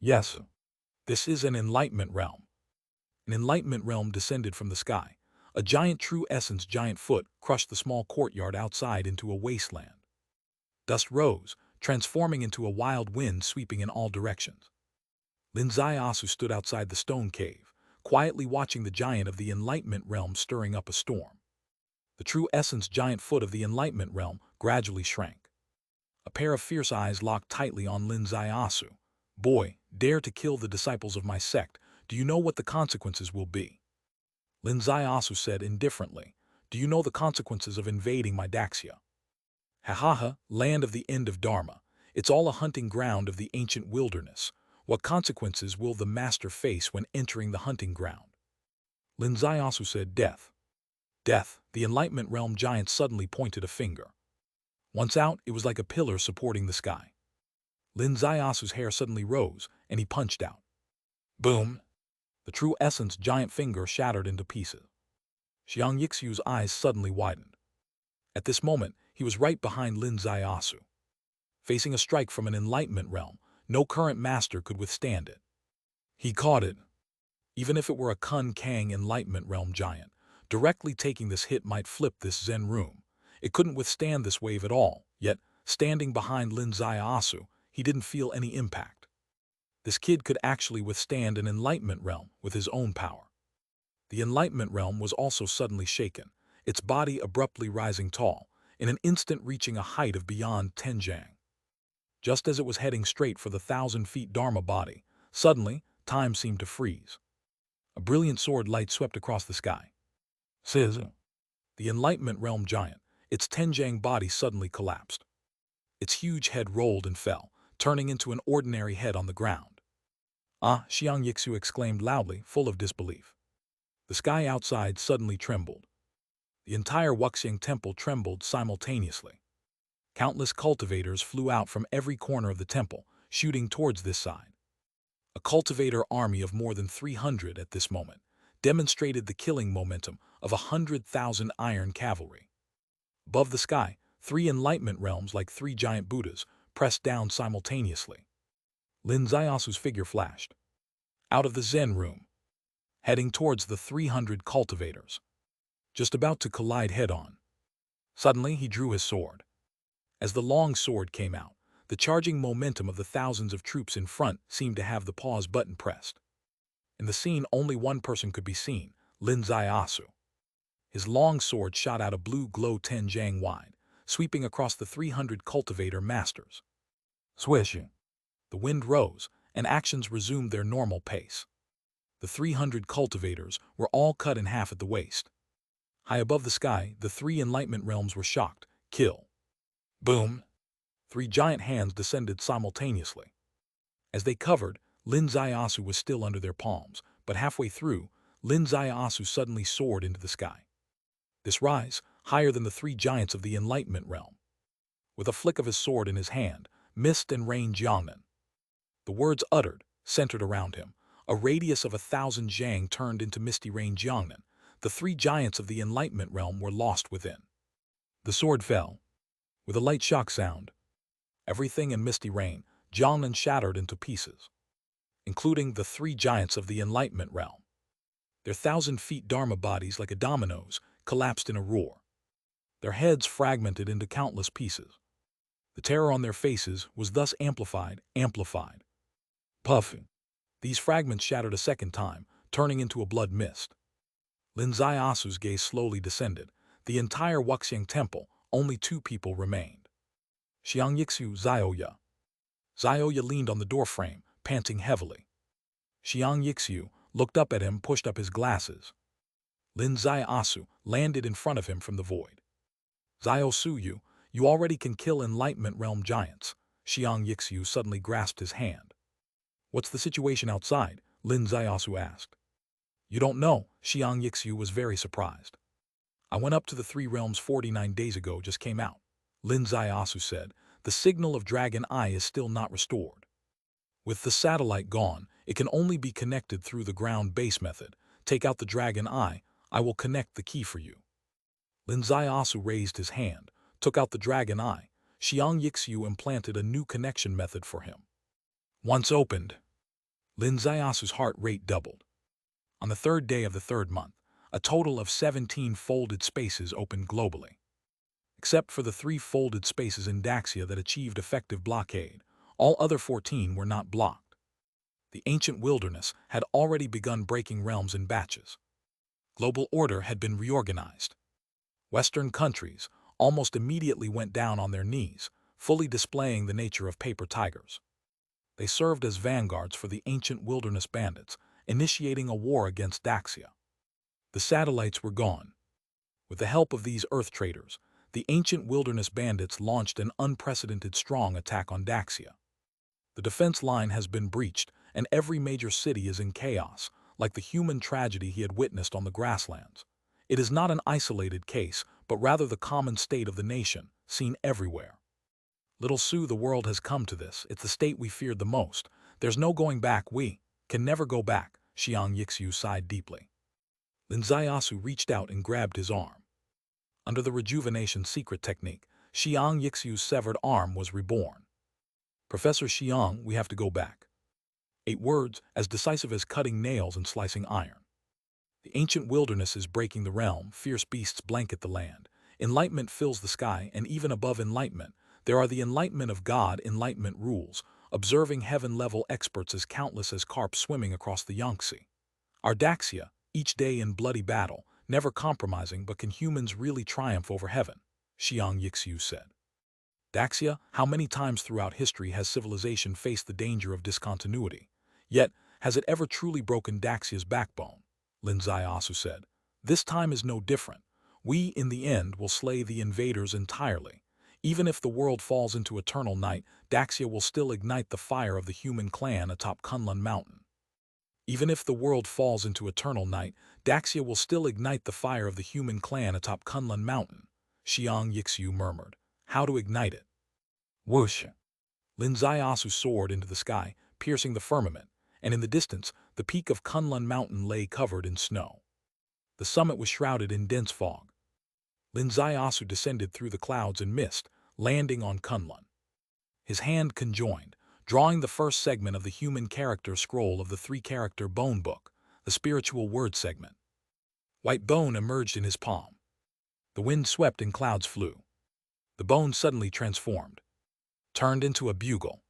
Yes, this is an enlightenment realm. An enlightenment realm descended from the sky. A giant true essence giant foot crushed the small courtyard outside into a wasteland. Dust rose, transforming into a wild wind sweeping in all directions. Linzayasu stood outside the stone cave, quietly watching the giant of the enlightenment realm stirring up a storm. The true essence giant foot of the enlightenment realm gradually shrank. A pair of fierce eyes locked tightly on Linzayasu. Boy, dare to kill the disciples of my sect. Do you know what the consequences will be? Linzayasu said indifferently. Do you know the consequences of invading my Daxia? Ha ha ha, land of the end of Dharma. It's all a hunting ground of the ancient wilderness. What consequences will the master face when entering the hunting ground? Linzayasu said death. Death, the enlightenment realm giant suddenly pointed a finger. Once out, it was like a pillar supporting the sky. Linzayasu's hair suddenly rose, and he punched out. Boom! The true essence giant finger shattered into pieces. Xiang Yixu's eyes suddenly widened. At this moment, he was right behind Linzayasu. Facing a strike from an enlightenment realm, no current master could withstand it. He caught it. Even if it were a Kun Kang enlightenment realm giant, directly taking this hit might flip this Zen room. It couldn't withstand this wave at all, yet, standing behind Linzayasu, he didn't feel any impact. This kid could actually withstand an enlightenment realm with his own power. The enlightenment realm was also suddenly shaken, its body abruptly rising tall, in an instant reaching a height of beyond Tenjang. Just as it was heading straight for the 1,000 feet Dharma body, suddenly, time seemed to freeze. A brilliant sword light swept across the sky. Sizz. The enlightenment realm giant, its Tenjang body suddenly collapsed. Its huge head rolled and fell, turning into an ordinary head on the ground. Ah, Xiang Yixu exclaimed loudly, full of disbelief. The sky outside suddenly trembled. The entire Wuxiang temple trembled simultaneously. Countless cultivators flew out from every corner of the temple, shooting towards this side. A cultivator army of more than 300 at this moment demonstrated the killing momentum of 100,000 iron cavalry. Above the sky, 3 enlightenment realms like 3 giant Buddhas pressed down simultaneously. Linzayasu's figure flashed. Out of the Zen room, heading towards the 300 cultivators. Just about to collide head-on. Suddenly, he drew his sword. As the long sword came out, the charging momentum of the thousands of troops in front seemed to have the pause button pressed. In the scene, only one person could be seen, Linzayasu. His long sword shot out a blue glow Tenjang wide, sweeping across the 300 cultivator masters. Swish! The wind rose, and actions resumed their normal pace. The 300 cultivators were all cut in half at the waist. High above the sky, the 3 enlightenment realms were shocked. Kill. Boom! 3 giant hands descended simultaneously. As they covered, Linzayasu was still under their palms, but halfway through, Linzayasu suddenly soared into the sky. This rise, higher than the 3 giants of the enlightenment realm. With a flick of his sword in his hand, mist and rain Jiangnan. The words uttered, centered around him. A radius of 1,000 zhang turned into misty rain Jiangnan. The 3 giants of the enlightenment realm were lost within. The sword fell. With a light shock sound, everything in misty rain, Jiangnan shattered into pieces, including the 3 giants of the enlightenment realm. Their 1,000 feet Dharma bodies, like a dominoes, collapsed in a roar. Their heads fragmented into countless pieces. The terror on their faces was thus amplified. Puff! These fragments shattered a second time, turning into a blood mist. Linzayasu's gaze slowly descended. The entire Wuxiang temple, only 2 people remained. Xiang Yixu, Zioya. Zioya leaned on the doorframe, panting heavily. Xiang Yixu looked up at him, pushed up his glasses. Linzayasu landed in front of him from the void. Ziosuyu, you already can kill enlightenment realm giants. Xiang Yixu suddenly grasped his hand. What's the situation outside? Linzayasu asked. You don't know, Xiang Yixu was very surprised. I went up to the 3 realms 49 days ago, just came out. Linzayasu said, the signal of Dragon Eye is still not restored. With the satellite gone, it can only be connected through the ground base method. Take out the Dragon Eye, I will connect the key for you. Linzayasu raised his hand, took out the Dragon Eye. Xiang Yixu implanted a new connection method for him. Once opened, Lin Ziyasu's heart rate doubled. On the third day of the third month, a total of 17 folded spaces opened globally. Except for the 3 folded spaces in Daxia that achieved effective blockade, all other 14 were not blocked. The ancient wilderness had already begun breaking realms in batches. Global order had been reorganized. Western countries almost immediately went down on their knees, fully displaying the nature of paper tigers. They served as vanguards for the ancient wilderness bandits, initiating a war against Daxia. The satellites were gone. With the help of these Earth traders, the ancient wilderness bandits launched an unprecedented strong attack on Daxia. The defense line has been breached, and every major city is in chaos, like the human tragedy he had witnessed on the grasslands. It is not an isolated case, but rather the common state of the nation, seen everywhere. Little Sue, the world has come to this. It's the state we feared the most. There's no going back. We can never go back. Xiang Yixiu sighed deeply. Lin Ziyasu reached out and grabbed his arm. Under the rejuvenation secret technique, Xiang Yixiu's severed arm was reborn. Professor Xiang, we have to go back. 8 words, as decisive as cutting nails and slicing iron. The ancient wilderness is breaking the realm, fierce beasts blanket the land. Enlightenment fills the sky, and even above enlightenment, there are the enlightenment of God. Enlightenment rules, observing heaven-level experts as countless as carp swimming across the Yangtze. Our Daxia, each day in bloody battle, never compromising, but can humans really triumph over heaven? Xiang Yixiu said. Daxia, how many times throughout history has civilization faced the danger of discontinuity? Yet, has it ever truly broken Daxia's backbone? Lin Ziyasu said. This time is no different. We, in the end, will slay the invaders entirely. Even if the world falls into eternal night, Daxia will still ignite the fire of the human clan atop Kunlun Mountain. Even if the world falls into eternal night, Daxia will still ignite the fire of the human clan atop Kunlun Mountain, Xiang Yixiu murmured. How to ignite it? Whoosh! Lin Ziyasu soared into the sky, piercing the firmament, and in the distance, the peak of Kunlun Mountain lay covered in snow. The summit was shrouded in dense fog. Lin Ziyasu descended through the clouds and mist, landing on Kunlun. His hand conjoined, drawing the first segment of the human character scroll of the 3-character bone book, the spiritual word segment. White bone emerged in his palm. The wind swept and clouds flew. The bone suddenly transformed, turned into a bugle.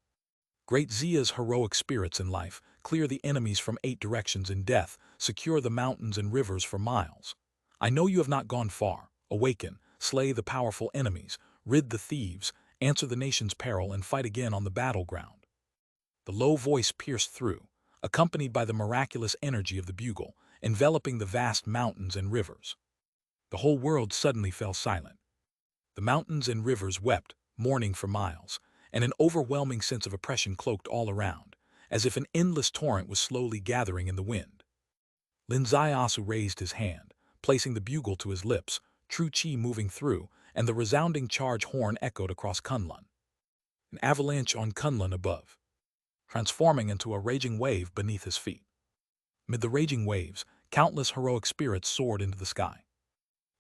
Great Zia's heroic spirits in life, clear the enemies from 8 directions in death, secure the mountains and rivers for miles. I know you have not gone far. Awaken, slay the powerful enemies, rid the thieves, answer the nation's peril, and fight again on the battleground. The low voice pierced through, accompanied by the miraculous energy of the bugle, enveloping the vast mountains and rivers. The whole world suddenly fell silent. The mountains and rivers wept, mourning for miles, and an overwhelming sense of oppression cloaked all around, as if an endless torrent was slowly gathering in the wind. Lin Ziyasu raised his hand, placing the bugle to his lips, true chi moving through, and the resounding charge horn echoed across Kunlun. An avalanche on Kunlun above, transforming into a raging wave beneath his feet. Amid the raging waves, countless heroic spirits soared into the sky.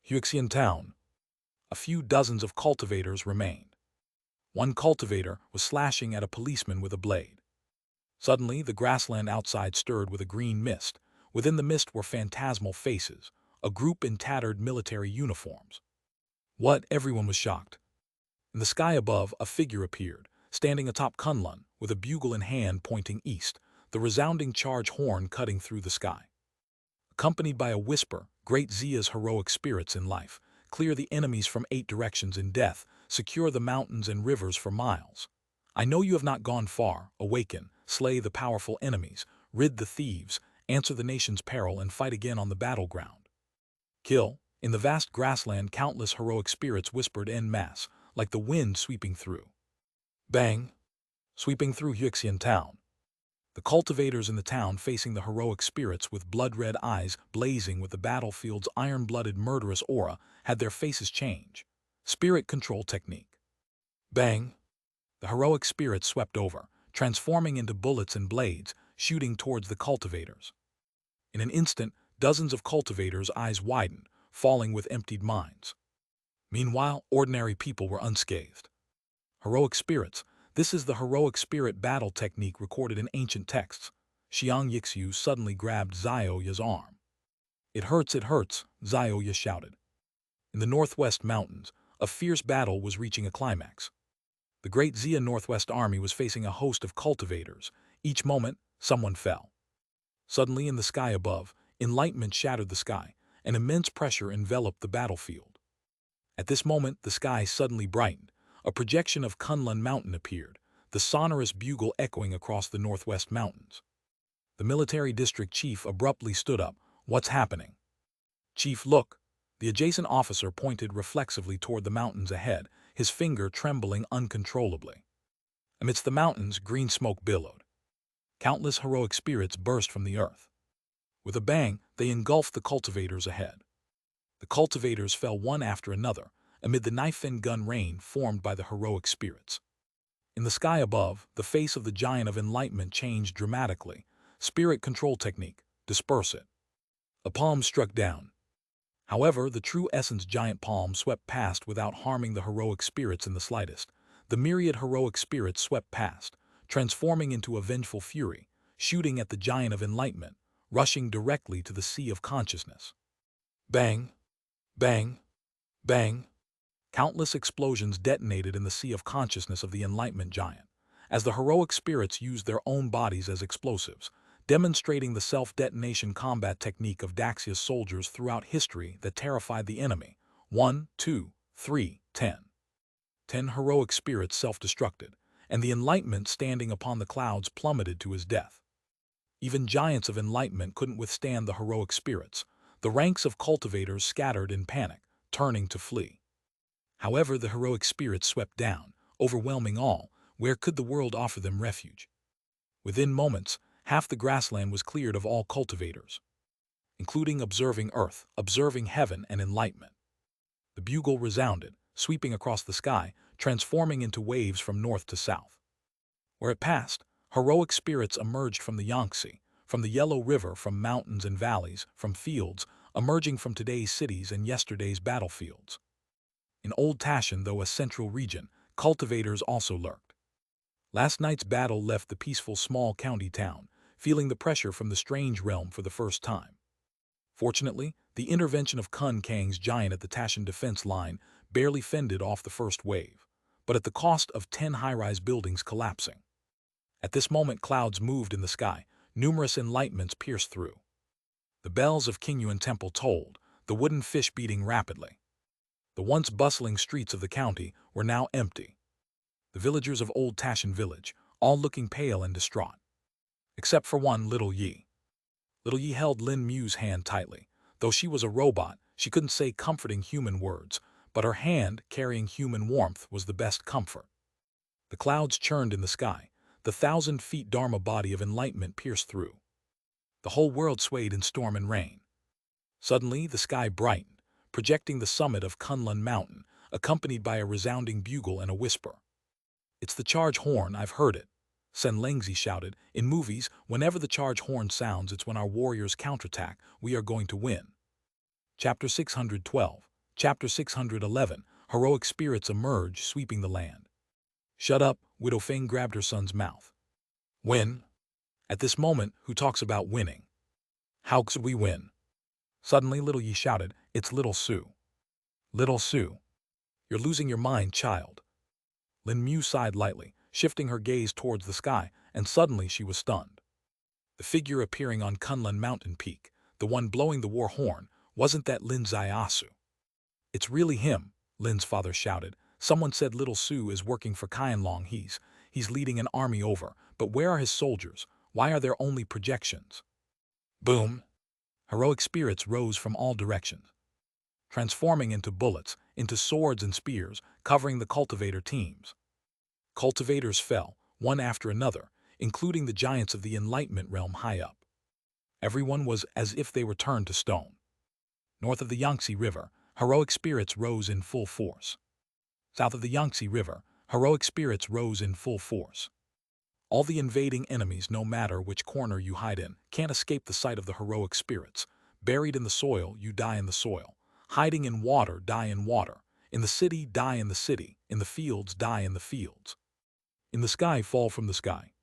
Huixian Town. A few dozens of cultivators remained. One cultivator was slashing at a policeman with a blade. Suddenly, the grassland outside stirred with a green mist. Within the mist were phantasmal faces, a group in tattered military uniforms. What? Everyone was shocked. In the sky above, a figure appeared, standing atop Kunlun, with a bugle in hand pointing east, the resounding charge horn cutting through the sky. Accompanied by a whisper, Great Zia's heroic spirits in life, clear the enemies from 8 directions in death, secure the mountains and rivers for miles. I know you have not gone far. Awaken, slay the powerful enemies, rid the thieves, answer the nation's peril, and fight again on the battleground. Kill. In the vast grassland, countless heroic spirits whispered en masse, like the wind sweeping through. Bang! Sweeping through Huixian Town. The cultivators in the town facing the heroic spirits with blood-red eyes blazing with the battlefield's iron-blooded murderous aura had their faces change. Spirit control technique. Bang! The heroic spirits swept over, transforming into bullets and blades, shooting towards the cultivators. In an instant, dozens of cultivators' eyes widened, falling with emptied minds. Meanwhile, ordinary people were unscathed. Heroic spirits. This is the heroic spirit battle technique recorded in ancient texts. Xiang Yixiu suddenly grabbed Zioya's arm. It hurts, Zioya shouted. In the northwest mountains, a fierce battle was reaching a climax. The great Xia Northwest Army was facing a host of cultivators. Each moment, someone fell. Suddenly, in the sky above, enlightenment shattered the sky, and immense pressure enveloped the battlefield. At this moment, the sky suddenly brightened. A projection of Kunlun Mountain appeared, the sonorous bugle echoing across the northwest mountains. The military district chief abruptly stood up. What's happening? Chief, look. The adjacent officer pointed reflexively toward the mountains ahead, his finger trembling uncontrollably. Amidst the mountains, green smoke billowed. Countless heroic spirits burst from the earth. With a bang, they engulfed the cultivators ahead. The cultivators fell one after another, amid the knife and gun rain formed by the heroic spirits. In the sky above, the face of the giant of enlightenment changed dramatically. Spirit control technique, disperse it. A palm struck down. However, the true essence giant palm swept past without harming the heroic spirits in the slightest. The myriad heroic spirits swept past, transforming into a vengeful fury, shooting at the giant of enlightenment, rushing directly to the sea of consciousness. Bang! Bang! Bang! Countless explosions detonated in the sea of consciousness of the enlightenment giant, as the heroic spirits used their own bodies as explosives, demonstrating the self-detonation combat technique of Daxia's soldiers throughout history that terrified the enemy. 1, 2, 3, 10. 10 heroic spirits self-destructed, and the enlightenment standing upon the clouds plummeted to his death. Even giants of enlightenment couldn't withstand the heroic spirits. The ranks of cultivators scattered in panic, turning to flee. However, the heroic spirits swept down, overwhelming all. Where could the world offer them refuge? Within moments, half the grassland was cleared of all cultivators, including observing earth, observing heaven, and enlightenment. The bugle resounded, sweeping across the sky, transforming into waves from north to south. Where it passed, heroic spirits emerged from the Yangtze, from the Yellow River, from mountains and valleys, from fields, emerging from today's cities and yesterday's battlefields. In Old Tashan, though a central region, cultivators also lurked. Last night's battle left the peaceful small county town, feeling the pressure from the strange realm for the first time. Fortunately, the intervention of Kun Kang's giant at the Tashan defense line barely fended off the first wave, but at the cost of 10 high-rise buildings collapsing. At this moment, clouds moved in the sky, numerous enlightenments pierced through. The bells of Qingyuan Temple tolled, the wooden fish beating rapidly. The once bustling streets of the county were now empty. The villagers of Old Tashan village, all looking pale and distraught. Except for one, Little Yi. Little Yi held Lin Mu's hand tightly. Though she was a robot, she couldn't say comforting human words, but her hand, carrying human warmth, was the best comfort. The clouds churned in the sky. The 1,000-feet Dharma body of enlightenment pierced through. The whole world swayed in storm and rain. Suddenly, the sky brightened, projecting the summit of Kunlun Mountain, accompanied by a resounding bugle and a whisper. "It's the charge horn, I've heard it," Sen Lengzi shouted. "In movies, whenever the charge horn sounds, it's when our warriors counterattack. We are going to win." Chapter 612. Chapter 611. Heroic spirits emerge, sweeping the land. "Shut up," Widow Feng grabbed her son's mouth. "Win?" At this moment, who talks about winning? How could we win? Suddenly, Little Yi shouted, "It's Little Su." "Little Su? You're losing your mind, child." Lin Mu sighed lightly, shifting her gaze towards the sky, and suddenly she was stunned. The figure appearing on Kunlun Mountain Peak, the one blowing the war horn, wasn't that Lin Ziasu? "It's really him," Lin's father shouted. "Someone said Little Su is working for Qianlong. He's leading an army over, but where are his soldiers? Why are there only projections?" Boom! Heroic spirits rose from all directions, transforming into bullets, into swords and spears, covering the cultivator teams. Cultivators fell, one after another, including the giants of the Enlightenment realm high up. Everyone was as if they were turned to stone. North of the Yangtze River, heroic spirits rose in full force. South of the Yangtze River, heroic spirits rose in full force. All the invading enemies, no matter which corner you hide in, can't escape the sight of the heroic spirits. Buried in the soil, you die in the soil. Hiding in water, die in water. In the city, die in the city. In the fields, die in the fields. In the sky, fall from the sky.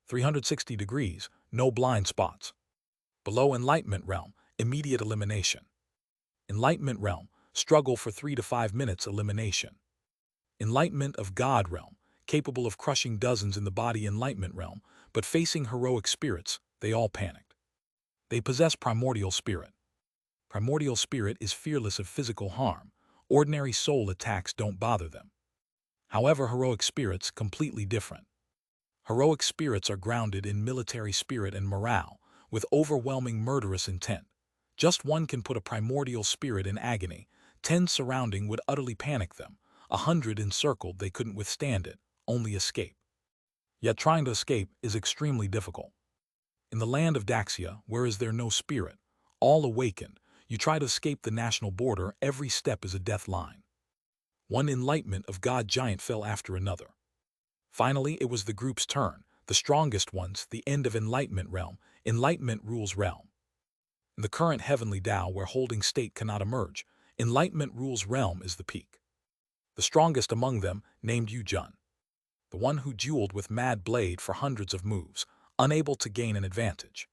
360 degrees, no blind spots. Below Enlightenment Realm, immediate elimination. Enlightenment Realm, struggle for 3 to 5 minutes elimination. Enlightenment of God Realm, capable of crushing dozens in the body Enlightenment Realm, but facing heroic spirits, they all panicked. They possess primordial spirit. Primordial spirit is fearless of physical harm. Ordinary soul attacks don't bother them. However, heroic spirits completely different. Heroic spirits are grounded in military spirit and morale, with overwhelming murderous intent. Just one can put a primordial spirit in agony. 10 surrounding would utterly panic them. 100 encircled, they couldn't withstand it, only escape. Yet trying to escape is extremely difficult. In the land of Daxia, where is there no spirit, all awakened, you try to escape the national border, every step is a death line. One enlightenment of God giant fell after another. Finally, it was the group's turn, the strongest ones, the end of Enlightenment Realm. Enlightenment rules realm. In the current heavenly Tao where holding state cannot emerge, Enlightenment rules realm is the peak. The strongest among them, named Yu-Jun. The one who dueled with Mad Blade for hundreds of moves, unable to gain an advantage.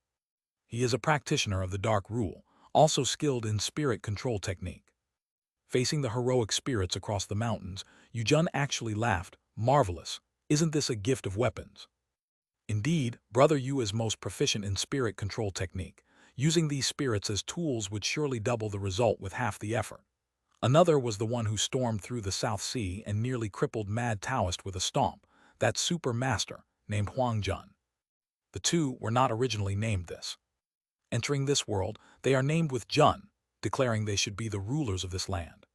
He is a practitioner of the Dark Rule, also skilled in spirit control technique. Facing the heroic spirits across the mountains, Yu-Jun actually laughed, marvelous, isn't this a gift of weapons? Indeed, Brother Yu is most proficient in spirit control technique. Using these spirits as tools would surely double the result with half the effort. Another was the one who stormed through the South Sea and nearly crippled Mad Taoist with a stomp, that super master, named Huang Jun. The two were not originally named this. Entering this world, they are named with Jun, declaring they should be the rulers of this land.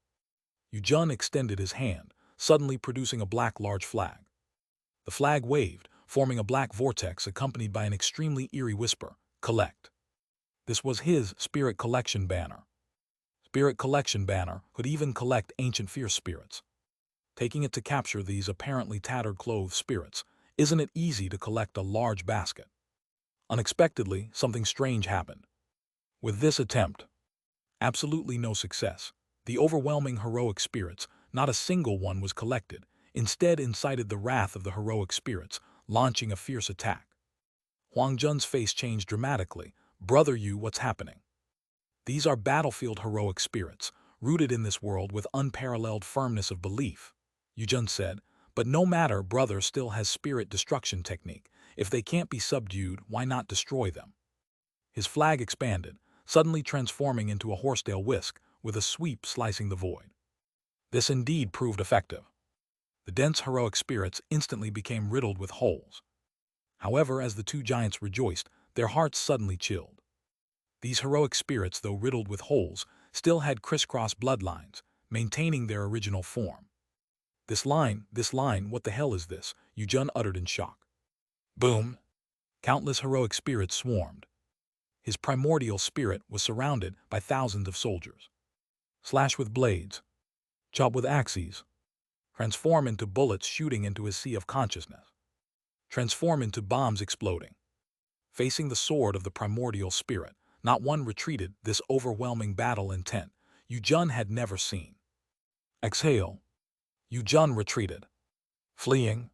Yu-Jun extended his hand, suddenly producing a black large flag. The flag waved, forming a black vortex accompanied by an extremely eerie whisper, "Collect." This was his Spirit Collection banner. Spirit Collection banner could even collect ancient fierce spirits. Taking it to capture these apparently tattered clothed spirits, isn't it easy to collect a large basket? Unexpectedly, something strange happened. With this attempt, absolutely no success. The overwhelming heroic spirits, not a single one was collected, instead incited the wrath of the heroic spirits, launching a fierce attack. Huang Jun's face changed dramatically. Brother Yu, what's happening? These are battlefield heroic spirits, rooted in this world with unparalleled firmness of belief, Yu-Jun said, but no matter, brother still has spirit destruction technique. If they can't be subdued, why not destroy them? His flag expanded, suddenly transforming into a horsetail whisk, with a sweep slicing the void. This indeed proved effective. The dense heroic spirits instantly became riddled with holes. However, as the two giants rejoiced, their hearts suddenly chilled. These heroic spirits, though riddled with holes, still had crisscross bloodlines, maintaining their original form. This line, what the hell is this? Yu-Jun uttered in shock. Boom! Countless heroic spirits swarmed. His primordial spirit was surrounded by thousands of soldiers. Slash with blades, chop with axes, transform into bullets shooting into his sea of consciousness, transform into bombs exploding. Facing the sword of the primordial spirit, not one retreated. This overwhelming battle intent, Yu-Jun had never seen. Exhale. Yu-Jun retreated. Fleeing.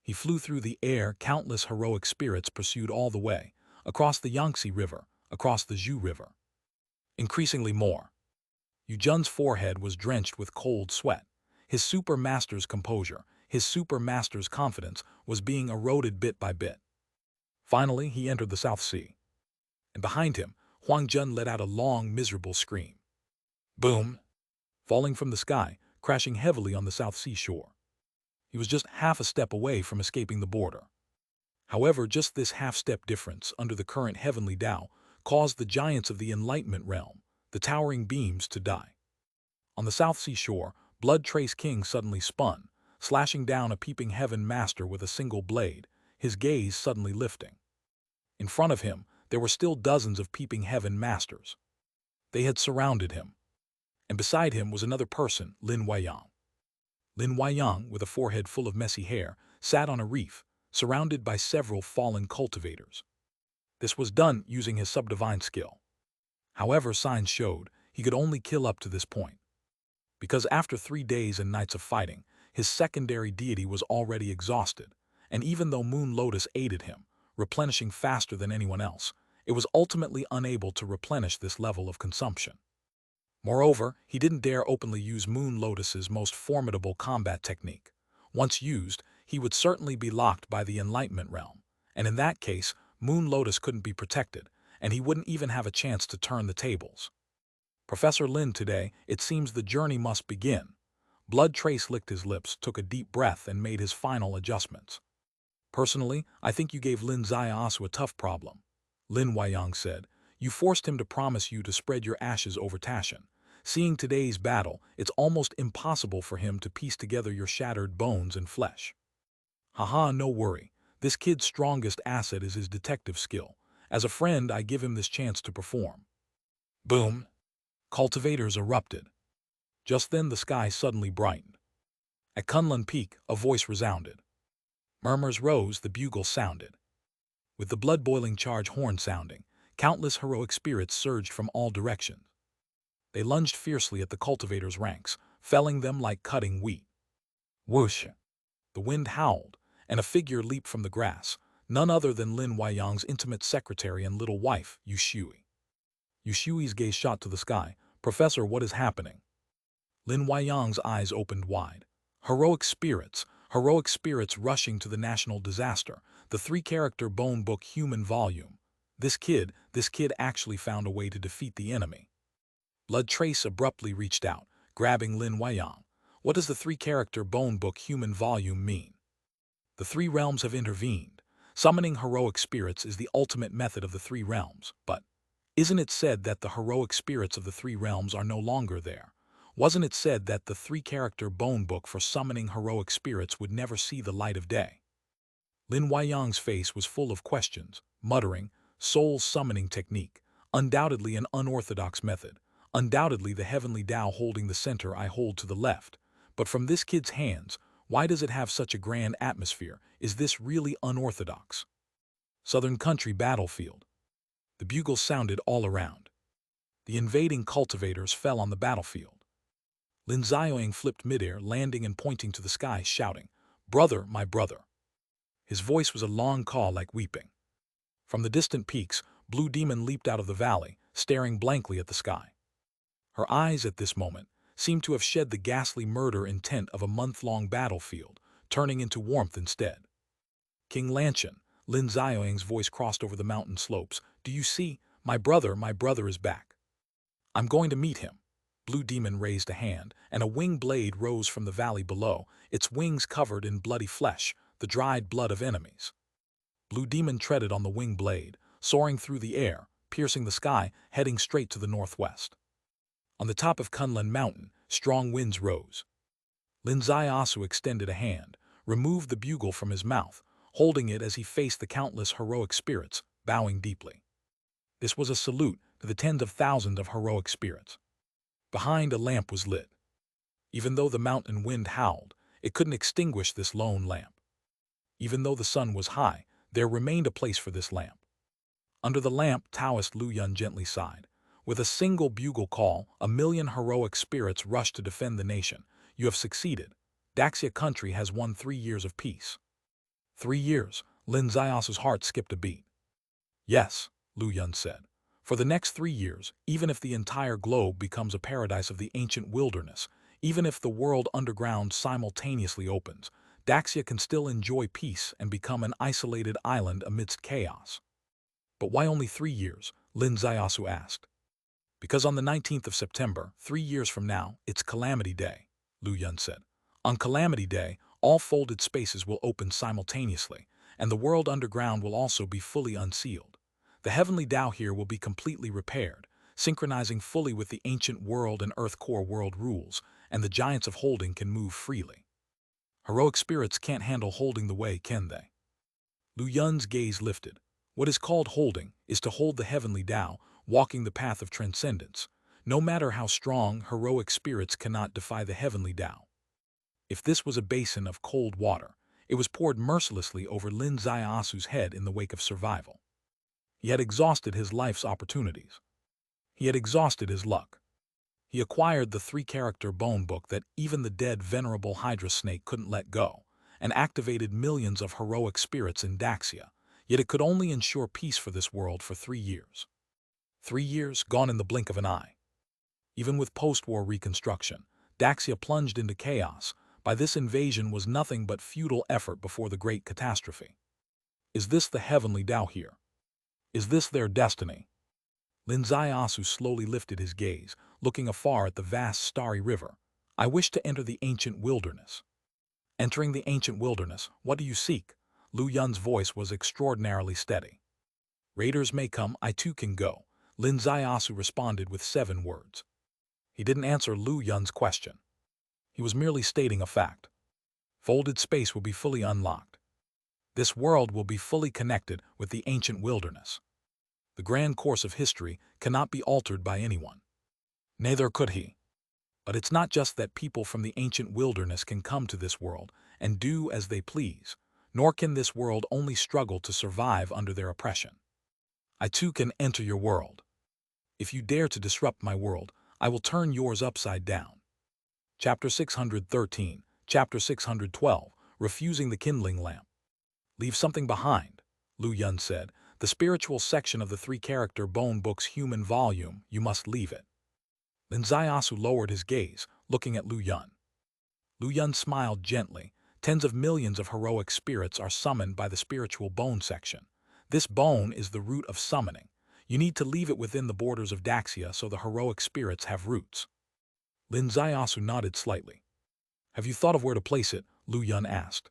He flew through the air. Countless heroic spirits pursued all the way, across the Yangtze River, across the Zhu River. Increasingly more. Yu-Jun's forehead was drenched with cold sweat. His super master's composure, his super master's confidence was being eroded bit by bit. Finally, he entered the South Sea. And behind him, Huang Jun let out a long, miserable scream. Boom! Falling from the sky, crashing heavily on the South Sea shore. He was just half a step away from escaping the border. However, just this half-step difference under the current heavenly Tao caused the giants of the Enlightenment realm, the towering beams, to die. On the South Sea shore, Blood Trace King suddenly spun, slashing down a peeping heaven master with a single blade, his gaze suddenly lifting. In front of him, there were still dozens of peeping heaven masters. They had surrounded him. And beside him was another person, Lin Weiyang. Lin Weiyang, with a forehead full of messy hair, sat on a reef, surrounded by several fallen cultivators. This was done using his subdivine skill. However, signs showed he could only kill up to this point. Because after 3 days and nights of fighting, his secondary deity was already exhausted, and even though Moon Lotus aided him, replenishing faster than anyone else, it was ultimately unable to replenish this level of consumption. Moreover, he didn't dare openly use Moon Lotus's most formidable combat technique. Once used, he would certainly be locked by the Enlightenment realm, and in that case, Moon Lotus couldn't be protected, and he wouldn't even have a chance to turn the tables. Professor Lin, today, it seems the journey must begin. Blood Trace licked his lips, took a deep breath, and made his final adjustments. Personally, I think you gave Lin Xiaosu a tough problem, Lin Weiyang said. You forced him to promise you to spread your ashes over Tashan. Seeing today's battle, it's almost impossible for him to piece together your shattered bones and flesh. Haha, no worry. This kid's strongest asset is his detective skill. As a friend, I give him this chance to perform. Boom! Cultivators erupted. Just then the sky suddenly brightened. At Kunlun Peak, a voice resounded. Murmurs rose, the bugle sounded. With the blood-boiling charge horn sounding, countless heroic spirits surged from all directions. They lunged fiercely at the cultivators' ranks, felling them like cutting wheat. Whoosh! The wind howled, and a figure leaped from the grass, none other than Lin Weiyang's intimate secretary and little wife, Yushui. Yushui's gaze shot to the sky. Professor, what is happening? Lin Weiyang's eyes opened wide. Heroic spirits rushing to the national disaster, the three-character bone book human volume. This kid actually found a way to defeat the enemy. Blood Trace abruptly reached out, grabbing Lin Weiyang. What does the three-character bone book human volume mean? The three realms have intervened. Summoning heroic spirits is the ultimate method of the three realms, but isn't it said that the heroic spirits of the three realms are no longer there? Wasn't it said that the three-character bone book for summoning heroic spirits would never see the light of day? Lin Weiyang's face was full of questions, muttering, soul summoning technique, undoubtedly an unorthodox method, undoubtedly the heavenly Tao holding the center I hold to the left. But from this kid's hands, why does it have such a grand atmosphere? Is this really unorthodox? Southern Country battlefield. The bugles sounded all around. The invading cultivators fell on the battlefield. Lin Xiaoying flipped midair, landing and pointing to the sky, shouting, "Brother, my brother!" His voice was a long call like weeping. From the distant peaks, Blue Demon leaped out of the valley, staring blankly at the sky. Her eyes at this moment seemed to have shed the ghastly murder intent of a month-long battlefield, turning into warmth instead. King Lanshan, Lin Xiaoying's voice crossed over the mountain slopes. "Do you see? My brother is back. I'm going to meet him." Blue Demon raised a hand, and a wing blade rose from the valley below, its wings covered in bloody flesh, the dried blood of enemies. Blue Demon treaded on the wing blade, soaring through the air, piercing the sky, heading straight to the northwest. On the top of Kunlun Mountain, strong winds rose. Lin Xiaosu extended a hand, removed the bugle from his mouth, holding it as he faced the countless heroic spirits, bowing deeply. This was a salute to the tens of thousands of heroic spirits. Behind, a lamp was lit. Even though the mountain wind howled, it couldn't extinguish this lone lamp. Even though the sun was high, there remained a place for this lamp. Under the lamp, Taoist Lu Yun gently sighed. With a single bugle call, 1,000,000 heroic spirits rushed to defend the nation. You have succeeded. Daxia country has won 3 years of peace. 3 years, Lin Xiaosu's heart skipped a beat. Yes, Lu Yun said. For the next 3 years, even if the entire globe becomes a paradise of the ancient wilderness, even if the world underground simultaneously opens, Daxia can still enjoy peace and become an isolated island amidst chaos. But why only 3 years? Lin Xiaosu asked. Because on the 19th of September, 3 years from now, it's Calamity Day, Lu Yun said. On Calamity Day, all folded spaces will open simultaneously, and the world underground will also be fully unsealed. The heavenly Tao here will be completely repaired, synchronizing fully with the ancient world and Earth core world rules, and the giants of holding can move freely. Heroic spirits can't handle holding the way, can they? Lu Yun's gaze lifted. What is called holding is to hold the heavenly Tao, walking the path of transcendence. No matter how strong, heroic spirits cannot defy the heavenly Tao. If this was a basin of cold water, it was poured mercilessly over Lin Xiaosu's head in the wake of survival. He had exhausted his life's opportunities. He had exhausted his luck. He acquired the 3-character bone book that even the dead venerable Hydra snake couldn't let go, and activated millions of heroic spirits in Daxia. Yet it could only ensure peace for this world for 3 years. 3 years gone in the blink of an eye. Even with post-war reconstruction, Daxia plunged into chaos. By this invasion was nothing but futile effort before the great catastrophe. Is this the heavenly Tao here? Is this their destiny? Linzai Asu slowly lifted his gaze, looking afar at the vast starry river. I wish to enter the ancient wilderness. Entering the ancient wilderness, what do you seek? Lu Yun's voice was extraordinarily steady. Raiders may come, I too can go. Linzai Asu responded with 7 words. He didn't answer Lu Yun's question. He was merely stating a fact. Folded space will be fully unlocked. This world will be fully connected with the ancient wilderness. The grand course of history cannot be altered by anyone. Neither could he. But it's not just that people from the ancient wilderness can come to this world and do as they please, nor can this world only struggle to survive under their oppression. I too can enter your world. If you dare to disrupt my world, I will turn yours upside down. Chapter 613, Chapter 612, Refusing the Kindling Lamp. Leave something behind, Lu Yun said. The spiritual section of the 3-character Bone Book's human volume, you must leave it. Linzai Asu lowered his gaze, looking at Lu Yun. Lu Yun smiled gently. Tens of millions of heroic spirits are summoned by the spiritual bone section. This bone is the root of summoning. You need to leave it within the borders of Daxia so the heroic spirits have roots. Linzai Asu nodded slightly. Have you thought of where to place it? Lu Yun asked.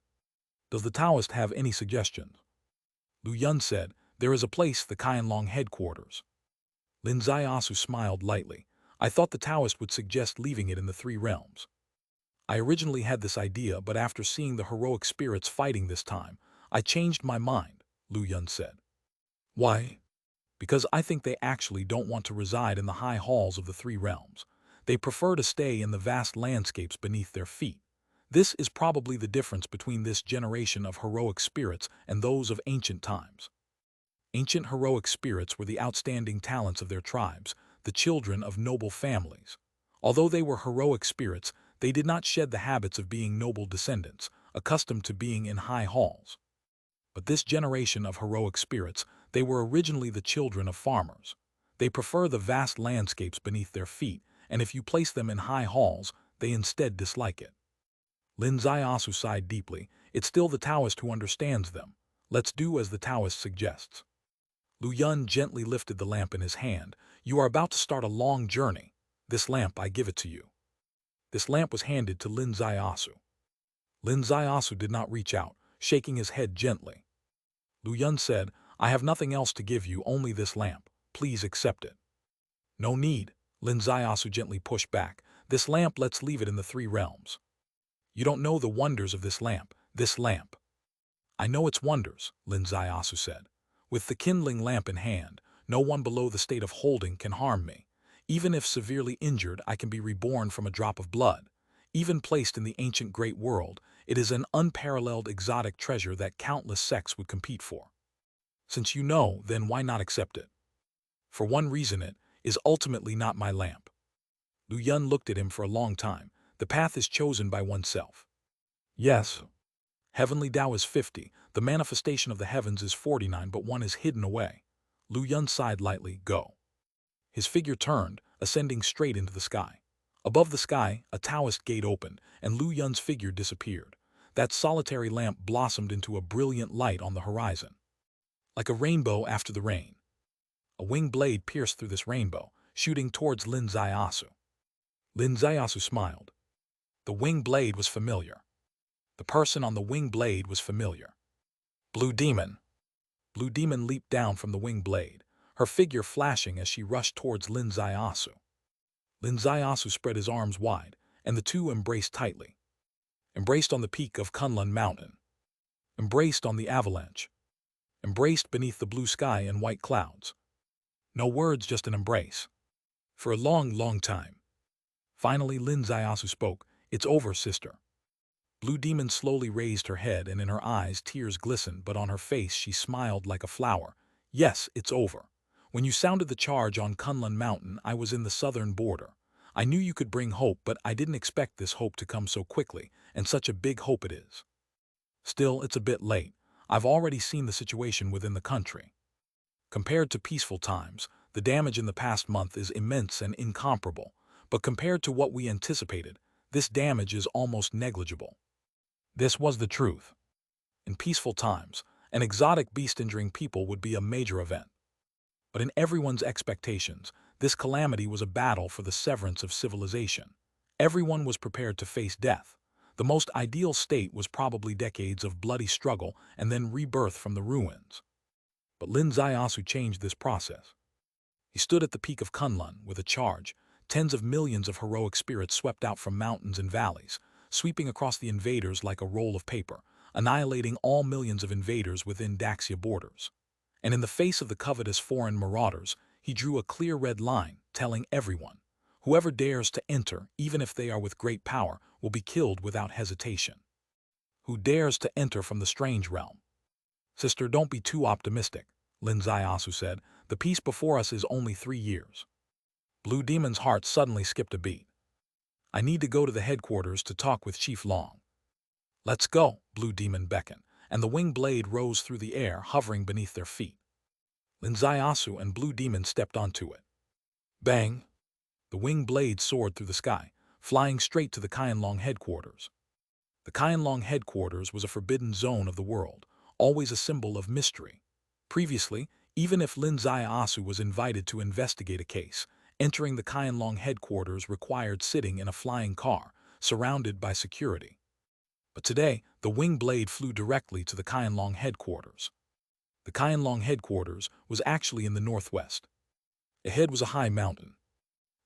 Does the Taoist have any suggestions? Lu Yun said, there is a place, the Qianlong headquarters. Linzai Asu smiled lightly. I thought the Taoist would suggest leaving it in the 3 realms. I originally had this idea, but after seeing the heroic spirits fighting this time, I changed my mind, Lu Yun said. Why? Because I think they actually don't want to reside in the high halls of the 3 realms. They prefer to stay in the vast landscapes beneath their feet. This is probably the difference between this generation of heroic spirits and those of ancient times. Ancient heroic spirits were the outstanding talents of their tribes, the children of noble families. Although they were heroic spirits, they did not shed the habits of being noble descendants, accustomed to being in high halls. But this generation of heroic spirits, they were originally the children of farmers. They prefer the vast landscapes beneath their feet, and if you place them in high halls, they instead dislike it. Linzai Asu sighed deeply. It's still the Taoist who understands them. Let's do as the Taoist suggests. Lu Yun gently lifted the lamp in his hand. You are about to start a long journey. This lamp, I give it to you. This lamp was handed to Linzai Asu. Linzai Asu did not reach out, shaking his head gently. Lu Yun said, I have nothing else to give you, only this lamp. Please accept it. No need, Linzai Asu gently pushed back. This lamp, let's leave it in the 3 realms. You don't know the wonders of this lamp. I know its wonders, Linzai Asu said. With the kindling lamp in hand, no one below the state of holding can harm me. Even if severely injured, I can be reborn from a drop of blood. Even placed in the ancient great world, it is an unparalleled exotic treasure that countless sects would compete for. Since you know, then why not accept it? For one reason, it is ultimately not my lamp. Lu Yun looked at him for a long time. The path is chosen by oneself. Yes. Heavenly Tao is 50, the manifestation of the heavens is 49, but one is hidden away. Lu Yun sighed lightly, go. His figure turned, ascending straight into the sky. Above the sky, a Taoist gate opened, and Lu Yun's figure disappeared. That solitary lamp blossomed into a brilliant light on the horizon. Like a rainbow after the rain. A winged blade pierced through this rainbow, shooting towards Linzai Asu. Linzai Asu smiled. The winged blade was familiar. The person on the winged blade was familiar. Blue Demon. Blue Demon leaped down from the winged blade, her figure flashing as she rushed towards Linzai Asu. Linzai Asu spread his arms wide, and the two embraced tightly. Embraced on the peak of Kunlun Mountain. Embraced on the avalanche. Embraced beneath the blue sky and white clouds. No words, just an embrace. For a long, long time. Finally, Linzai Asu spoke. It's over, sister. Blue Demon slowly raised her head, and in her eyes tears glistened, but on her face she smiled like a flower. Yes, it's over. When you sounded the charge on Kunlun Mountain, I was in the southern border. I knew you could bring hope, but I didn't expect this hope to come so quickly, and such a big hope it is. Still, it's a bit late. I've already seen the situation within the country. Compared to peaceful times, the damage in the past month is immense and incomparable, but compared to what we anticipated, this damage is almost negligible. This was the truth. In peaceful times, an exotic beast injuring people would be a major event. But in everyone's expectations, this calamity was a battle for the severance of civilization. Everyone was prepared to face death. The most ideal state was probably decades of bloody struggle and then rebirth from the ruins. But Lin Zaiyasu changed this process. He stood at the peak of Kunlun with a charge. Tens of millions of heroic spirits swept out from mountains and valleys, sweeping across the invaders like a roll of paper, annihilating all millions of invaders within Daxia borders. And in the face of the covetous foreign marauders, he drew a clear red line, telling everyone, whoever dares to enter, even if they are with great power, will be killed without hesitation. Who dares to enter from the strange realm? Sister, don't be too optimistic, Lin Zaiyasu said. The peace before us is only 3 years. Blue Demon's heart suddenly skipped a beat. I need to go to the headquarters to talk with Chief Long. Let's go, Blue Demon beckoned, and the wing blade rose through the air, hovering beneath their feet. Lin Zaiyasu and Blue Demon stepped onto it. Bang! The wing blade soared through the sky, flying straight to the Qianlong headquarters. The Qianlong headquarters was a forbidden zone of the world, always a symbol of mystery. Previously, even if Lin Zaiyasu was invited to investigate a case, entering the Qianlong headquarters required sitting in a flying car, surrounded by security. But today, the wing blade flew directly to the Qianlong headquarters. The Qianlong headquarters was actually in the northwest. Ahead was a high mountain.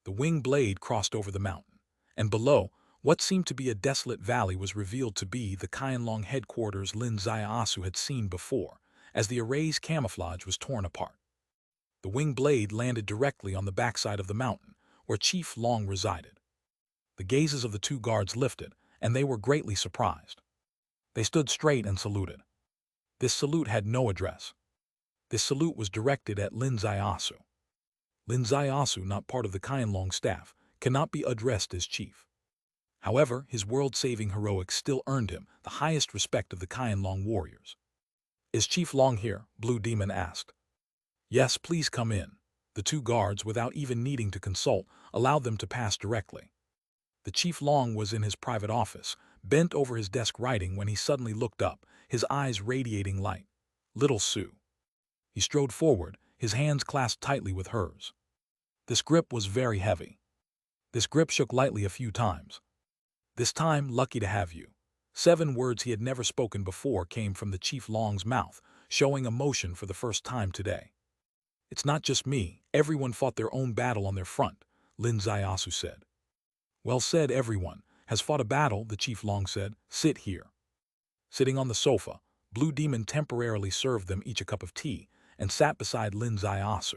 The wing blade crossed over the mountain, and below, what seemed to be a desolate valley was revealed to be the Qianlong headquarters Lin Zaiyasu had seen before, as the array's camouflage was torn apart. The wing blade landed directly on the backside of the mountain, where Chief Long resided. The gazes of the two guards lifted, and they were greatly surprised. They stood straight and saluted. This salute had no address. This salute was directed at Lin Zaiyasu. Lin Zaiyasu, not part of the Qianlong staff, cannot be addressed as chief. However, his world-saving heroics still earned him the highest respect of the Qianlong warriors. Is Chief Long here? Blue Demon asked. Yes, please come in. The two guards, without even needing to consult, allowed them to pass directly. The Chief Long was in his private office, bent over his desk writing when he suddenly looked up, his eyes radiating light. Little Sue. He strode forward, his hands clasped tightly with hers. This grip was very heavy. This grip shook lightly a few times. This time, lucky to have you. 7 words he had never spoken before came from the Chief Long's mouth, showing emotion for the first time today. It's not just me, everyone fought their own battle on their front, Lin Zaiyasu said. Well said, everyone has fought a battle, the Chief Long said. Sit here. Sitting on the sofa, Blue Demon temporarily served them each a cup of tea and sat beside Lin Zaiyasu.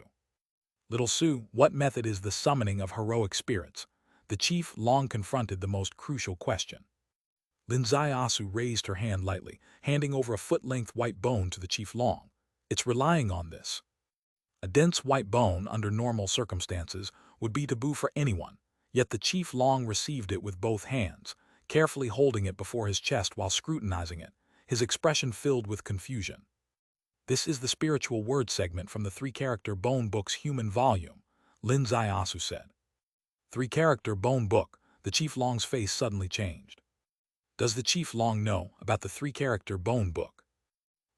Little Sue, what method is the summoning of heroic spirits? The Chief Long confronted the most crucial question. Lin Zaiyasu raised her hand lightly, handing over a foot-length white bone to the Chief Long. It's relying on this. A dense white bone, under normal circumstances, would be taboo for anyone, yet the Chief Long received it with both hands, carefully holding it before his chest while scrutinizing it, his expression filled with confusion. This is the spiritual word segment from the 3-character Bone Book's human volume, Lin Zaiyasu said. 3-character Bone Book, the Chief Long's face suddenly changed. Does the Chief Long know about the 3-character Bone Book?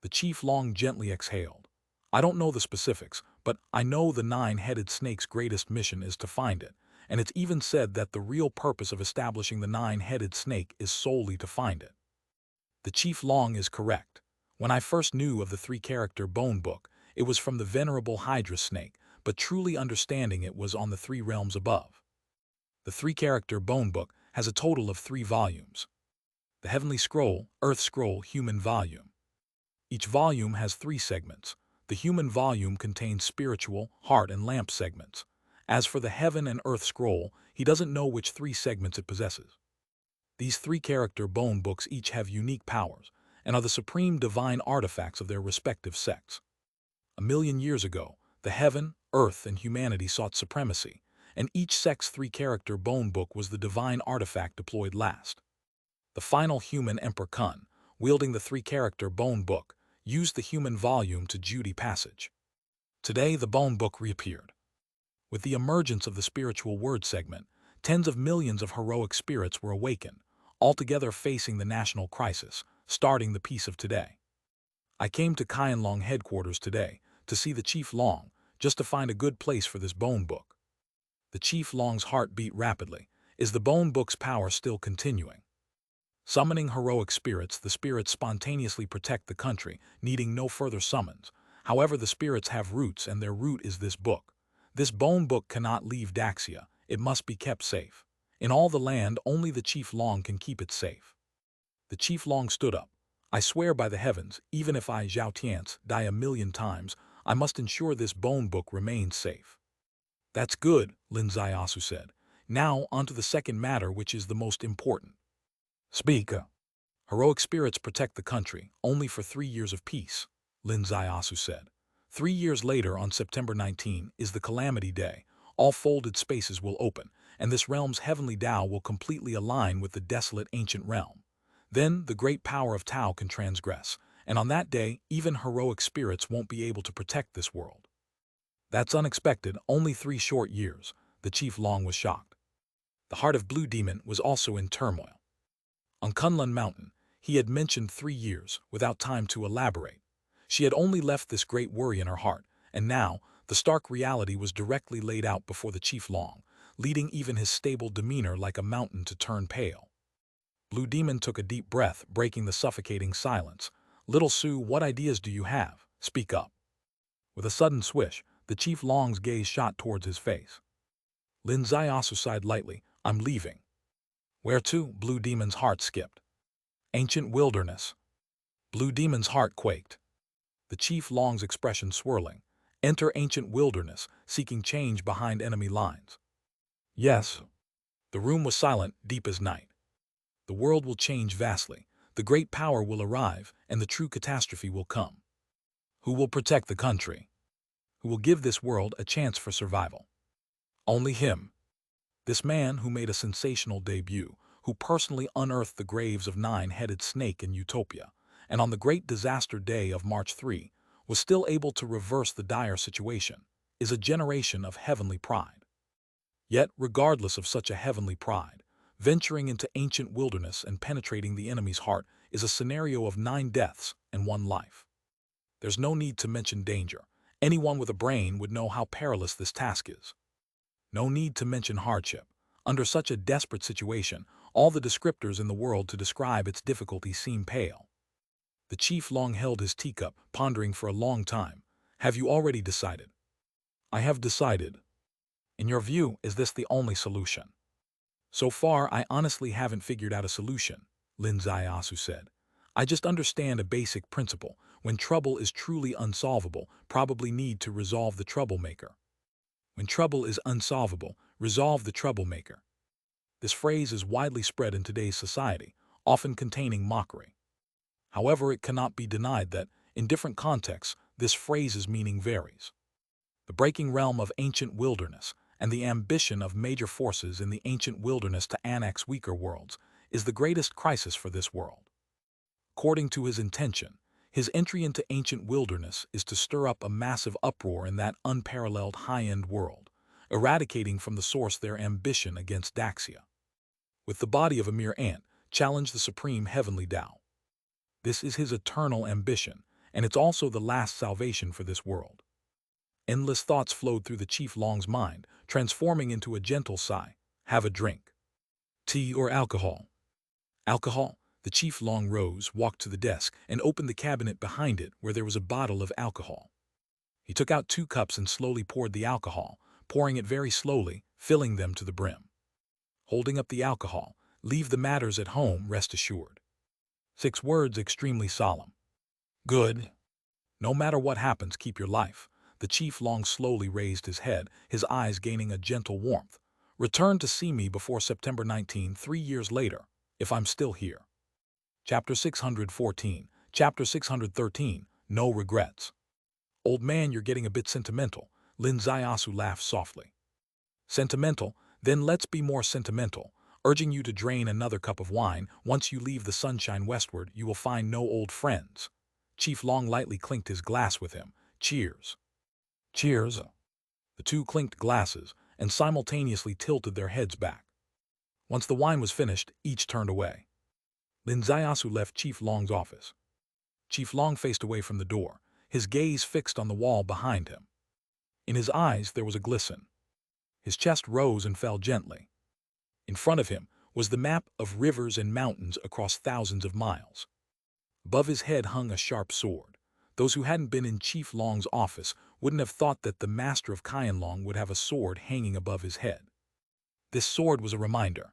The Chief Long gently exhaled. I don't know the specifics, but I know the 9-headed snake's greatest mission is to find it, and it's even said that the real purpose of establishing the 9-headed snake is solely to find it. The Chief Long is correct. When I first knew of the 3-character Bone Book, it was from the venerable Hydra snake, but truly understanding it was on the 3 realms above. The 3-character Bone Book has a total of 3 volumes. The Heavenly Scroll, Earth Scroll, Human Volume. Each volume has 3 segments. The human volume contains spiritual, heart, and lamp segments. As for the Heaven and Earth Scroll, he doesn't know which 3 segments it possesses. These 3-character Bone Books each have unique powers and are the supreme divine artifacts of their respective sects. 1,000,000 years ago, the Heaven, Earth, and humanity sought supremacy, and each sect's 3-character Bone Book was the divine artifact deployed last. The final human Emperor Kun, wielding the 3-character Bone Book, used the human volume to Judy passage. Today, the bone book reappeared. With the emergence of the spiritual word segment, tens of millions of heroic spirits were awakened, altogether facing the national crisis, starting the peace of today. I came to Qianlong headquarters today to see the Chief Long, just to find a good place for this bone book. The Chief Long's heart beat rapidly. Is the bone book's power still continuing? Summoning heroic spirits, the spirits spontaneously protect the country, needing no further summons. However, the spirits have roots, and their root is this book. This bone book cannot leave Daxia. It must be kept safe. In all the land, only the Chief Long can keep it safe. The Chief Long stood up. I swear by the heavens, even if I, Zhao Tian's, die 1,000,000 times, I must ensure this bone book remains safe. That's good, Lin Ziasu said. Now, on to the second matter, which is the most important. Speak. Heroic spirits protect the country, only for 3 years of peace, Lin Ziasu said. 3 years later, on September 19, is the Calamity Day. All folded spaces will open, and this realm's heavenly Tao will completely align with the desolate ancient realm. Then the great power of Tao can transgress, and on that day, even heroic spirits won't be able to protect this world. That's unexpected, only 3 short years, the Chief Long was shocked. The heart of Blue Demon was also in turmoil. On Kunlun Mountain, he had mentioned 3 years, without time to elaborate. She had only left this great worry in her heart, and now, the stark reality was directly laid out before the Chief Long, leading even his stable demeanor like a mountain to turn pale. Blue Demon took a deep breath, breaking the suffocating silence. Little Sue, what ideas do you have? Speak up. With a sudden swish, the Chief Long's gaze shot towards his face. Lin Ziasu sighed lightly. I'm leaving. Where to? Blue Demon's heart skipped. Ancient wilderness. Blue Demon's heart quaked. The Chief Long's expression swirling. Enter ancient wilderness, seeking change behind enemy lines. Yes. The room was silent, deep as night. The world will change vastly. The great power will arrive, and the true catastrophe will come. Who will protect the country? Who will give this world a chance for survival? Only him. This man who made a sensational debut, who personally unearthed the graves of 9-headed snake in Utopia, and on the great disaster day of March 3, was still able to reverse the dire situation, is a generation of heavenly pride. Yet, regardless of such a heavenly pride, venturing into ancient wilderness and penetrating the enemy's heart is a scenario of 9 deaths and 1 life. There's no need to mention danger. Anyone with a brain would know how perilous this task is. No need to mention hardship. Under such a desperate situation, all the descriptors in the world to describe its difficulty seem pale. The Chief Long held his teacup, pondering for a long time. Have you already decided? I have decided. In your view, is this the only solution? So far, I honestly haven't figured out a solution, Lin Ziasu said. I just understand a basic principle. When trouble is truly unsolvable, probably need to resolve the troublemaker. When trouble is unsolvable, resolve the troublemaker. This phrase is widely spread in today's society, often containing mockery. However, it cannot be denied that, in different contexts, this phrase's meaning varies. The breaking realm of ancient wilderness, and the ambition of major forces in the ancient wilderness to annex weaker worlds, is the greatest crisis for this world. According to his intention, his entry into ancient wilderness is to stir up a massive uproar in that unparalleled high-end world, eradicating from the source their ambition against Daxia. With the body of a mere ant, challenge the supreme heavenly Tao. This is his eternal ambition, and it's also the last salvation for this world. Endless thoughts flowed through the Chief Long's mind, transforming into a gentle sigh. Have a drink. Tea or alcohol? Alcohol? The Chief Long rose, walked to the desk, and opened the cabinet behind it where there was a bottle of alcohol. He took out 2 cups and slowly poured the alcohol, pouring it very slowly, filling them to the brim. Holding up the alcohol, leave the matters at home, rest assured. 6 words extremely solemn. Good. No matter what happens, keep your life. The Chief Long slowly raised his head, his eyes gaining a gentle warmth. Return to see me before September 19, 3 years later, if I'm still here. Chapter 614, Chapter 613, No Regrets. Old man, you're getting a bit sentimental, Lin Ziasu laughed softly. Sentimental? Then let's be more sentimental, urging you to drain another cup of wine. Once you leave the sunshine westward, you will find no old friends. Chief Long lightly clinked his glass with him. Cheers. Cheers. The two clinked glasses and simultaneously tilted their heads back. Once the wine was finished, each turned away. Lin Zaiyasu left Chief Long's office. Chief Long faced away from the door, his gaze fixed on the wall behind him. In his eyes there was a glisten. His chest rose and fell gently. In front of him was the map of rivers and mountains across thousands of miles. Above his head hung a sharp sword. Those who hadn't been in Chief Long's office wouldn't have thought that the master of Qianlong would have a sword hanging above his head. This sword was a reminder.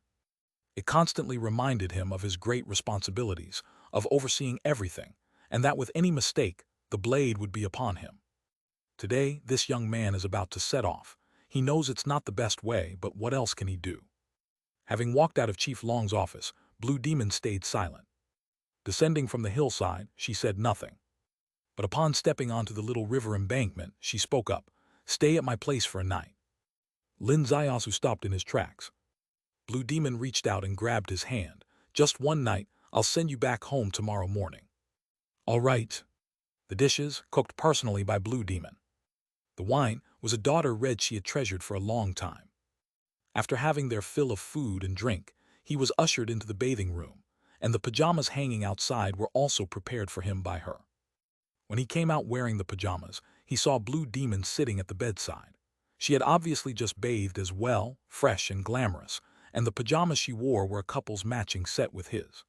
It constantly reminded him of his great responsibilities, of overseeing everything, and that with any mistake, the blade would be upon him. Today, this young man is about to set off. He knows it's not the best way, but what else can he do? Having walked out of Chief Long's office, Blue Demon stayed silent. Descending from the hillside, she said nothing. But upon stepping onto the little river embankment, she spoke up, "Stay at my place for a night." Lin Zaiyasu stopped in his tracks. Blue Demon reached out and grabbed his hand. "Just one night, I'll send you back home tomorrow morning." "All right." The dishes, cooked personally by Blue Demon. The wine was a daughter red she had treasured for a long time. After having their fill of food and drink, he was ushered into the bathing room, and the pajamas hanging outside were also prepared for him by her. When he came out wearing the pajamas, he saw Blue Demon sitting at the bedside. She had obviously just bathed as well, fresh and glamorous, and the pajamas she wore were a couple's matching set with his.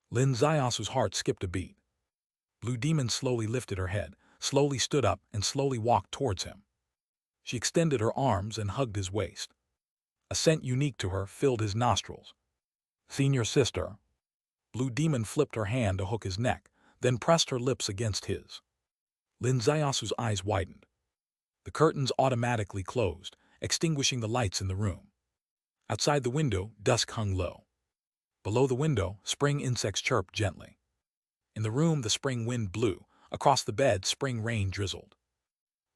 Lin Zaiasu's heart skipped a beat. Blue Demon slowly lifted her head, slowly stood up, and slowly walked towards him. She extended her arms and hugged his waist. A scent unique to her filled his nostrils. "Senior sister." Blue Demon flipped her hand to hook his neck, then pressed her lips against his. Lin Zaiasu's eyes widened. The curtains automatically closed, extinguishing the lights in the room. Outside the window, dusk hung low. Below the window, spring insects chirped gently. In the room, the spring wind blew. Across the bed, spring rain drizzled.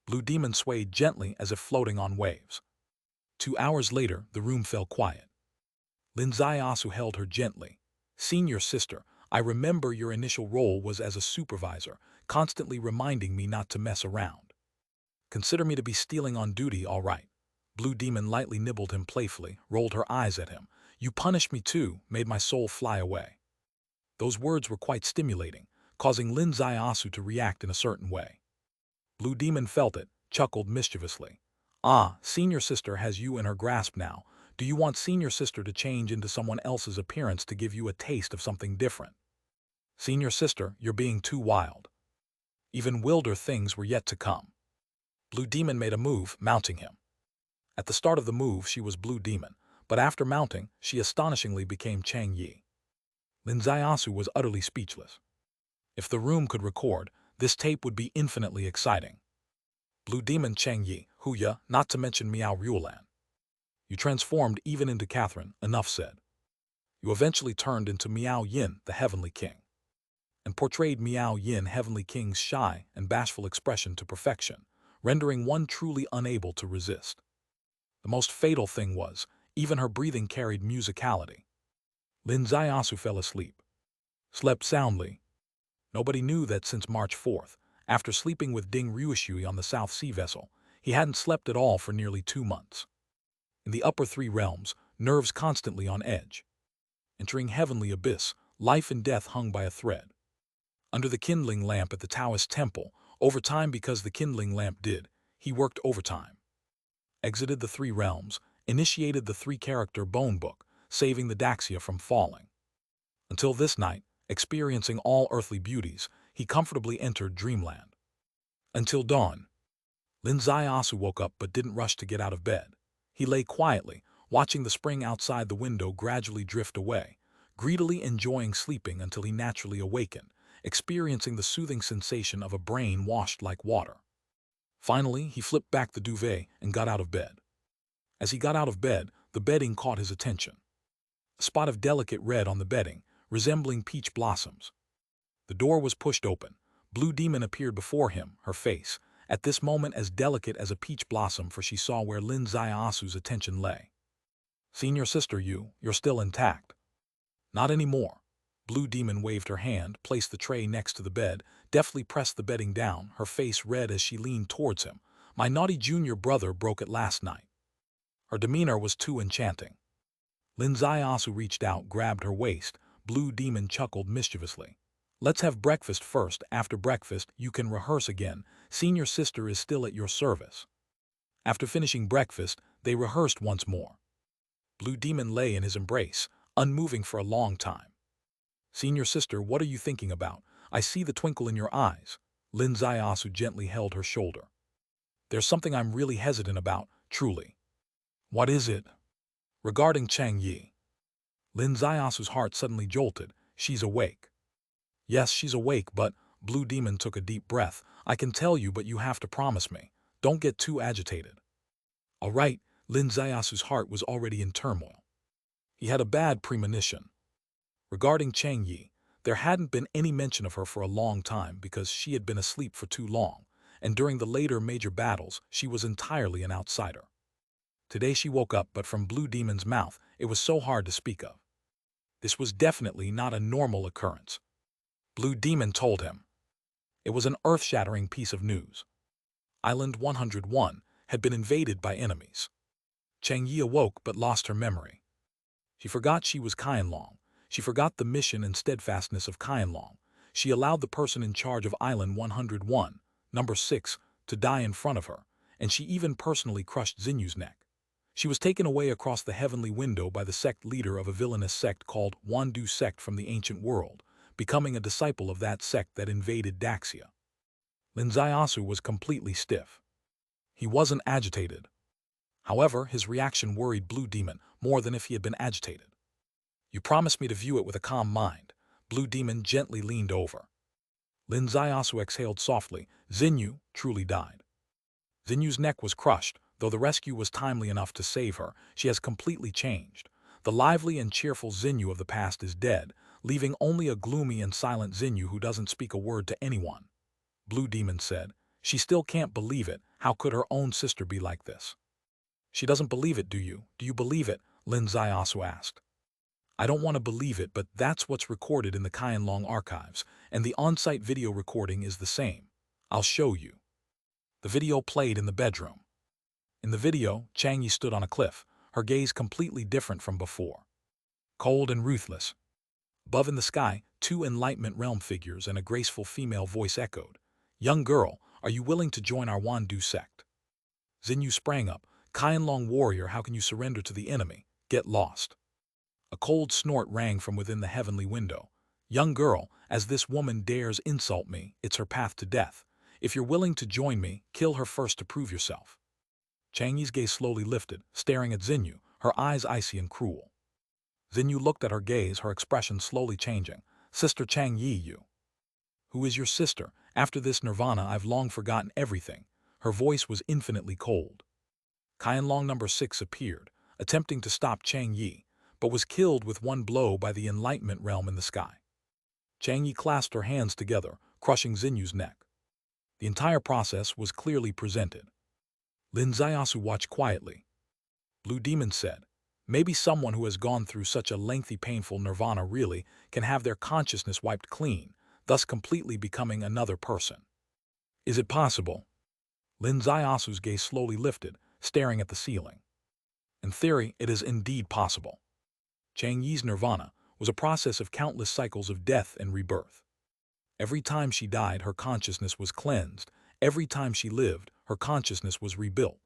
Blue Demon swayed gently as if floating on waves. 2 hours later, the room fell quiet. Lin Zaiyasu held her gently. "Senior sister, I remember your initial role was as a supervisor, constantly reminding me not to mess around. Consider me to be stealing on duty, all right." Blue Demon lightly nibbled him playfully, rolled her eyes at him. "You punished me too, made my soul fly away." Those words were quite stimulating, causing Lin Zaiyasu to react in a certain way. Blue Demon felt it, chuckled mischievously. "Ah, Senior Sister has you in her grasp now. Do you want Senior Sister to change into someone else's appearance to give you a taste of something different? Senior Sister, you're being too wild." Even wilder things were yet to come. Blue Demon made a move, mounting him. At the start of the move, she was Blue Demon, but after mounting, she astonishingly became Chang Yi. Lin Zaiyasu was utterly speechless. If the room could record, this tape would be infinitely exciting. Blue Demon Chang Yi, Huya, not to mention Miao Ruolan. You transformed even into Catherine, enough said. You eventually turned into Miao Yin, the Heavenly King, and portrayed Miao Yin, Heavenly King's shy and bashful expression to perfection, rendering one truly unable to resist. The most fatal thing was, even her breathing carried musicality. Lin Zaiyasu fell asleep. Slept soundly. Nobody knew that since March 4th, after sleeping with Ding Ryushui on the South Sea vessel, he hadn't slept at all for nearly 2 months. In the upper 3 realms, nerves constantly on edge. Entering heavenly abyss, life and death hung by a thread. Under the kindling lamp at the Taoist temple, overtime because the kindling lamp did, he worked overtime. Exited the 3 realms, initiated the 3-character bone book, saving the Daxia from falling. Until this night, experiencing all earthly beauties, he comfortably entered dreamland. Until dawn. Lin Zaiyasu woke up but didn't rush to get out of bed. He lay quietly, watching the spring outside the window gradually drift away, greedily enjoying sleeping until he naturally awakened, experiencing the soothing sensation of a brain washed like water. Finally, he flipped back the duvet and got out of bed. As he got out of bed, the bedding caught his attention. A spot of delicate red on the bedding, resembling peach blossoms. The door was pushed open. Blue Demon appeared before him, her face, at this moment as delicate as a peach blossom, for she saw where Lin Zaiasu's attention lay. "Senior sister, you're still intact." "Not anymore." Blue Demon waved her hand, placed the tray next to the bed, deftly pressed the bedding down, her face red as she leaned towards him. My naughty junior brother broke it last night. Her demeanor was too enchanting. Lin Zaiasu reached out, grabbed her waist. Blue Demon chuckled mischievously. Let's have breakfast first. After breakfast, you can rehearse again. Senior sister is still at your service. After finishing breakfast, they rehearsed once more. Blue Demon lay in his embrace, unmoving for a long time. Senior sister, what are you thinking about? I see the twinkle in your eyes. Lin Zaiasu gently held her shoulder. There's something I'm really hesitant about, truly. What is it? Regarding Chang Yi. Lin Zaiasu's heart suddenly jolted. She's awake. Yes, she's awake, but Blue Demon took a deep breath. I can tell you, but you have to promise me. Don't get too agitated. All right, Lin Zaiasu's heart was already in turmoil. He had a bad premonition. Regarding Chang Yi, there hadn't been any mention of her for a long time because she had been asleep for too long, and during the later major battles, she was entirely an outsider. Today she woke up, but from Blue Demon's mouth, it was so hard to speak of. This was definitely not a normal occurrence. Blue Demon told him. It was an earth-shattering piece of news. Island 101 had been invaded by enemies. Chang Yi awoke but lost her memory. She forgot she was Qianlong. She forgot the mission and steadfastness of Qianlong. She allowed the person in charge of Island 101, number 6, to die in front of her, and she even personally crushed Xinyu's neck. She was taken away across the heavenly window by the sect leader of a villainous sect called Wandu sect from the ancient world, becoming a disciple of that sect that invaded Daxia. Lin Zaiasu was completely stiff. He wasn't agitated. However, his reaction worried Blue Demon more than if he had been agitated. You promised me to view it with a calm mind. Blue Demon gently leaned over. Lin Zaiasu exhaled softly. Xinyu truly died. Xinyu's neck was crushed, though the rescue was timely enough to save her. She has completely changed. The lively and cheerful Xinyu of the past is dead, leaving only a gloomy and silent Xinyu who doesn't speak a word to anyone. Blue Demon said. She still can't believe it. How could her own sister be like this? She doesn't believe it, do you? Do you believe it? Lin Zaiasu asked. I don't want to believe it, but that's what's recorded in the Qianlong archives, and the on-site video recording is the same. I'll show you. The video played in the bedroom. In the video, Chang Yi stood on a cliff, her gaze completely different from before. Cold and ruthless. Above in the sky, two Enlightenment Realm figures and a graceful female voice echoed. Young girl, are you willing to join our Wandu sect? Xinyu sprang up. Qianlong warrior, how can you surrender to the enemy? Get lost. A cold snort rang from within the heavenly window. Young girl, as this woman dares insult me, it's her path to death. If you're willing to join me, kill her first to prove yourself. Chang Yi's gaze slowly lifted, staring at Xinyu, her eyes icy and cruel. Xinyu looked at her gaze, her expression slowly changing. Sister Chang Yi, you. Who is your sister? After this nirvana, I've long forgotten everything. Her voice was infinitely cold. Qianlong number 6 appeared, attempting to stop Chang Yi, but was killed with one blow by the Enlightenment Realm in the sky. Chang Yi clasped her hands together, crushing Xinyu's neck. The entire process was clearly presented. Lin Zaiasu watched quietly. Blue Demon said, maybe someone who has gone through such a lengthy painful nirvana really can have their consciousness wiped clean, thus completely becoming another person. Is it possible? Lin Zaiasu's gaze slowly lifted, staring at the ceiling. In theory, it is indeed possible. Chang Yi's nirvana was a process of countless cycles of death and rebirth. Every time she died, her consciousness was cleansed. Every time she lived, her consciousness was rebuilt.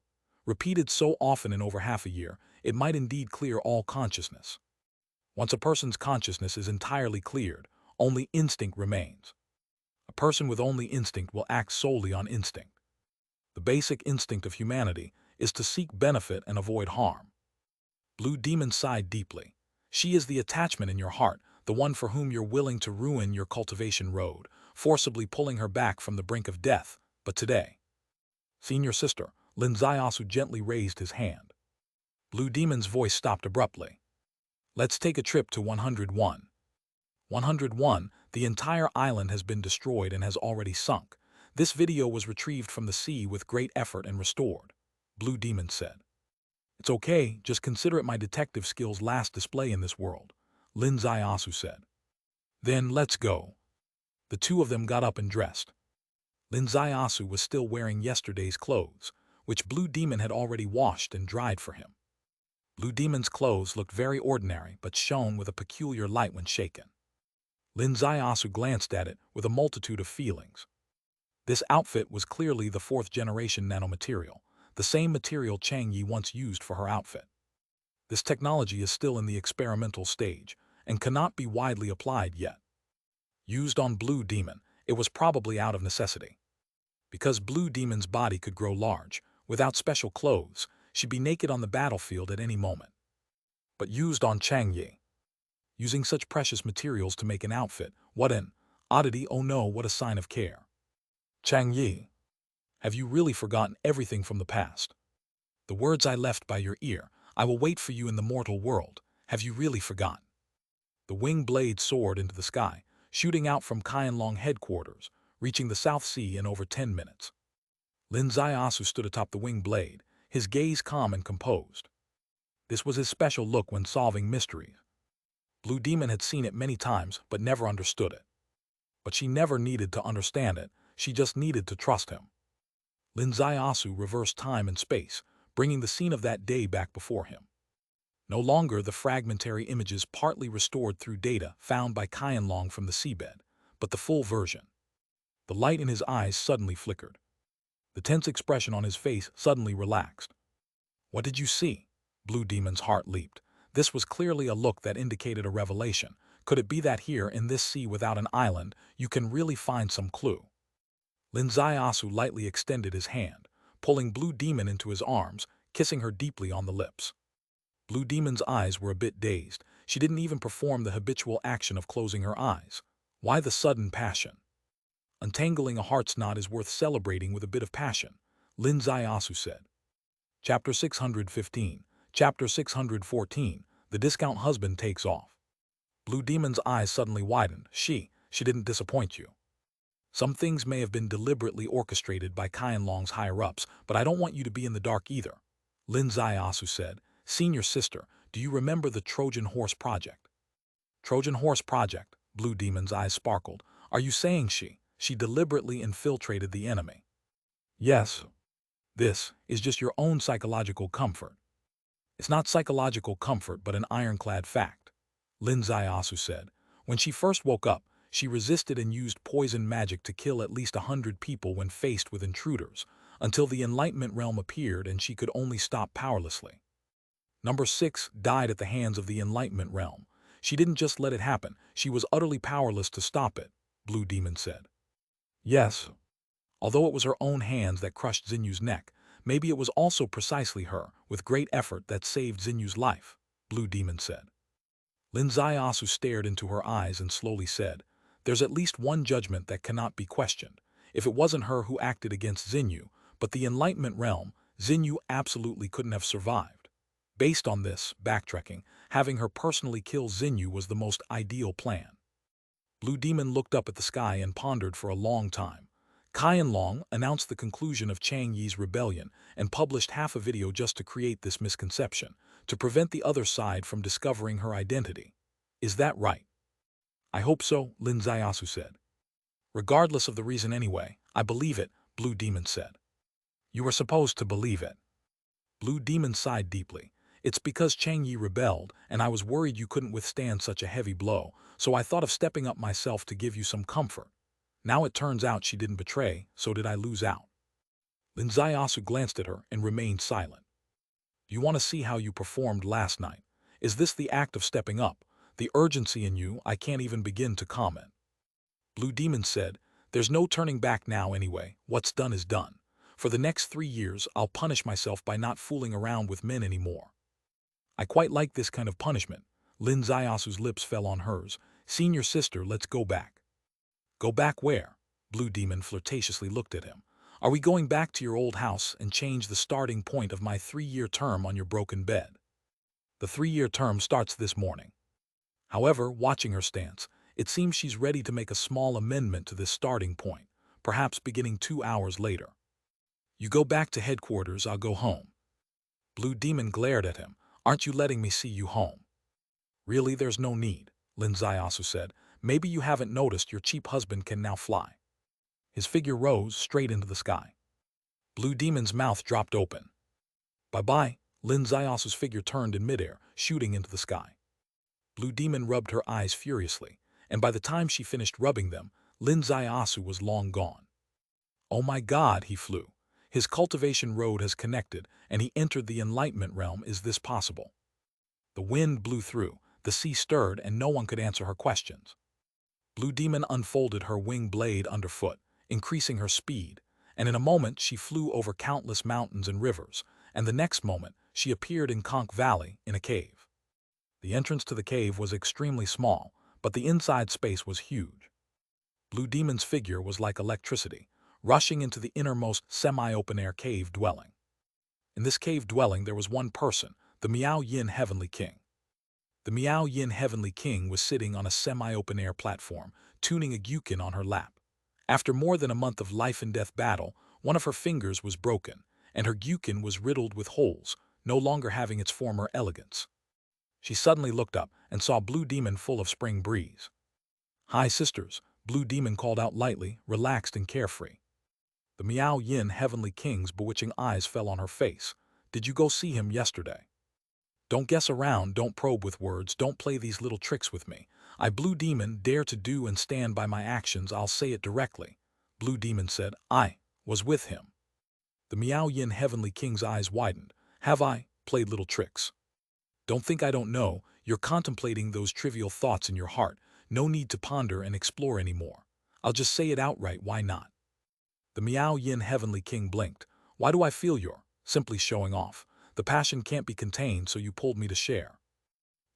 Repeated so often in over half a year, it might indeed clear all consciousness. Once a person's consciousness is entirely cleared, only instinct remains. A person with only instinct will act solely on instinct. The basic instinct of humanity is to seek benefit and avoid harm. Blue Demon sighed deeply. She is the attachment in your heart, the one for whom you're willing to ruin your cultivation road, forcibly pulling her back from the brink of death. But today, Senior Sister, Lin Zaiasu gently raised his hand. Blue Demon's voice stopped abruptly. Let's take a trip to 101. 101, the entire island has been destroyed and has already sunk. This video was retrieved from the sea with great effort and restored, Blue Demon said. It's okay, just consider it my detective skills' last display in this world, Lin Zaiasu said. Then let's go. The two of them got up and dressed. Lin Zaiasu was still wearing yesterday's clothes, which Blue Demon had already washed and dried for him. Blue Demon's clothes looked very ordinary but shone with a peculiar light when shaken. Lin Zaiasu glanced at it with a multitude of feelings. This outfit was clearly the fourth-generation nanomaterial, the same material Chang Yi once used for her outfit. This technology is still in the experimental stage and cannot be widely applied yet. Used on Blue Demon, it was probably out of necessity. Because Blue Demon's body could grow large, without special clothes, she'd be naked on the battlefield at any moment. But used on Chang Yi, using such precious materials to make an outfit, what an oddity! Oh no, what a sign of care. Chang Yi, have you really forgotten everything from the past? The words I left by your ear, I will wait for you in the mortal world, have you really forgotten? The wing blade soared into the sky, shooting out from Qianlong headquarters, reaching the South Sea in over 10 minutes. Lin Zaiasu stood atop the wing blade, his gaze calm and composed. This was his special look when solving mysteries. Blue Demon had seen it many times but never understood it. But she never needed to understand it, she just needed to trust him. Lin Zaiasu reversed time and space, bringing the scene of that day back before him. No longer the fragmentary images partly restored through data found by Qianlong from the seabed, but the full version. The light in his eyes suddenly flickered. The tense expression on his face suddenly relaxed. What did you see? Blue Demon's heart leaped. This was clearly a look that indicated a revelation. Could it be that here, in this sea without an island, you can really find some clue? Lin Zaiasu lightly extended his hand, pulling Blue Demon into his arms, kissing her deeply on the lips. Blue Demon's eyes were a bit dazed. She didn't even perform the habitual action of closing her eyes. Why the sudden passion? Untangling a heart's knot is worth celebrating with a bit of passion, Lin Zaiasu said. Chapter 615, Chapter 614, The Discount Husband Takes Off. Blue Demon's eyes suddenly widened. She didn't disappoint you. Some things may have been deliberately orchestrated by Qianlong's higher-ups, but I don't want you to be in the dark either, Lin Zaiasu said. Senior sister, do you remember the Trojan Horse Project? Trojan Horse Project, Blue Demon's eyes sparkled. Are you saying she deliberately infiltrated the enemy? Yes. This is just your own psychological comfort. It's not psychological comfort but an ironclad fact, Lin Zaiasu said. When she first woke up, she resisted and used poison magic to kill at least 100 people when faced with intruders, until the Enlightenment realm appeared and she could only stop powerlessly. Number 6 died at the hands of the Enlightenment realm. She didn't just let it happen, she was utterly powerless to stop it, Blue Demon said. Yes. Although it was her own hands that crushed Xinyu's neck, maybe it was also precisely her, with great effort, that saved Xinyu's life, Blue Demon said. Lin Zaiasu stared into her eyes and slowly said, there's at least one judgment that cannot be questioned. If it wasn't her who acted against Xinyu, but the Enlightenment realm, Xinyu absolutely couldn't have survived. Based on this, backtracking, having her personally kill Xinyu was the most ideal plan. Blue Demon looked up at the sky and pondered for a long time. Qianlong announced the conclusion of Chang Yi's rebellion and published half a video just to create this misconception, to prevent the other side from discovering her identity. Is that right? I hope so, Lin Zaiasu said. Regardless of the reason anyway, I believe it, Blue Demon said. You were supposed to believe it. Blue Demon sighed deeply. It's because Chang Yi rebelled, and I was worried you couldn't withstand such a heavy blow, so I thought of stepping up myself to give you some comfort. Now it turns out she didn't betray, so did I lose out. Lin Zaiasu glanced at her and remained silent. You want to see how you performed last night? Is this the act of stepping up? The urgency in you, I can't even begin to comment. Blue Demon said, there's no turning back now anyway, what's done is done. For the next 3 years, I'll punish myself by not fooling around with men anymore. I quite like this kind of punishment. Lin Zaiasu's lips fell on hers. Senior sister, let's go back. Go back where? Blue Demon flirtatiously looked at him. Are we going back to your old house and change the starting point of my 3-year term on your broken bed? The 3-year term starts this morning. However, watching her stance, it seems she's ready to make a small amendment to this starting point, perhaps beginning 2 hours later. You go back to headquarters, I'll go home. Blue Demon glared at him. Aren't you letting me see you home? Really, there's no need, Lin Zaiasu said. maybe you haven't noticed your cheap husband can now fly." His figure rose straight into the sky. Blue Demon's mouth dropped open. "Bye-bye." Lin Zayasu's figure turned in midair, shooting into the sky. Blue Demon rubbed her eyes furiously, and by the time she finished rubbing them, Lin Zayasu was long gone. "Oh my God," he flew. His cultivation road has connected, and he entered the enlightenment realm. Is this possible? The wind blew through, the sea stirred, and no one could answer her questions. Blue Demon unfolded her wing blade underfoot, increasing her speed, and in a moment she flew over countless mountains and rivers, and the next moment she appeared in Conch Valley in a cave. The entrance to the cave was extremely small, but the inside space was huge. Blue Demon's figure was like electricity, rushing into the innermost semi-open-air cave dwelling. In this cave dwelling there was one person, the Miao Yin Heavenly King. The Miao Yin Heavenly King was sitting on a semi-open-air platform, tuning a gyukin on her lap. After more than a month of life-and-death battle, one of her fingers was broken, and her gyukin was riddled with holes, no longer having its former elegance. She suddenly looked up and saw Blue Demon full of spring breeze. "Hi, sisters," Blue Demon called out lightly, relaxed and carefree. The Miao Yin Heavenly King's bewitching eyes fell on her face. "Did you go see him yesterday? Don't guess around, don't probe with words, don't play these little tricks with me. I, Blue Demon, dare to do and stand by my actions. I'll say it directly." Blue Demon said, "I was with him." The Miao Yin Heavenly King's eyes widened. "Have I played little tricks? Don't think I don't know. You're contemplating those trivial thoughts in your heart. No need to ponder and explore anymore. I'll just say it outright, why not?" The Miao Yin Heavenly King blinked. "Why do I feel you're simply showing off? The passion can't be contained, so you pulled me to share."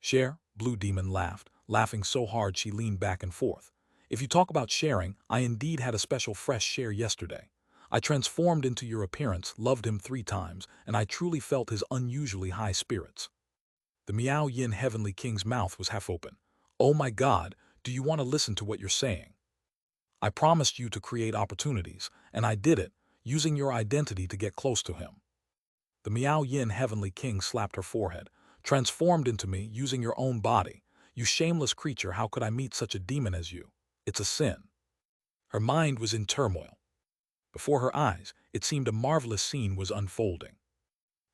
"Share?" Blue Demon laughed, laughing so hard she leaned back and forth. "If you talk about sharing, I indeed had a special fresh share yesterday. I transformed into your appearance, loved him 3 times, and I truly felt his unusually high spirits." The Miao Yin Heavenly King's mouth was half open. "Oh my God, do you want to listen to what you're saying? I promised you to create opportunities, and I did it, using your identity to get close to him." The Miao Yin Heavenly King slapped her forehead. "Transformed into me, using your own body. You shameless creature, how could I meet such a demon as you? It's a sin." Her mind was in turmoil. Before her eyes, it seemed a marvelous scene was unfolding.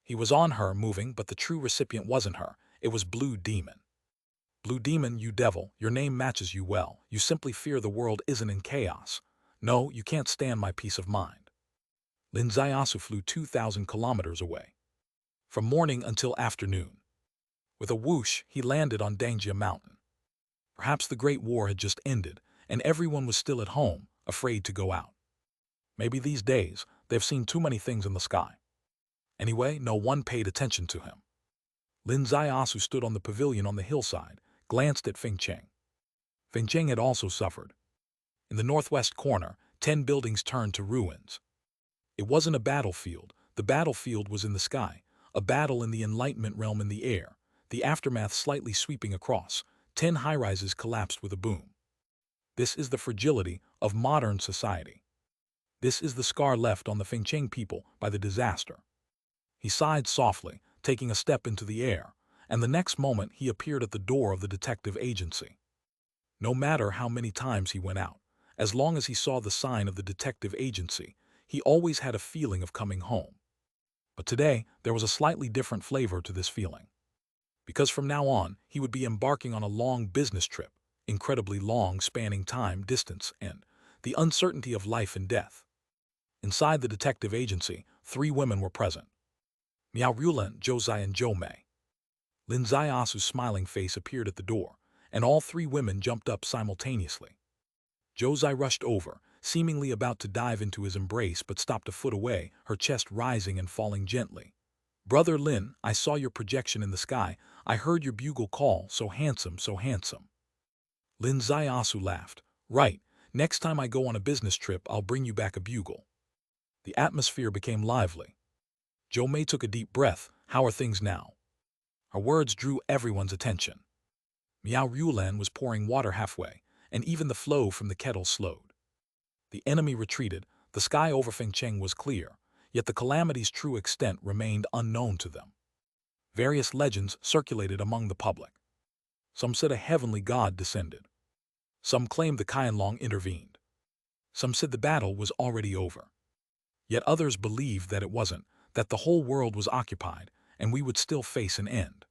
He was on her, moving, but the true recipient wasn't her. It was Blue Demon. "Blue Demon, you devil, your name matches you well. You simply fear the world isn't in chaos. No, you can't stand my peace of mind." Lin Zayasu flew 2,000 kilometers away. From morning until afternoon. With a whoosh, he landed on Dangjia Mountain. Perhaps the Great War had just ended, and everyone was still at home, afraid to go out. Maybe these days, they've seen too many things in the sky. Anyway, no one paid attention to him. Lin Zayasu stood on the pavilion on the hillside, glanced at Feng Cheng. Feng Cheng had also suffered. In the northwest corner, 10 buildings turned to ruins. It wasn't a battlefield. The battlefield was in the sky, a battle in the enlightenment realm in the air, the aftermath slightly sweeping across. 10 high-rises collapsed with a boom. This is the fragility of modern society. This is the scar left on the Feng Cheng people by the disaster. He sighed softly, taking a step into the air, and the next moment he appeared at the door of the detective agency. No matter how many times he went out, as long as he saw the sign of the detective agency, he always had a feeling of coming home. But today, there was a slightly different flavor to this feeling. Because from now on, he would be embarking on a long business trip, incredibly long, spanning time, distance, and the uncertainty of life and death. Inside the detective agency, 3 women were present. Miao Rulan, Zhou Zai, and Zhou Mei. Lin Zayasu's smiling face appeared at the door, and all 3 women jumped up simultaneously. Zhou Zai rushed over, seemingly about to dive into his embrace, but stopped a foot away, her chest rising and falling gently. "Brother Lin, I saw your projection in the sky. I heard your bugle call, so handsome, so handsome." Lin Zayasu laughed. "Right, next time I go on a business trip, I'll bring you back a bugle." The atmosphere became lively. Zhou Mei took a deep breath. "How are things now?" Her words drew everyone's attention. Miao Rulan was pouring water halfway, and even the flow from the kettle slowed. The enemy retreated, the sky over Feng Cheng was clear, yet the calamity's true extent remained unknown to them. Various legends circulated among the public. Some said a heavenly god descended. Some claimed the Qianlong intervened. Some said the battle was already over. Yet others believed that it wasn't, that the whole world was occupied, and we would still face an end.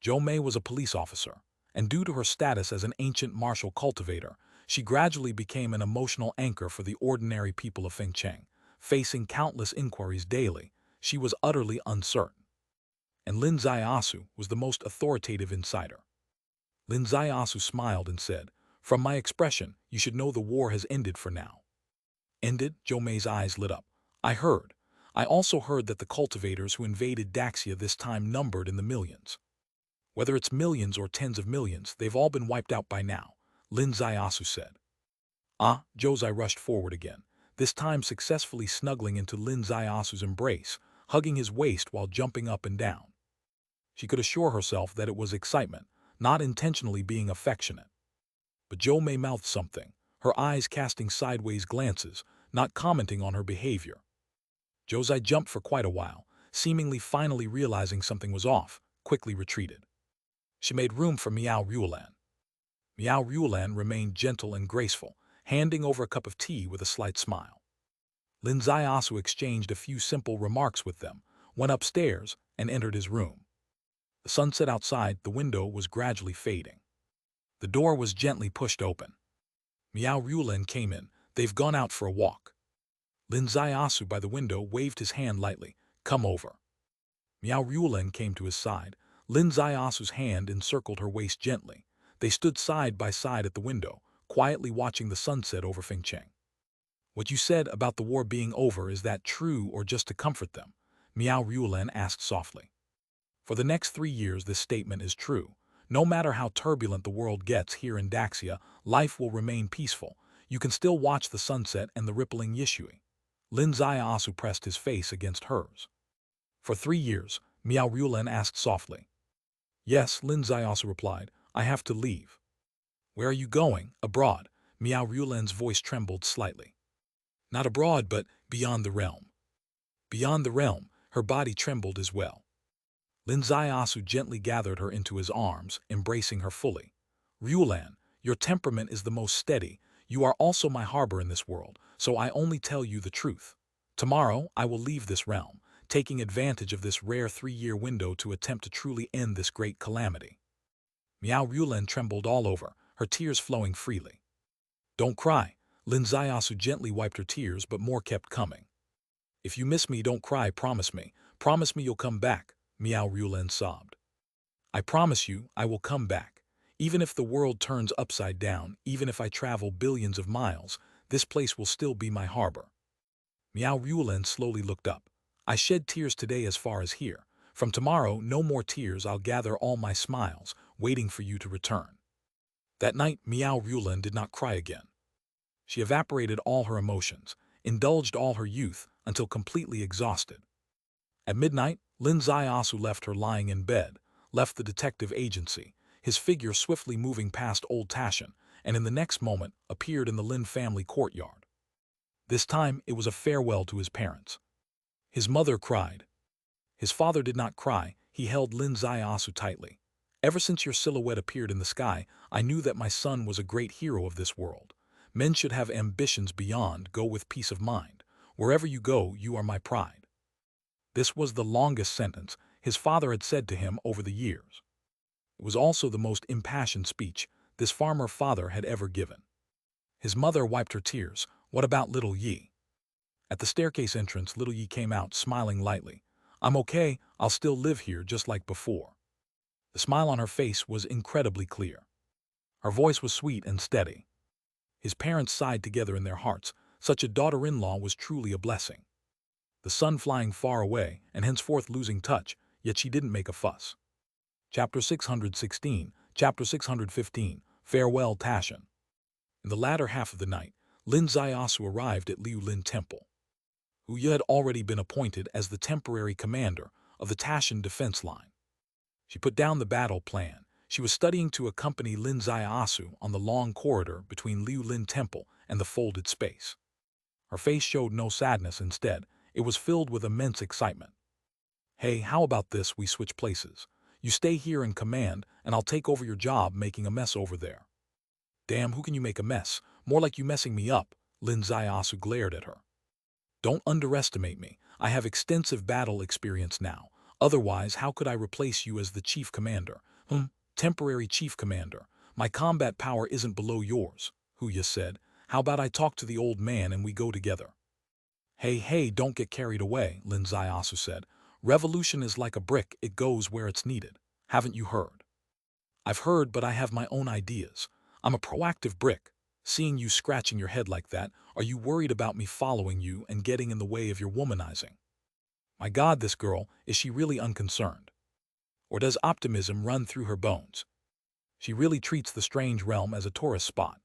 Zhou Mei was a police officer, and due to her status as an ancient martial cultivator, she gradually became an emotional anchor for the ordinary people of Fengcheng. Facing countless inquiries daily, she was utterly uncertain. And Lin Ziasu was the most authoritative insider. Lin Ziasu smiled and said, "From my expression, you should know the war has ended for now." Ended? Zhou Mei's eyes lit up. I heard. I also heard that the cultivators who invaded Daxia this time numbered in the millions. Whether it's millions or tens of millions, they've all been wiped out by now, Lin Ziasu said. Ah, Zhou rushed forward again, this time successfully snuggling into Lin Ziasu's embrace, hugging his waist while jumping up and down. She could assure herself that it was excitement, not intentionally being affectionate. But Zhou Mei mouthed something, her eyes casting sideways glances, not commenting on her behavior. Zhou jumped for quite a while, seemingly finally realizing something was off, quickly retreated. She made room for Miao Ruolan. Miao Ruolan remained gentle and graceful, handing over a cup of tea with a slight smile. Lin Ziasu exchanged a few simple remarks with them, went upstairs, and entered his room. The sunset outside the window was gradually fading. The door was gently pushed open. Miao Ruolan came in. They've gone out for a walk. Lin Ziasu by the window waved his hand lightly. Come over. Miao Ruolan came to his side. Lin Ziasu's hand encircled her waist gently. They stood side by side at the window, quietly watching the sunset over Fengcheng. What you said about the war being over, is that true or just to comfort them? Miao Ruolan asked softly. For the next 3 years this statement is true. No matter how turbulent the world gets here in Daxia, life will remain peaceful. You can still watch the sunset and the rippling Yishui. Lin Ziasu pressed his face against hers. For 3 years, Miao Ruolan asked softly. Yes, Lin Ziasu replied, I have to leave. Where are you going? Abroad. Miao Ruolan's voice trembled slightly. Not abroad, but beyond the realm. Beyond the realm, her body trembled as well. Lin Ziasu gently gathered her into his arms, embracing her fully. Ruolan, your temperament is the most steady. You are also my harbor in this world, so I only tell you the truth. Tomorrow, I will leave this realm, taking advantage of this rare 3-year window to attempt to truly end this great calamity. Miao Ruolan trembled all over, her tears flowing freely. Don't cry. Lin Ziasu gently wiped her tears, but more kept coming. If you miss me, don't cry, promise me. Promise me you'll come back, Miao Ruolan sobbed. I promise you, I will come back. Even if the world turns upside down, even if I travel billions of miles, this place will still be my harbor. Miao Ruolan slowly looked up. I shed tears today as far as here. From tomorrow, no more tears. I'll gather all my smiles, waiting for you to return. That night, Miao Ruolan did not cry again. She evaporated all her emotions, indulged all her youth, until completely exhausted. At midnight, Lin Ziasu left her lying in bed, left the detective agency, his figure swiftly moving past Old Tashin, and in the next moment appeared in the Lin family courtyard. This time it was a farewell to his parents. His mother cried. His father did not cry, he held Lin Ziasu tightly. Ever since your silhouette appeared in the sky, I knew that my son was a great hero of this world. Men should have ambitions beyond, go with peace of mind. Wherever you go, you are my pride. This was the longest sentence his father had said to him over the years. It was also the most impassioned speech this farmer father had ever given. His mother wiped her tears. What about little Yi? At the staircase entrance, little Yi came out, smiling lightly. I'm okay, I'll still live here just like before. The smile on her face was incredibly clear. Her voice was sweet and steady. His parents sighed together in their hearts. Such a daughter-in-law was truly a blessing. The sun flying far away and henceforth losing touch, yet she didn't make a fuss. Chapter 616, Chapter 615, Farewell Tashin. In the latter half of the night, Lin Ziasu arrived at Liu Lin Temple. Huya had already been appointed as the temporary commander of the Tashin defense line. She put down the battle plan. She was studying to accompany Lin Ziasu on the long corridor between Liu Lin Temple and the folded space. Her face showed no sadness, instead, it was filled with immense excitement. Hey, how about this? We switch places. You stay here in command, and I'll take over your job making a mess over there. Damn, who can you make a mess? More like you messing me up, Lin Zaiasu glared at her. Don't underestimate me. I have extensive battle experience now. Otherwise, how could I replace you as the chief commander? Temporary chief commander. My combat power isn't below yours, Huya said. How about I talk to the old man and we go together? Hey, don't get carried away, Lin Zaiasu said. Revolution is like a brick, it goes where it's needed. Haven't you heard? I've heard, but I have my own ideas. I'm a proactive brick. Seeing you scratching your head like that, are you worried about me following you and getting in the way of your womanizing? My God, this girl, is she really unconcerned? Or does optimism run through her bones? She really treats the strange realm as a tourist spot.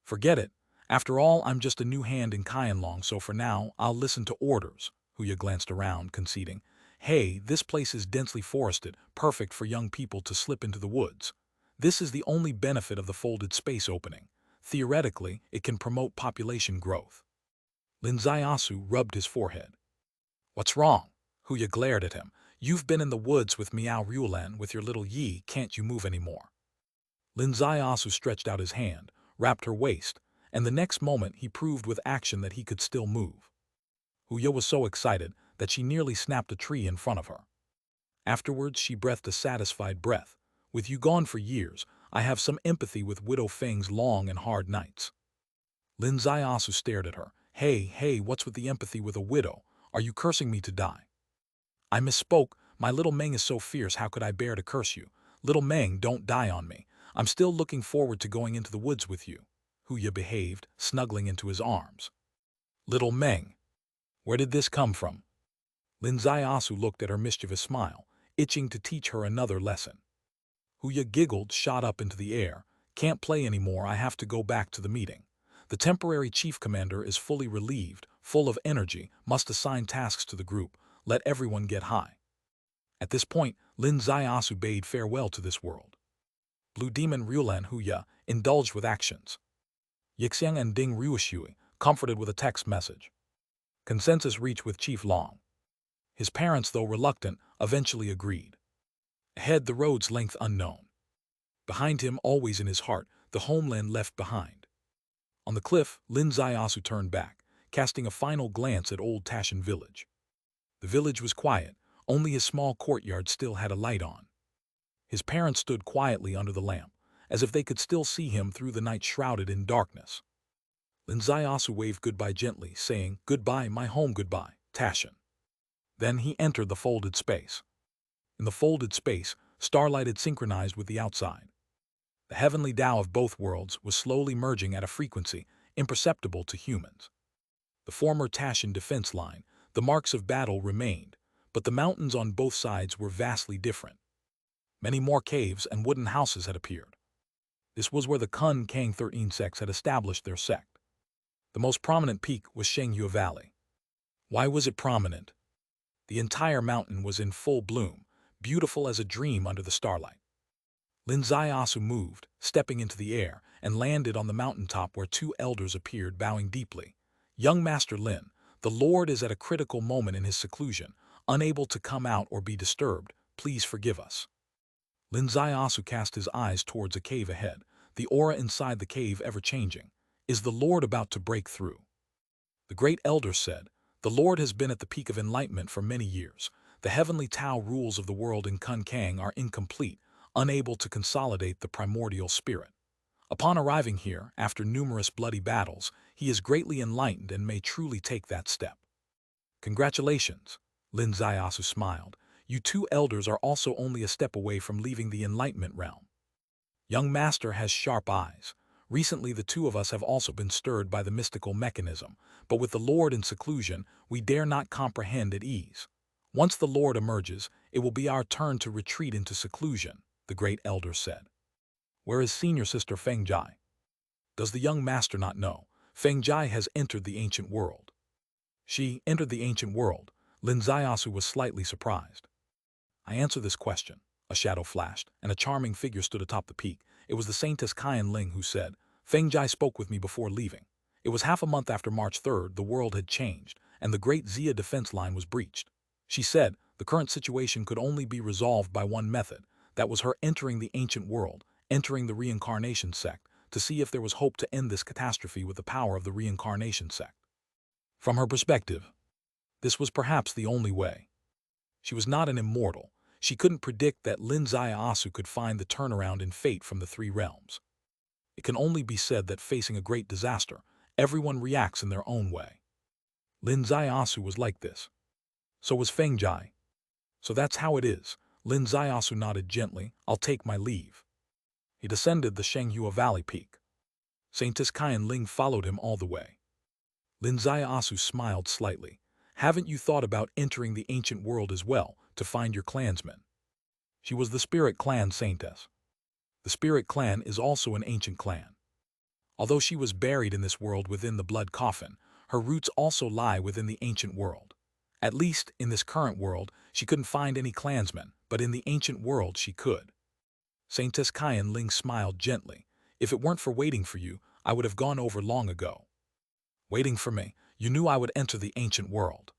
Forget it. After all, I'm just a new hand in Kyanlong, so for now, I'll listen to orders. Huya glanced around, conceding. Hey, this place is densely forested, perfect for young people to slip into the woods. This is the only benefit of the folded space opening. Theoretically, it can promote population growth. Lin Zaiasu rubbed his forehead. What's wrong? Huya glared at him. You've been in the woods with Miao Rulan with your little Yi, can't you move anymore? Lin Zaiasu stretched out his hand, wrapped her waist, and the next moment he proved with action that he could still move. Huya was so excited that she nearly snapped a tree in front of her. Afterwards, she breathed a satisfied breath. With you gone for years, I have some empathy with Widow Feng's long and hard nights. Lin Zaiasu stared at her. Hey, what's with the empathy with a widow? Are you cursing me to die? I misspoke. My little Meng is so fierce, how could I bear to curse you? Little Meng, don't die on me. I'm still looking forward to going into the woods with you. Huya behaved, snuggling into his arms. Little Meng. Where did this come from? Lin Zaiasu looked at her mischievous smile, itching to teach her another lesson. Huya giggled, shot up into the air. Can't play anymore, I have to go back to the meeting. The temporary chief commander is fully relieved, full of energy, must assign tasks to the group, let everyone get high. At this point, Lin Zaiasu bade farewell to this world. Blue Demon Rulan Huya indulged with actions. Yixiang and Ding Ruishui comforted with a text message. Consensus reached with Chief Long. His parents, though reluctant, eventually agreed. Ahead, the road's length unknown. Behind him, always in his heart, the homeland left behind. On the cliff, Lin Zaiasu turned back, casting a final glance at Old Tashin village. The village was quiet, only his small courtyard still had a light on. His parents stood quietly under the lamp, as if they could still see him through the night shrouded in darkness. Lin Zaiasu waved goodbye gently, saying, Goodbye, my home, goodbye, Tashin. Then he entered the folded space. In the folded space, starlight had synchronized with the outside. The heavenly Tao of both worlds was slowly merging at a frequency imperceptible to humans. The former Tashin defense line, the marks of battle remained, but the mountains on both sides were vastly different. Many more caves and wooden houses had appeared. This was where the Kun Kang 13 sects had established their sect. The most prominent peak was Shenghua Valley. Why was it prominent? The entire mountain was in full bloom, beautiful as a dream under the starlight. Lin Zaiasu moved, stepping into the air, and landed on the mountaintop where two elders appeared, bowing deeply. Young Master Lin, the Lord is at a critical moment in his seclusion, unable to come out or be disturbed. Please forgive us. Lin Zaiasu cast his eyes towards a cave ahead, the aura inside the cave ever-changing. Is the Lord about to break through? The great elder said, The Lord has been at the peak of enlightenment for many years. The heavenly Tao rules of the world in Kun Kang are incomplete, unable to consolidate the primordial spirit. Upon arriving here, after numerous bloody battles, he is greatly enlightened and may truly take that step. Congratulations, Lin Zaiasu smiled. You two elders are also only a step away from leaving the enlightenment realm. Young Master has sharp eyes. Recently the two of us have also been stirred by the mystical mechanism, but with the Lord in seclusion, we dare not comprehend at ease. Once the Lord emerges, it will be our turn to retreat into seclusion, the great elder said. Where is senior sister Feng Jai? Does the young master not know? Feng Jai has entered the ancient world. She entered the ancient world. Lin Zaiasu was slightly surprised. I answer this question. A shadow flashed, and a charming figure stood atop the peak. It was the Saintess Qian Ling who said, Feng Jai spoke with me before leaving. It was half a month after March 3rd the world had changed, and the great Xia defense line was breached. She said the current situation could only be resolved by one method. That was her entering the ancient world, entering the reincarnation sect, to see if there was hope to end this catastrophe with the power of the reincarnation sect. From her perspective, this was perhaps the only way. She was not an immortal. She couldn't predict that Lin Zaiasu could find the turnaround in fate from the three realms. It can only be said that facing a great disaster, everyone reacts in their own way. Lin Zaiasu was like this. So was Feng Jai. So that's how it is. Lin Zaiasu nodded gently. I'll take my leave. He descended the Shenghua Valley peak. Saintess Qian Ling followed him all the way. Lin Zaiasu smiled slightly. Haven't you thought about entering the ancient world as well, to find your clansmen? She was the Spirit Clan Saintess. The Spirit Clan is also an ancient clan. Although she was buried in this world within the blood coffin, her roots also lie within the ancient world. At least, in this current world, she couldn't find any clansmen, but in the ancient world she could. Saintess Qian Ling smiled gently. If it weren't for waiting for you, I would have gone over long ago. Waiting for me, you knew I would enter the ancient world.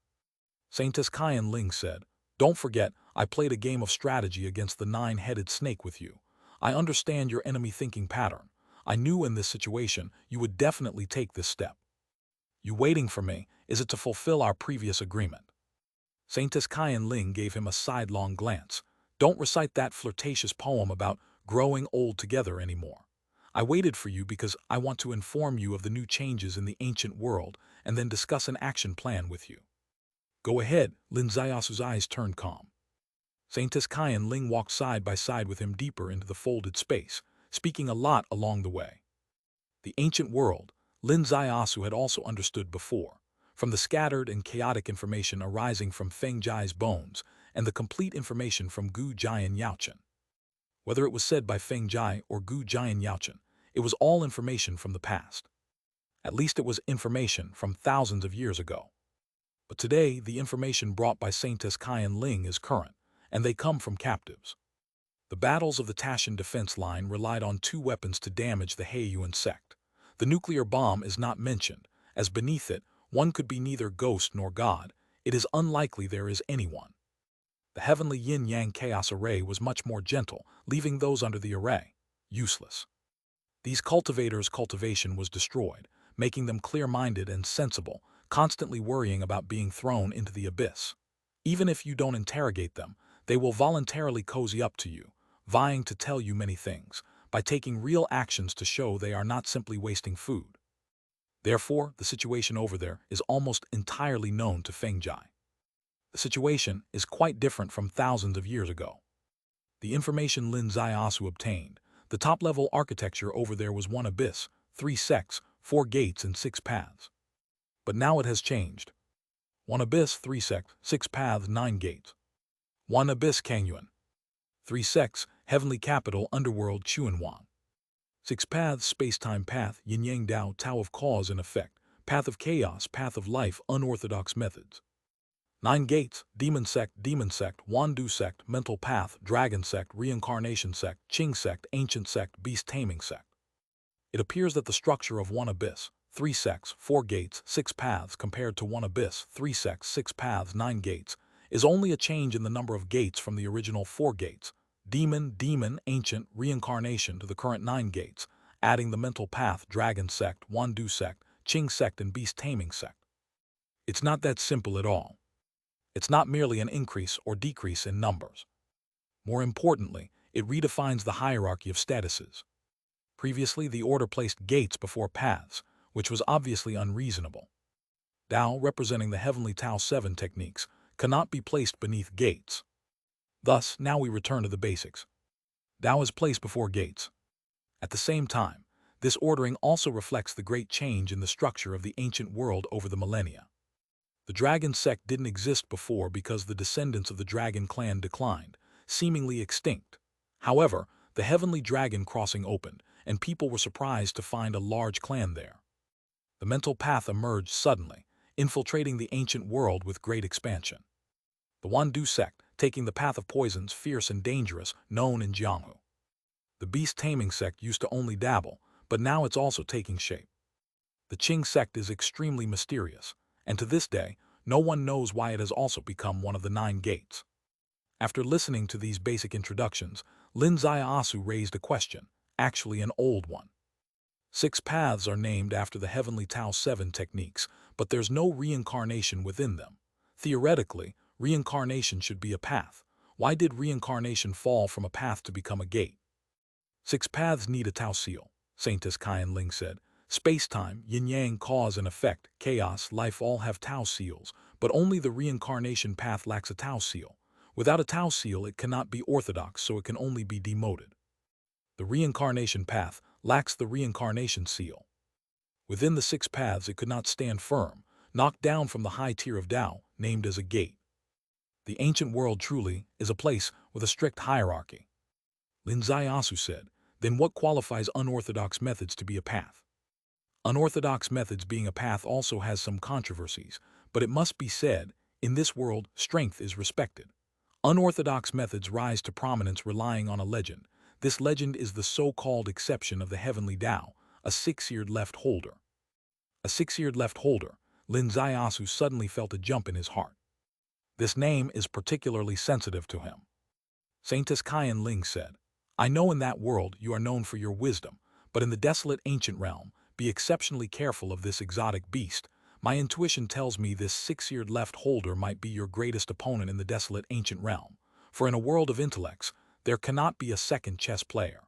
Saintess Qian Ling said, don't forget, I played a game of strategy against the nine-headed snake with you. I understand your enemy thinking pattern. I knew in this situation you would definitely take this step. You waiting for me, is it to fulfill our previous agreement? Saintess Qian Ling gave him a sidelong glance. Don't recite that flirtatious poem about growing old together anymore. I waited for you because I want to inform you of the new changes in the ancient world and then discuss an action plan with you. Go ahead, Lin Zaiasu's eyes turned calm. Saintess Qian Ling walked side by side with him deeper into the folded space, speaking a lot along the way. The ancient world, Lin Zaiasu had also understood before, from the scattered and chaotic information arising from Feng Jai's bones and the complete information from Gu Jian Yaochen. Whether it was said by Feng Jai or Gu Jian Yaochen, it was all information from the past. At least it was information from thousands of years ago. But today, the information brought by Saintess Qian Ling is current, and they come from captives. The battles of the Taishan defense line relied on two weapons to damage the Heiyuan sect. The nuclear bomb is not mentioned, as beneath it, one could be neither ghost nor god. It is unlikely there is anyone. The heavenly yin-yang chaos array was much more gentle, leaving those under the array useless. These cultivators' cultivation was destroyed, making them clear-minded and sensible, constantly worrying about being thrown into the abyss. Even if you don't interrogate them, they will voluntarily cozy up to you, vying to tell you many things, by taking real actions to show they are not simply wasting food. Therefore, the situation over there is almost entirely known to Feng Jai. The situation is quite different from thousands of years ago. The information Lin Zaiasu obtained, the top-level architecture over there was one abyss, 3 sects, 4 gates and 6 paths. But now it has changed. 1 abyss, 3 sects, 6 paths, 9 gates. 1 abyss, Kangyuan. 3 sects, heavenly capital, underworld, Chuanwan. 6 paths, space-time path, yin-yang Tao, Tao of cause and effect, path of chaos, path of life, unorthodox methods. 9 gates, demon sect, Wandu sect, mental path, dragon sect, reincarnation sect, Qing sect, ancient sect, beast taming sect. It appears that the structure of 1 abyss, 3 sects, 4 gates, 6 paths compared to 1 abyss, 3 sects, 6 paths, 9 gates, is only a change in the number of gates from the original 4 gates, demon, ancient, reincarnation to the current 9 gates, adding the mental path, dragon sect, Wandu sect, Qing sect and beast taming sect. It's not that simple at all. It's not merely an increase or decrease in numbers. More importantly, it redefines the hierarchy of statuses. Previously, the order placed gates before paths, which was obviously unreasonable. Tao, representing the heavenly Tao 7 techniques, cannot be placed beneath gates. Thus, now we return to the basics. Tao is placed before gates. At the same time, this ordering also reflects the great change in the structure of the ancient world over the millennia. The dragon sect didn't exist before because the descendants of the dragon clan declined, seemingly extinct. However, the heavenly dragon crossing opened, and people were surprised to find a large clan there. The mental path emerged suddenly, infiltrating the ancient world with great expansion. The Wandu sect, taking the path of poisons, fierce and dangerous, known in Jianghu. The beast taming sect used to only dabble, but now it's also taking shape. The Qing sect is extremely mysterious, and to this day, no one knows why it has also become one of the 9 gates. After listening to these basic introductions, Lin Zaiasu raised a question, actually an old one. 6 paths are named after the heavenly Tao 7 techniques, but there's no reincarnation within them. Theoretically, reincarnation should be a path. Why did reincarnation fall from a path to become a gate? 6 paths need a Tao seal, Saintess Kyan Ling said. Space-time, yin-yang, cause and effect, chaos, life all have Tao seals, but only the reincarnation path lacks a Tao seal. Without a Tao seal, it cannot be orthodox, so it can only be demoted. The reincarnation path lacks the reincarnation seal. Within the 6 paths, it could not stand firm, knocked down from the high tier of Tao, named as a gate. The ancient world truly is a place with a strict hierarchy. Lin Zaiasu said, then what qualifies unorthodox methods to be a path? Unorthodox methods being a path also has some controversies, but it must be said, in this world, strength is respected. Unorthodox methods rise to prominence relying on a legend. This legend is the so-called exception of the heavenly Tao, a 6-eared left holder. A 6-eared left holder, Lin Zaiasu suddenly felt a jump in his heart. This name is particularly sensitive to him. Saintess Kyan Ling said, I know in that world you are known for your wisdom, but in the desolate ancient realm, be exceptionally careful of this exotic beast. My intuition tells me this 6-eared left holder might be your greatest opponent in the desolate ancient realm, for in a world of intellects, there cannot be a second chess player.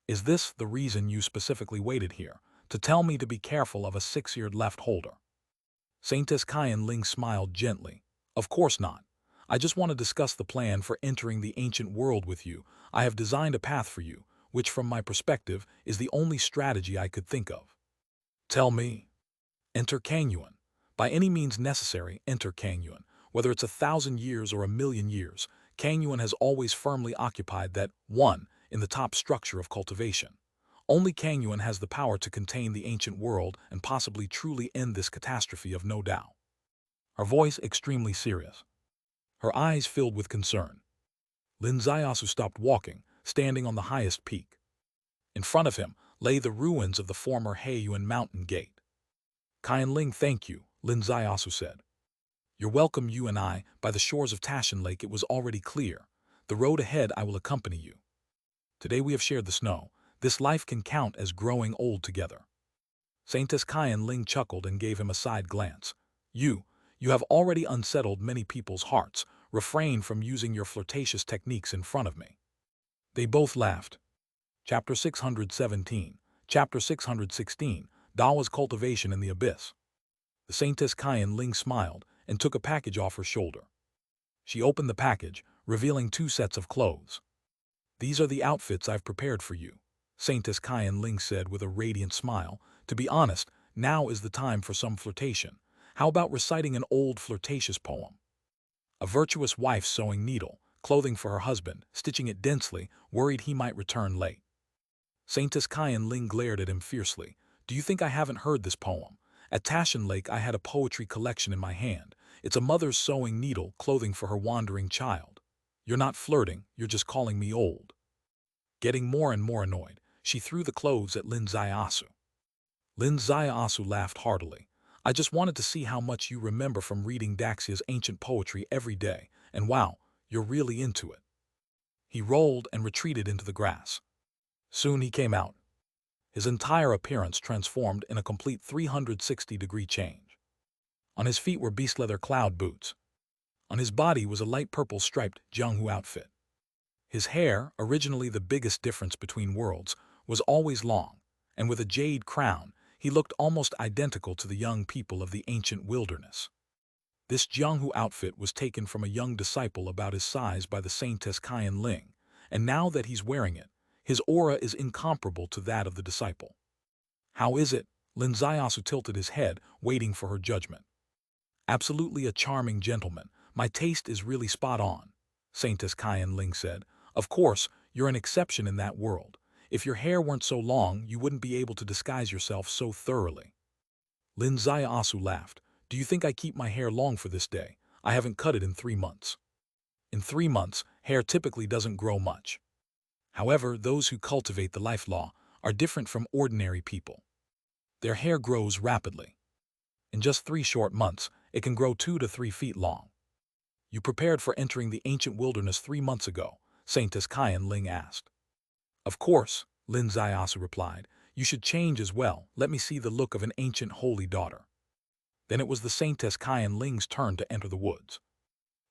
Is this the reason you specifically waited here, to tell me to be careful of a 6-eared left holder? Saintess Kyan Ling smiled gently. Of course not. I just want to discuss the plan for entering the ancient world with you. I have designed a path for you, which from my perspective is the only strategy I could think of. Tell me. Enter Kangyuan. By any means necessary, enter Kangyuan. Whether it's 1,000 years or 1,000,000 years, Kangyuan has always firmly occupied that one in the top structure of cultivation. Only Kangyuan has the power to contain the ancient world and possibly truly end this catastrophe of no doubt. Her voice extremely serious. Her eyes filled with concern. Lin Zaiasu stopped walking, standing on the highest peak. In front of him lay the ruins of the former Heiyuan mountain gate. Kyan Ling, thank you, Lin Zaiasu said. You're welcome. You and I, by the shores of Tashan Lake, it was already clear. The road ahead, I will accompany you. Today we have shared the snow. This life can count as growing old together. Saintess Kyan Ling chuckled and gave him a side glance. You have already unsettled many people's hearts. Refrain from using your flirtatious techniques in front of me. They both laughed. Chapter 617. Chapter 616. Dawa's Cultivation in the Abyss. The Saintess Kyan Ling smiled and took a package off her shoulder. She opened the package, revealing 2 sets of clothes. These are the outfits I've prepared for you, Saintess Kyan Ling said with a radiant smile. To be honest, now is the time for some flirtation. How about reciting an old flirtatious poem? A virtuous wife sewing needle, clothing for her husband, stitching it densely, worried he might return late. Saintess Kyan Ling glared at him fiercely. Do you think I haven't heard this poem? At Tashan Lake I had a poetry collection in my hand. It's a mother's sewing needle, clothing for her wandering child. You're not flirting, you're just calling me old. Getting more and more annoyed, she threw the clothes at Lin Zaiasu. Lin Zaiasu laughed heartily. I just wanted to see how much you remember from reading Daxia's ancient poetry every day, and wow, you're really into it. He rolled and retreated into the grass. Soon he came out. His entire appearance transformed in a complete 360-degree change. On his feet were beast leather cloud boots. On his body was a light purple striped Jianghu outfit. His hair, originally the biggest difference between worlds, was always long, and with a jade crown, he looked almost identical to the young people of the ancient wilderness. This Jianghu outfit was taken from a young disciple about his size by the Saintess Kyan Ling, and now that he's wearing it, his aura is incomparable to that of the disciple. How is it? Lin Zaiasu tilted his head, waiting for her judgment. Absolutely a charming gentleman. My taste is really spot on, Saintess Kyan Ling said. Of course, you're an exception in that world. If your hair weren't so long, you wouldn't be able to disguise yourself so thoroughly. Lin Zaiasu laughed. Do you think I keep my hair long for this day? I haven't cut it in 3 months. In 3 months, hair typically doesn't grow much. However, those who cultivate the life law are different from ordinary people. Their hair grows rapidly. In just 3 short months, it can grow 2 to 3 feet long. You prepared for entering the ancient wilderness 3 months ago, Saintess Kyan Ling asked. Of course, Lin Zaiasu replied. You should change as well. Let me see the look of an ancient holy daughter. Then it was the Saintess Kyan Ling's turn to enter the woods.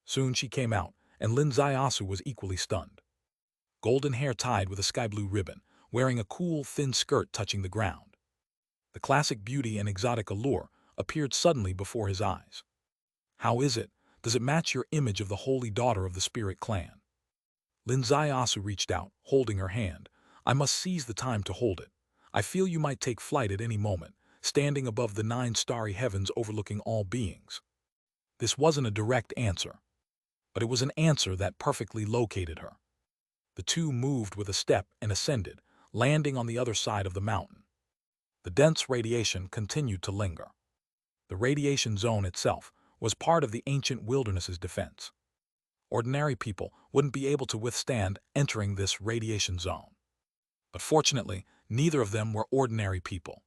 Soon she came out, and Lin Zaiasu was equally stunned. Golden hair tied with a sky-blue ribbon, wearing a cool, thin skirt touching the ground. The classic beauty and exotic allure appeared suddenly before his eyes. How is it? Does it match your image of the holy daughter of the spirit clan? Lin Zaiasu reached out, holding her hand. I must seize the time to hold it. I feel you might take flight at any moment, standing above the 9 starry heavens overlooking all beings. This wasn't a direct answer, but it was an answer that perfectly located her. The two moved with a step and ascended, landing on the other side of the mountain. The dense radiation continued to linger. The radiation zone itself was part of the ancient wilderness's defense. Ordinary people wouldn't be able to withstand entering this radiation zone. But fortunately, neither of them were ordinary people.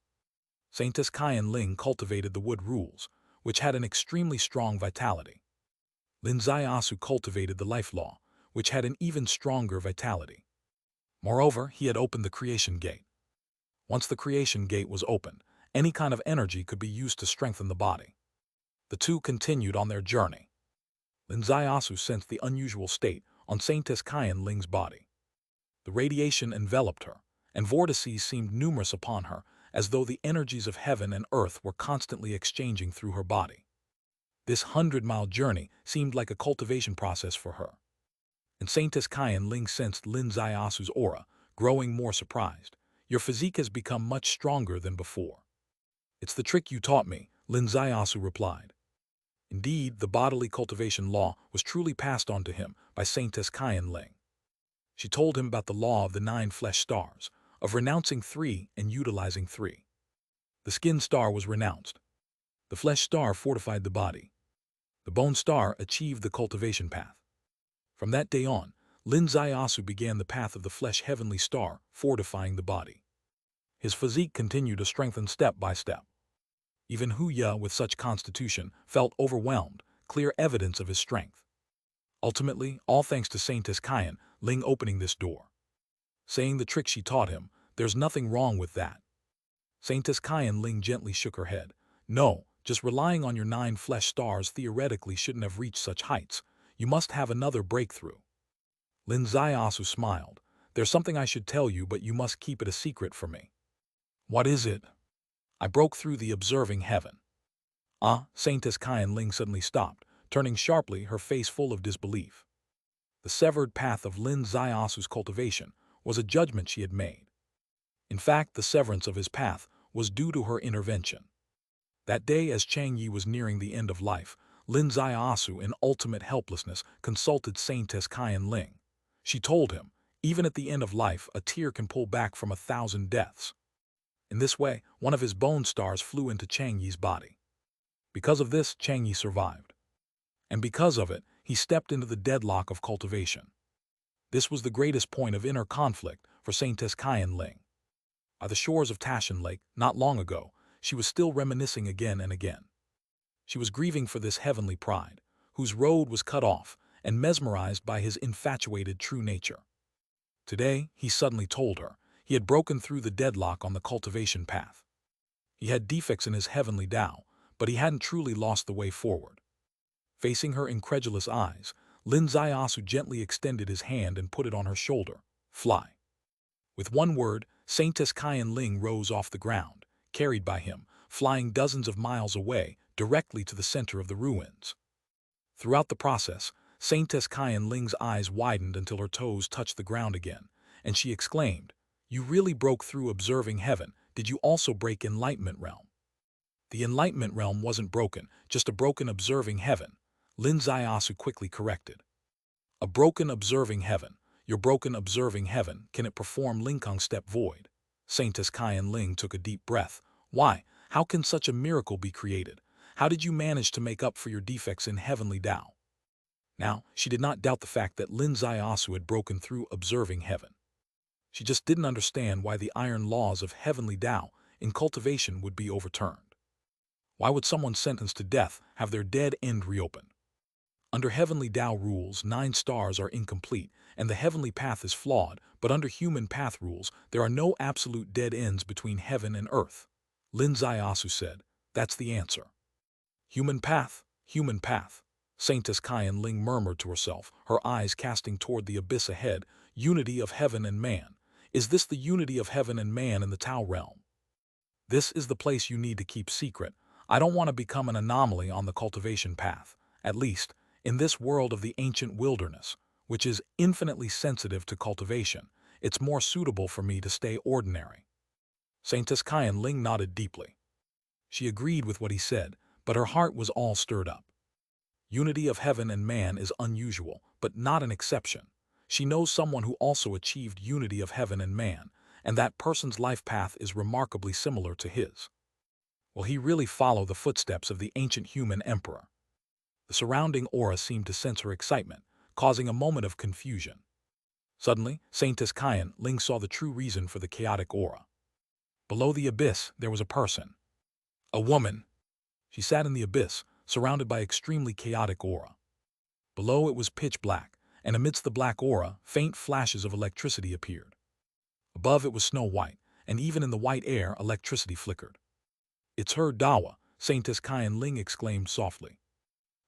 Saintess Kyan Ling cultivated the wood rules, which had an extremely strong vitality. Lin Zaiasu cultivated the life law, which had an even stronger vitality. Moreover, he had opened the creation gate. Once the creation gate was opened, any kind of energy could be used to strengthen the body. The two continued on their journey. Lin Zaiasu sensed the unusual state on Saintess Kyan Ling's body. The radiation enveloped her, and vortices seemed numerous upon her, as though the energies of heaven and earth were constantly exchanging through her body. This 100-mile journey seemed like a cultivation process for her. And Saintess Kyan Ling sensed Lin Zaiasu's aura, growing more surprised. Your physique has become much stronger than before. It's the trick you taught me, Lin Zaiasu replied. Indeed, the bodily cultivation law was truly passed on to him by Saintess Kyan Ling. She told him about the law of the 9 flesh stars, of renouncing 3 and utilizing 3. The skin star was renounced. The flesh star fortified the body. The bone star achieved the cultivation path. From that day on, Lin Zaiasu began the path of the flesh heavenly star, fortifying the body. His physique continued to strengthen step by step. Even Hu Ya, with such constitution, felt overwhelmed, clear evidence of his strength. Ultimately, all thanks to Saintess Kyan Ling opening this door. Saying the trick she taught him, there's nothing wrong with that. Saintess Kyan Ling gently shook her head. No, just relying on your 9 flesh stars theoretically shouldn't have reached such heights. You must have another breakthrough. Lin Zaiasu smiled. There's something I should tell you, but you must keep it a secret for me. What is it? I broke through the observing heaven. Saintess Kyan Ling suddenly stopped, turning sharply, her face full of disbelief. The severed path of Lin Zaiasu's cultivation was a judgment she had made. In fact, the severance of his path was due to her intervention. That day, as Chang Yi was nearing the end of life, Lin Zaiasu, in ultimate helplessness, consulted Saintess Kyan Ling. She told him, even at the end of life, a tear can pull back from 1,000 deaths. In this way, one of his bone stars flew into Chang Yi's body. Because of this, Chang Yi survived. And because of it, he stepped into the deadlock of cultivation. This was the greatest point of inner conflict for Saintess Kyan Ling. By the shores of Tashan Lake, not long ago, she was still reminiscing again and again. She was grieving for this heavenly pride, whose road was cut off, and mesmerized by his infatuated true nature. Today, he suddenly told her, he had broken through the deadlock on the cultivation path. He had defects in his heavenly Tao, but he hadn't truly lost the way forward. Facing her incredulous eyes, Lin Zaiasu gently extended his hand and put it on her shoulder. Fly. With one word, Saintess Kyan Ling rose off the ground, carried by him, flying dozens of miles away, directly to the center of the ruins. Throughout the process, Saintess Kyan Ling's eyes widened until her toes touched the ground again, and she exclaimed, "You really broke through observing heaven. Did you also break enlightenment realm?" The enlightenment realm wasn't broken, just a broken observing heaven, Lin Zaiasu quickly corrected. A broken observing heaven. Your broken observing heaven, can it perform Linkong step void? Saintess Kyan Ling took a deep breath. Why? How can such a miracle be created? How did you manage to make up for your defects in heavenly Tao? Now, she did not doubt the fact that Lin Zaiasu had broken through observing heaven. She just didn't understand why the iron laws of heavenly Tao in cultivation would be overturned. Why would someone sentenced to death have their dead end reopened? Under heavenly Tao rules, 9 stars are incomplete, and the heavenly path is flawed, but under human path rules, there are no absolute dead ends between heaven and earth. Lin Zaiasu said, "That's the answer." Human path, human path. Saintess Kyan Ling murmured to herself, her eyes casting toward the abyss ahead. Unity of heaven and man. Is this the unity of heaven and man in the Tao realm? This is the place you need to keep secret. I don't want to become an anomaly on the cultivation path, at least, in this world of the ancient wilderness, which is infinitely sensitive to cultivation. It's more suitable for me to stay ordinary. Saintess Kyan Ling nodded deeply. She agreed with what he said, but her heart was all stirred up. Unity of heaven and man is unusual, but not an exception. She knows someone who also achieved unity of heaven and man, and that person's life path is remarkably similar to his. Will he really follow the footsteps of the ancient human emperor? The surrounding aura seemed to sense her excitement, causing a moment of confusion. Suddenly, Saintess Kyan Ling saw the true reason for the chaotic aura. Below the abyss, there was a person. A woman. She sat in the abyss, surrounded by extremely chaotic aura. Below it was pitch black, and amidst the black aura, faint flashes of electricity appeared. Above it was snow white, and even in the white air, electricity flickered. "It's her, Dawa," Saintess Kyan Ling exclaimed softly.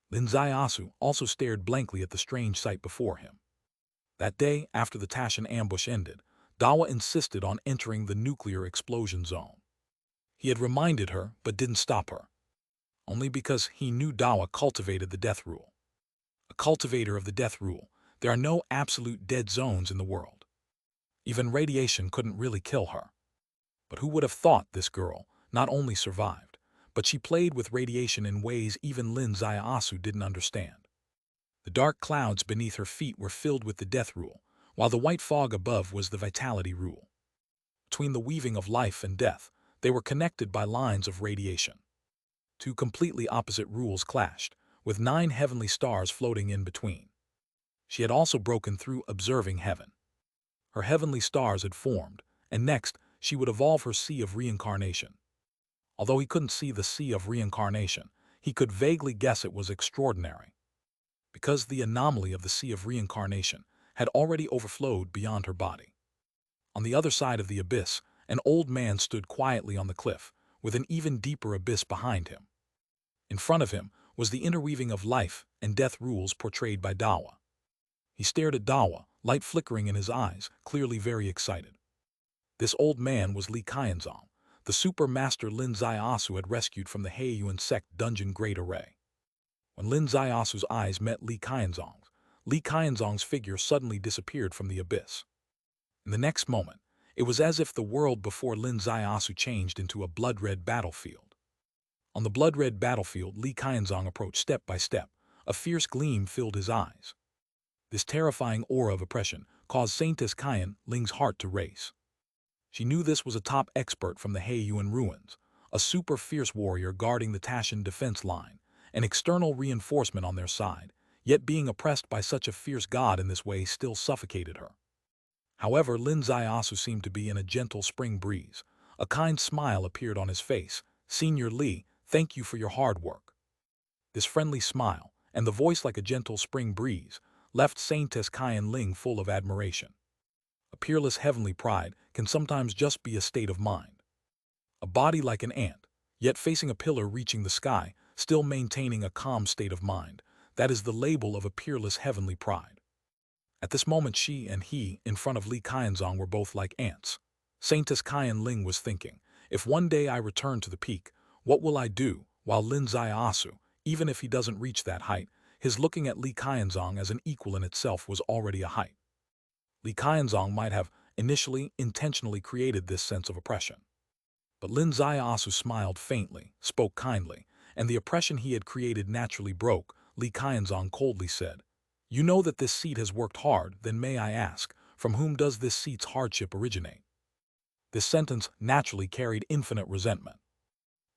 Lin Zaiasu also stared blankly at the strange sight before him. That day, after the Tashan ambush ended, Dawa insisted on entering the nuclear explosion zone. He had reminded her, but didn't stop her. Only because he knew Dawa cultivated the death rule. A cultivator of the death rule, there are no absolute dead zones in the world. Even radiation couldn't really kill her. But who would have thought this girl not only survived, but she played with radiation in ways even Lin Zaiasu didn't understand. The dark clouds beneath her feet were filled with the death rule, while the white fog above was the vitality rule. Between the weaving of life and death, they were connected by lines of radiation. Two completely opposite rules clashed, with 9 heavenly stars floating in between. She had also broken through observing heaven. Her heavenly stars had formed, and next she would evolve her sea of reincarnation. Although he couldn't see the sea of reincarnation, he could vaguely guess it was extraordinary. Because the anomaly of the sea of reincarnation had already overflowed beyond her body. On the other side of the abyss, an old man stood quietly on the cliff, with an even deeper abyss behind him. In front of him was the interweaving of life and death rules portrayed by Dawa. He stared at Dawa, light flickering in his eyes, clearly very excited. This old man was Li Qianzong, the super master Lin Zaiasu had rescued from the Heiyuan sect dungeon Great Array. When Lin Zaiasu's eyes met Li Qianzong's figure suddenly disappeared from the abyss. In the next moment, it was as if the world before Lin Zaiasu changed into a blood-red battlefield. On the blood-red battlefield, Li Qianzong approached step by step. A fierce gleam filled his eyes. This terrifying aura of oppression caused Saintess Kyan Ling's heart to race. She knew this was a top expert from the Heiyuan ruins, a super fierce warrior guarding the Tashan defense line, an external reinforcement on their side, yet being oppressed by such a fierce god in this way still suffocated her. However, Lin Zaiasu seemed to be in a gentle spring breeze. A kind smile appeared on his face. "Senior Li, thank you for your hard work." This friendly smile, and the voice like a gentle spring breeze, left Saintess Kyan Ling full of admiration. A peerless heavenly pride can sometimes just be a state of mind. A body like an ant, yet facing a pillar reaching the sky, still maintaining a calm state of mind. That is the label of a peerless heavenly pride. At this moment she and he, in front of Li Qianzong, were both like ants. Saintess Kyan Ling was thinking, if one day I return to the peak, what will I do? While Lin Zaiasu, even if he doesn't reach that height, his looking at Li Qianzong as an equal in itself was already a height. Li Qianzong might have initially intentionally created this sense of oppression. But Lin Zaiasu smiled faintly, spoke kindly, and the oppression he had created naturally broke. Li Qianzong coldly said, "You know that this seed has worked hard, then may I ask, from whom does this seed's hardship originate?" This sentence naturally carried infinite resentment.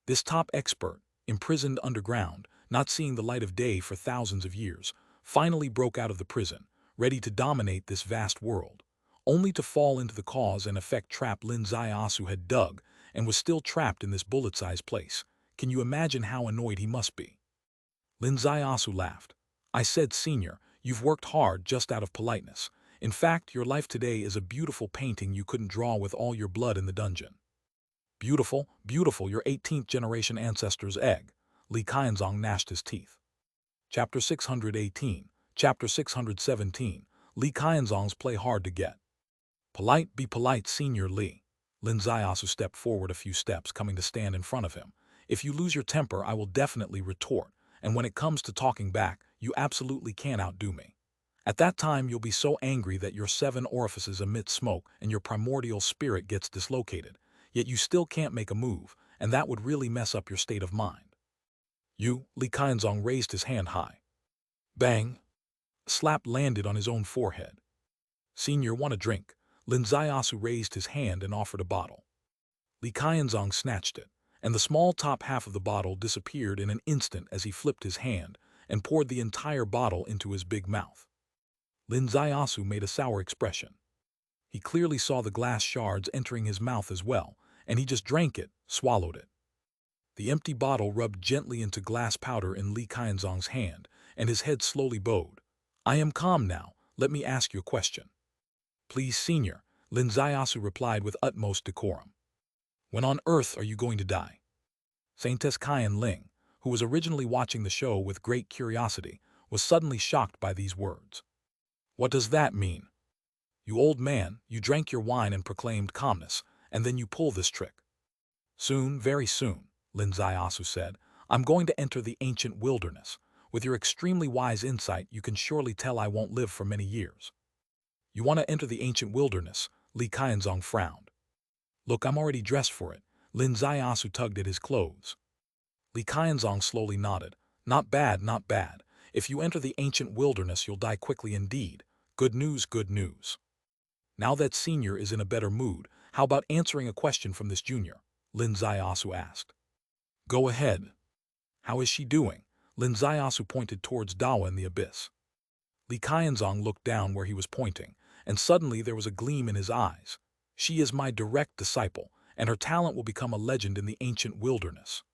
This top expert, imprisoned underground, not seeing the light of day for thousands of years, finally broke out of the prison, ready to dominate this vast world, only to fall into the cause and effect trap Lin Zaiasu had dug and was still trapped in this bullet-sized place. Can you imagine how annoyed he must be? Lin Zaiasu laughed. I said, Senior, you've worked hard just out of politeness. In fact, your life today is a beautiful painting you couldn't draw with all your blood in the dungeon. Beautiful, beautiful, your 18th generation ancestor's egg. Li Qianzong gnashed his teeth. Chapter 618, Chapter 617, Li Qianzong's play hard to get. Polite, be polite, Senior Li. Lin Ziasu stepped forward a few steps, coming to stand in front of him. If you lose your temper, I will definitely retort, and when it comes to talking back, you absolutely can't outdo me. At that time, you'll be so angry that your 7 orifices emit smoke and your primordial spirit gets dislocated, yet you still can't make a move, and that would really mess up your state of mind. You, Li Qianzong raised his hand high. Bang! A slap landed on his own forehead. Senior, want a drink? Lin Ziasu raised his hand and offered a bottle. Li Qianzong snatched it, and the small top half of the bottle disappeared in an instant as he flipped his hand and poured the entire bottle into his big mouth. Lin Ziasu made a sour expression. He clearly saw the glass shards entering his mouth as well, and he just drank it, swallowed it. The empty bottle rubbed gently into glass powder in Li Qianzong's hand, and his head slowly bowed. I am calm now, let me ask you a question. Please, Senior, Lin Ziasu replied with utmost decorum. When on earth are you going to die? Saintess Qian Ling, who was originally watching the show with great curiosity, was suddenly shocked by these words. What does that mean? You old man, you drank your wine and proclaimed calmness, and then you pull this trick. Soon, very soon, Lin Ziasu said, I'm going to enter the ancient wilderness. With your extremely wise insight, you can surely tell I won't live for many years. You want to enter the ancient wilderness? Li Qianzong frowned. Look, I'm already dressed for it. Lin Ziasu tugged at his clothes. Li Qianzong slowly nodded. Not bad, not bad. If you enter the ancient wilderness, you'll die quickly indeed. Good news, good news. Now that Senior is in a better mood, how about answering a question from this junior? Lin Ziasu asked. Go ahead. How is she doing? Lin Ziasu pointed towards Dawa in the abyss. Li Qianzong looked down where he was pointing, and suddenly there was a gleam in his eyes. She is my direct disciple, and her talent will become a legend in the ancient wilderness.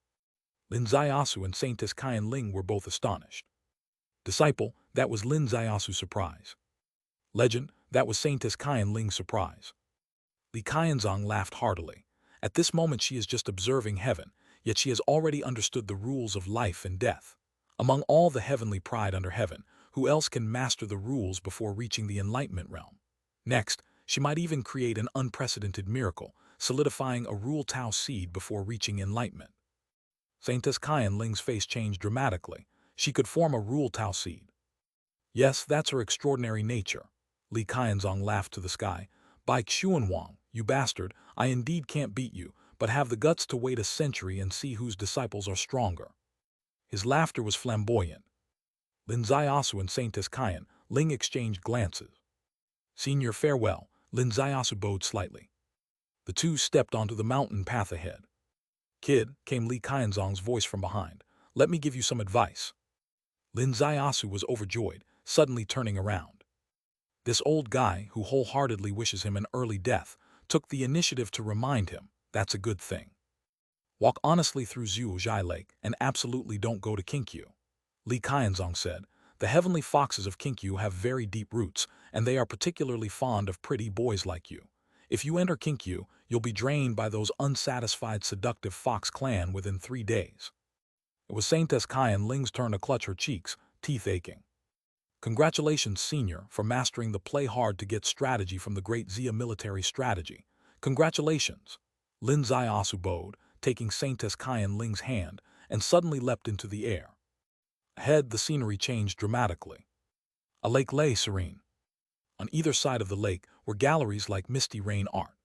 Lin Ziasu and Saintess Qian Ling were both astonished. Disciple, that was Lin Ziasu's surprise. Legend, that was Saintess Qian Ling's surprise. Li Qianzong laughed heartily. At this moment she is just observing heaven, yet she has already understood the rules of life and death. Among all the heavenly pride under heaven, who else can master the rules before reaching the enlightenment realm? Next, she might even create an unprecedented miracle, solidifying a Rule Tao seed before reaching enlightenment. Saintess Qian Ling's face changed dramatically. She could form a Rule Tao seed. Yes, that's her extraordinary nature. Li Qianzong laughed to the sky. By Xuanwang, you bastard, I indeed can't beat you, but have the guts to wait a century and see whose disciples are stronger. His laughter was flamboyant. Lin Ziasu and Saintess Qian Ling exchanged glances. Senior, farewell. Lin Ziasu bowed slightly. The two stepped onto the mountain path ahead. Kid, came Li Qianzong's voice from behind. Let me give you some advice. Lin Ziasu was overjoyed, suddenly turning around. This old guy, who wholeheartedly wishes him an early death, took the initiative to remind him. That's a good thing. Walk honestly through Zhuozhai Lake and absolutely don't go to Kinkyu. Li Qianzong said, the heavenly foxes of Kinkyu have very deep roots, and they are particularly fond of pretty boys like you. If you enter Kinkyu, you'll be drained by those unsatisfied seductive fox clan within 3 days. It was Saintess Qian Ling's turn to clutch her cheeks, teeth aching. Congratulations, Senior, for mastering the play hard to get strategy from the great Xia military strategy. Congratulations. Lin Ziasu bowed, taking Saintess Qian Ling's hand, and suddenly leapt into the air. Ahead, the scenery changed dramatically. A lake lay serene. On either side of the lake were galleries like misty rain art.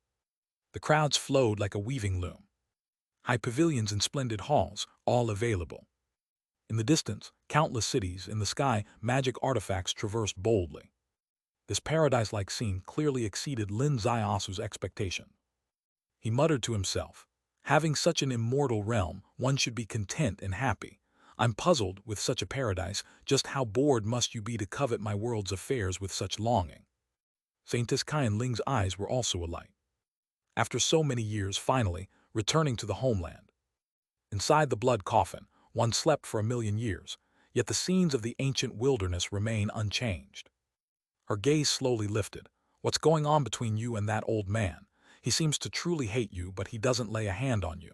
The crowds flowed like a weaving loom. High pavilions and splendid halls, all available. In the distance, countless cities, in the sky, magic artifacts traversed boldly. This paradise-like scene clearly exceeded Lin Ziasu's expectation. He muttered to himself, having such an immortal realm, one should be content and happy. I'm puzzled, with such a paradise, just how bored must you be to covet my world's affairs with such longing? Saintess Qian Ling's eyes were also alight. After so many years, finally, returning to the homeland. Inside the blood coffin, one slept for 1,000,000 years, yet the scenes of the ancient wilderness remain unchanged. Her gaze slowly lifted. What's going on between you and that old man? He seems to truly hate you, but he doesn't lay a hand on you.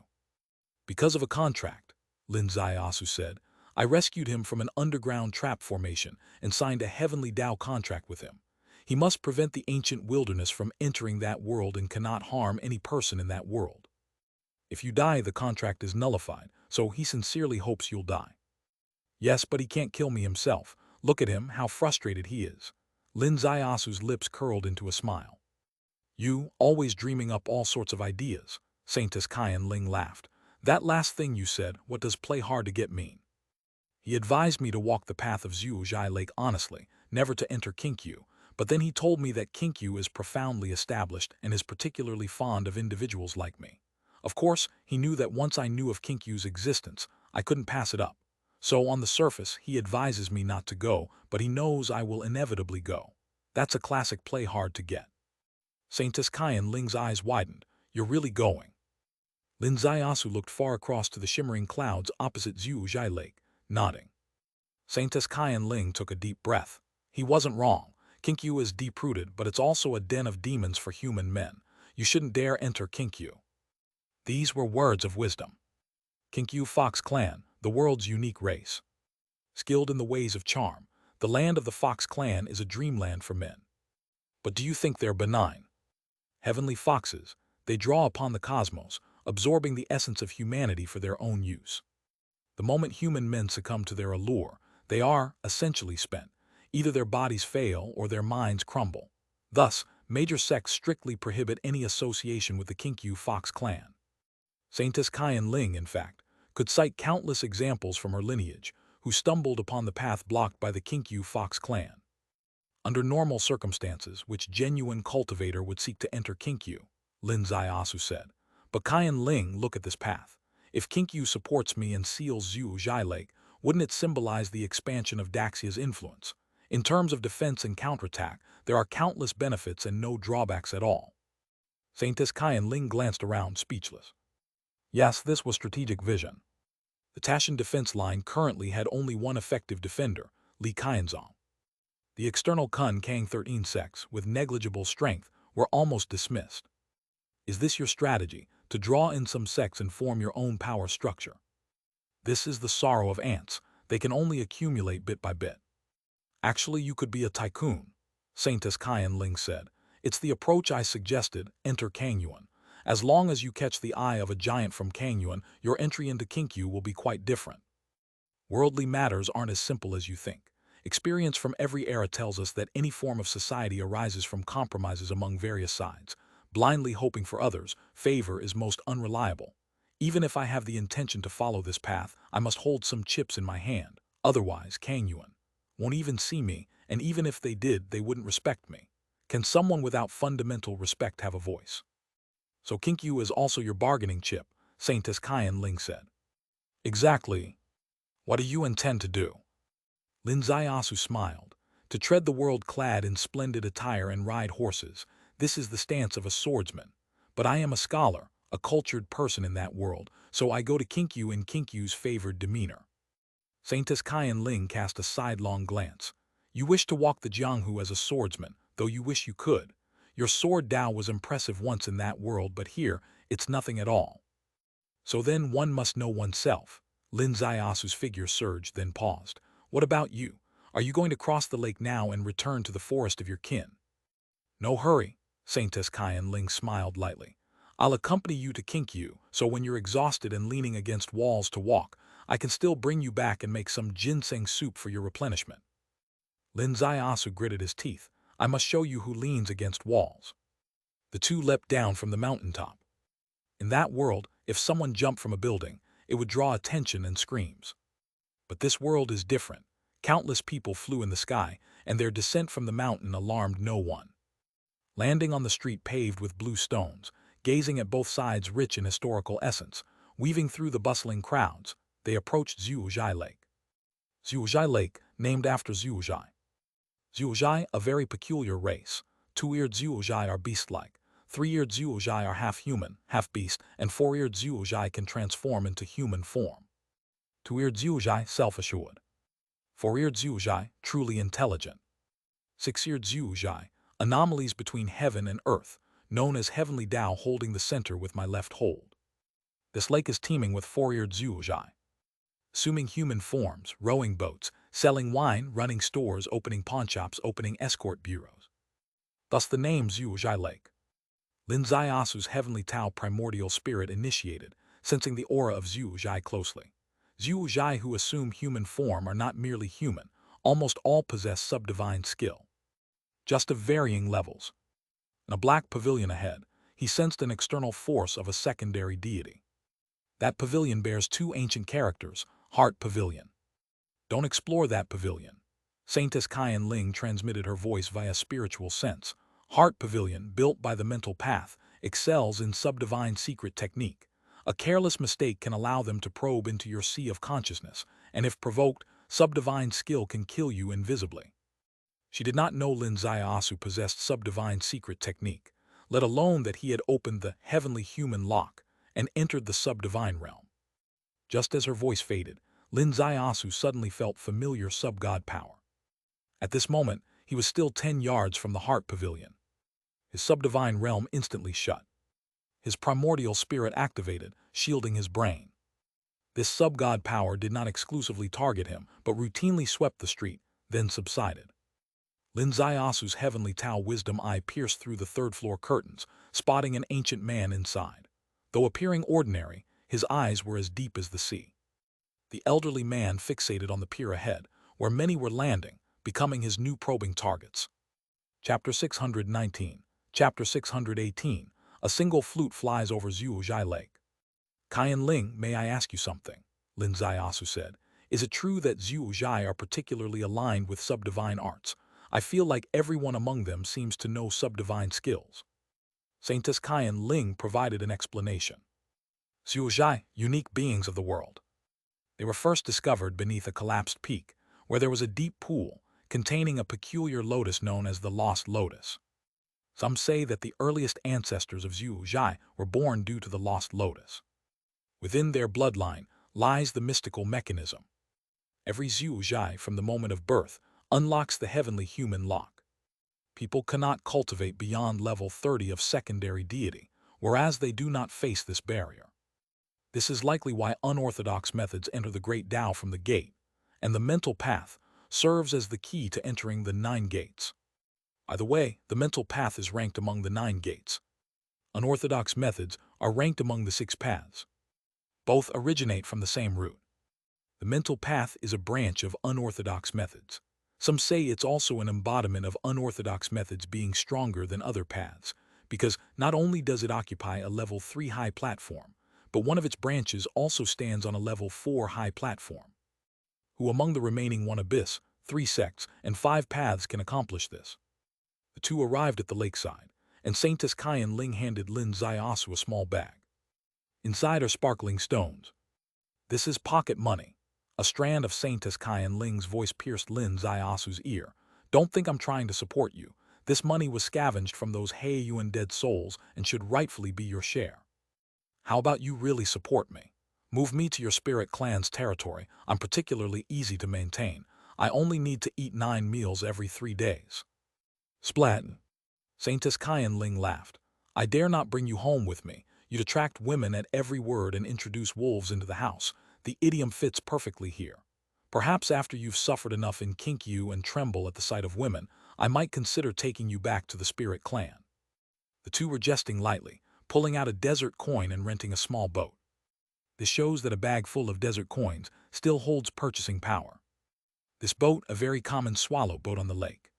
Because of a contract, Lin Zaiasu said. I rescued him from an underground trap formation and signed a heavenly Tao contract with him. He must prevent the ancient wilderness from entering that world and cannot harm any person in that world. If you die, the contract is nullified, so he sincerely hopes you'll die. Yes, but he can't kill me himself. Look at him, how frustrated he is. Lin Zaiasu's lips curled into a smile. You, always dreaming up all sorts of ideas. Saintess Kyan Ling laughed. That last thing you said, what does play hard to get mean? He advised me to walk the path of Zhuozhai Lake honestly, never to enter Kinkyu, but then he told me that Kinkyu is profoundly established and is particularly fond of individuals like me. Of course, he knew that once I knew of Kinkyu's existence, I couldn't pass it up. So on the surface, he advises me not to go, but he knows I will inevitably go. That's a classic play hard to get. Saintess Kyan Ling's eyes widened. You're really going. Lin Zaiasu looked far across to the shimmering clouds opposite Zhuozhai Lake, nodding. Saintess Kyan Ling took a deep breath. He wasn't wrong. Kinkyu is deep-rooted, but it's also a den of demons for human men. You shouldn't dare enter Kinkyu. These were words of wisdom. Kinkyu Fox Clan, the world's unique race. Skilled in the ways of charm, the land of the Fox Clan is a dreamland for men. But do you think they're benign? Heavenly foxes, they draw upon the cosmos, absorbing the essence of humanity for their own use. The moment human men succumb to their allure, they are, essentially, spent. Either their bodies fail or their minds crumble. Thus, major sects strictly prohibit any association with the Kinkyu Fox Clan. Saintess Kyan Ling, in fact, could cite countless examples from her lineage who stumbled upon the path blocked by the Kinkyu Fox Clan. Under normal circumstances, which genuine cultivator would seek to enter Kinkyu, Lin Zaiasu said. But Kyan Ling, look at this path. If Kinkyu supports me and seals Zhuozhai Lake, wouldn't it symbolize the expansion of Daxia's influence? In terms of defense and counterattack, there are countless benefits and no drawbacks at all. Saintess Kyan Ling glanced around, speechless. Yes, this was strategic vision. The Taishan defense line currently had only one effective defender, Li Qianzong. The external Kun Kang 13 sects, with negligible strength, were almost dismissed. Is this your strategy, to draw in some sects and form your own power structure? This is the sorrow of ants. They can only accumulate bit by bit. Actually, you could be a tycoon, Saintess Kyan Ling said. It's the approach I suggested, enter Kangyuan. As long as you catch the eye of a giant from Kangyuan, your entry into Kinkyu will be quite different. Worldly matters aren't as simple as you think. Experience from every era tells us that any form of society arises from compromises among various sides. Blindly hoping for others' favor is most unreliable. Even if I have the intention to follow this path, I must hold some chips in my hand. Otherwise, Kangyuan won't even see me, and even if they did, they wouldn't respect me. Can someone without fundamental respect have a voice? So Kinkyu is also your bargaining chip, Saintess Kyan Ling said. Exactly. What do you intend to do? Lin Zaiasu smiled. To tread the world clad in splendid attire and ride horses, this is the stance of a swordsman. But I am a scholar, a cultured person in that world, so I go to Kinkyu in Kinkyu's favored demeanor. Saintess Kyan Ling cast a sidelong glance. You wish to walk the Jianghu as a swordsman, though you wish you could. Your sword Dao was impressive once in that world, but here, it's nothing at all. So then one must know oneself. Lin Zaiasu's figure surged, then paused. What about you? Are you going to cross the lake now and return to the forest of your kin? No hurry, Saintess Kyan Ling smiled lightly. I'll accompany you to Kinkyu, so when you're exhausted and leaning against walls to walk, I can still bring you back and make some ginseng soup for your replenishment. Lin Zaiasu gritted his teeth. I must show you who leans against walls. The two leapt down from the mountaintop. In that world, if someone jumped from a building, it would draw attention and screams. But this world is different. Countless people flew in the sky, and their descent from the mountain alarmed no one. Landing on the street paved with blue stones, gazing at both sides rich in historical essence, weaving through the bustling crowds, they approached Zhuozhai Lake. Zhuozhai Lake, named after Zhuozhai. Zhuozhai, a very peculiar race. Two-eared Zhuozhai are beast-like. Three-eared Zhuozhai are half human, half beast, and four-eared Zhuozhai can transform into human form. Two-eared Zhuozhai, self-assured. Four-eared Zhuozhai, truly intelligent. Six-eared Zhuozhai, anomalies between heaven and earth, known as heavenly Tao holding the center with my left hold. This lake is teeming with four-eared Zhuozhai. Assuming human forms, rowing boats, selling wine, running stores, opening pawnshops, opening escort bureaus. Thus the name Zhuozhai Lake. Lin Ziasu's heavenly Tao primordial spirit initiated, sensing the aura of Zhuozhai closely. Zhuozhai who assume human form are not merely human, almost all possess subdivine skill. Just of varying levels. In a black pavilion ahead, he sensed an external force of a secondary deity. That pavilion bears two ancient characters, Heart Pavilion. Don't explore that pavilion. Saintess Kyan Ling transmitted her voice via spiritual sense. Heart Pavilion, built by the mental path, excels in subdivine secret technique. A careless mistake can allow them to probe into your sea of consciousness, and if provoked, subdivine skill can kill you invisibly. She did not know Lin Ziasu possessed subdivine secret technique, let alone that he had opened the heavenly human lock and entered the subdivine realm. Just as her voice faded, Lin Ziasu suddenly felt familiar sub-god power. At this moment, he was still 10 yards from the Heart Pavilion. His subdivine realm instantly shut. His primordial spirit activated, shielding his brain. This sub-god power did not exclusively target him, but routinely swept the street, then subsided. Lin Ziasu's heavenly Tao wisdom eye pierced through the third-floor curtains, spotting an ancient man inside. Though appearing ordinary, his eyes were as deep as the sea. The elderly man fixated on the pier ahead, where many were landing, becoming his new probing targets. Chapter 619, Chapter 618, a single flute flies over Zhuozhai Lake. Kyan Ling, may I ask you something? Lin Ziasu said. Is it true that Zhuozhai are particularly aligned with subdivine arts? I feel like everyone among them seems to know subdivine skills. Saintess Kyan Ling provided an explanation. Zhuozhai, unique beings of the world. They were first discovered beneath a collapsed peak, where there was a deep pool containing a peculiar lotus known as the Lost Lotus. Some say that the earliest ancestors of Zhuozhai were born due to the Lost Lotus. Within their bloodline lies the mystical mechanism. Every Zhuozhai, from the moment of birth, unlocks the heavenly human lock. People cannot cultivate beyond level 30 of secondary deity, whereas they do not face this barrier. This is likely why unorthodox methods enter the great Tao from the gate, and the mental path serves as the key to entering the 9 gates. By the way, the mental path is ranked among the 9 gates. Unorthodox methods are ranked among the 6 paths. Both originate from the same root. The mental path is a branch of unorthodox methods. Some say it's also an embodiment of unorthodox methods being stronger than other paths, because not only does it occupy a level 3 high platform, but one of its branches also stands on a level 4 high platform. Who among the remaining 1 abyss, 3 sects, and 5 paths can accomplish this? The two arrived at the lakeside, and Saintess Kyan Ling handed Lin Ziasu a small bag. Inside are sparkling stones. This is pocket money. A strand of Saintess Kyan Ling's voice pierced Lin Ziasu's ear. Don't think I'm trying to support you. This money was scavenged from those Heiyuan dead souls and should rightfully be your share. How about you really support me? Move me to your spirit clan's territory. I'm particularly easy to maintain. I only need to eat 9 meals every 3 days. Splat. Saintess Kyan Ling laughed. I dare not bring you home with me. You'd attract women at every word and introduce wolves into the house. The idiom fits perfectly here. Perhaps after you've suffered enough in kink you and tremble at the sight of women, I might consider taking you back to the spirit clan. The two were jesting lightly, pulling out a desert coin and renting a small boat. This shows that a bag full of desert coins still holds purchasing power. This boat, a very common swallow boat on the lake.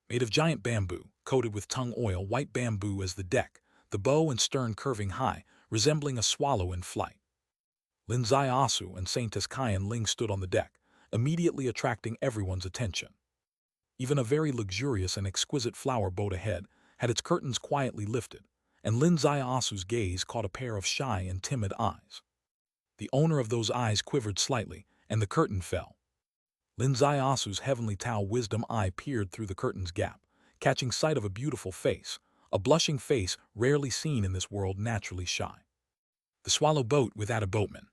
Made of giant bamboo, coated with tung oil, white bamboo as the deck, the bow and stern curving high, resembling a swallow in flight. Lin Ziasu and Saintess Kyan Ling stood on the deck, immediately attracting everyone's attention. Even a very luxurious and exquisite flower boat ahead had its curtains quietly lifted, and Lin Ziasu's gaze caught a pair of shy and timid eyes. The owner of those eyes quivered slightly, and the curtain fell. Lin Ziasu's heavenly Tao wisdom eye peered through the curtain's gap, catching sight of a beautiful face, a blushing face rarely seen in this world, naturally shy. The swallow boat without a boatman.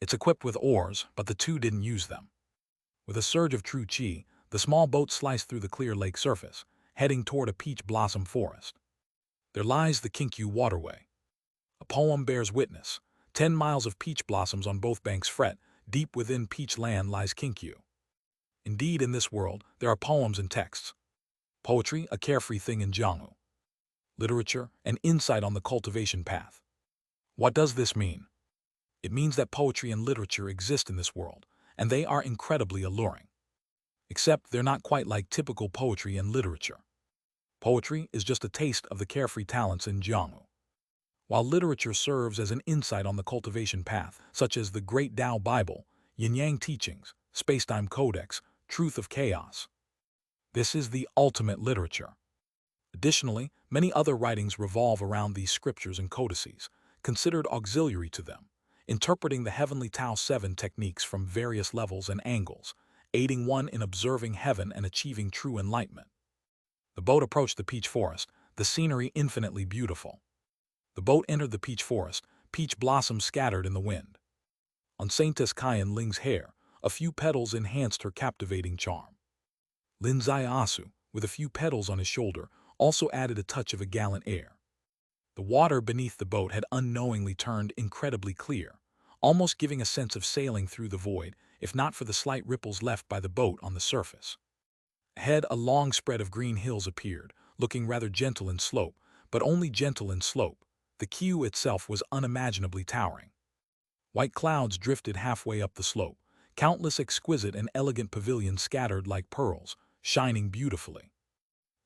It's equipped with oars, but the two didn't use them. With a surge of true chi, the small boat sliced through the clear lake surface, heading toward a peach blossom forest. There lies the Kinkyu waterway. A poem bears witness. 10 miles of peach blossoms on both banks fret. Deep within peach land lies Kinkyu. Indeed, in this world, there are poems and texts. Poetry, a carefree thing in Jianghu. Literature, an insight on the cultivation path. What does this mean? It means that poetry and literature exist in this world, and they are incredibly alluring. Except they're not quite like typical poetry and literature. Poetry is just a taste of the carefree talents in Jianghu, while literature serves as an insight on the cultivation path, such as the Great Tao Bible, Yin-Yang Teachings, Spacetime Codex, Truth of Chaos. This is the ultimate literature. Additionally, many other writings revolve around these scriptures and codices, considered auxiliary to them, interpreting the heavenly Tao 7 techniques from various levels and angles, aiding one in observing heaven and achieving true enlightenment. The boat approached the peach forest, the scenery infinitely beautiful. The boat entered the peach forest, peach blossoms scattered in the wind. On Saintess Kayan Ling's hair, a few petals enhanced her captivating charm. Lin Ziasu, with a few petals on his shoulder, also added a touch of a gallant air. The water beneath the boat had unknowingly turned incredibly clear, almost giving a sense of sailing through the void, if not for the slight ripples left by the boat on the surface. Ahead, a long spread of green hills appeared, looking rather gentle in slope, but only gentle in slope. The queue itself was unimaginably towering. White clouds drifted halfway up the slope, countless exquisite and elegant pavilions scattered like pearls, shining beautifully.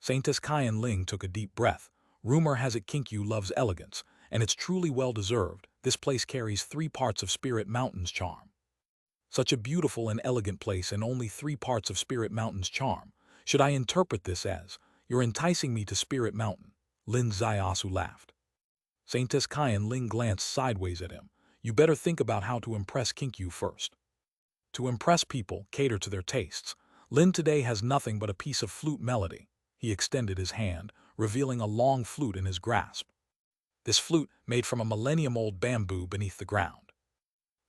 Saintess Kayan Ling took a deep breath. Rumor has it Kinkyu loves elegance, and it's truly well-deserved. This place carries 3 parts of Spirit Mountain's charm. Such a beautiful and elegant place and only 3 parts of Spirit Mountain's charm. Should I interpret this as, you're enticing me to Spirit Mountain? Lin Ziasu laughed. Saintess Kayan Ling glanced sideways at him. You better think about how to impress Kinkyu first. To impress people, cater to their tastes. Lin today has nothing but a piece of flute melody. He extended his hand, revealing a long flute in his grasp. This flute made from a millennium-old bamboo beneath the ground.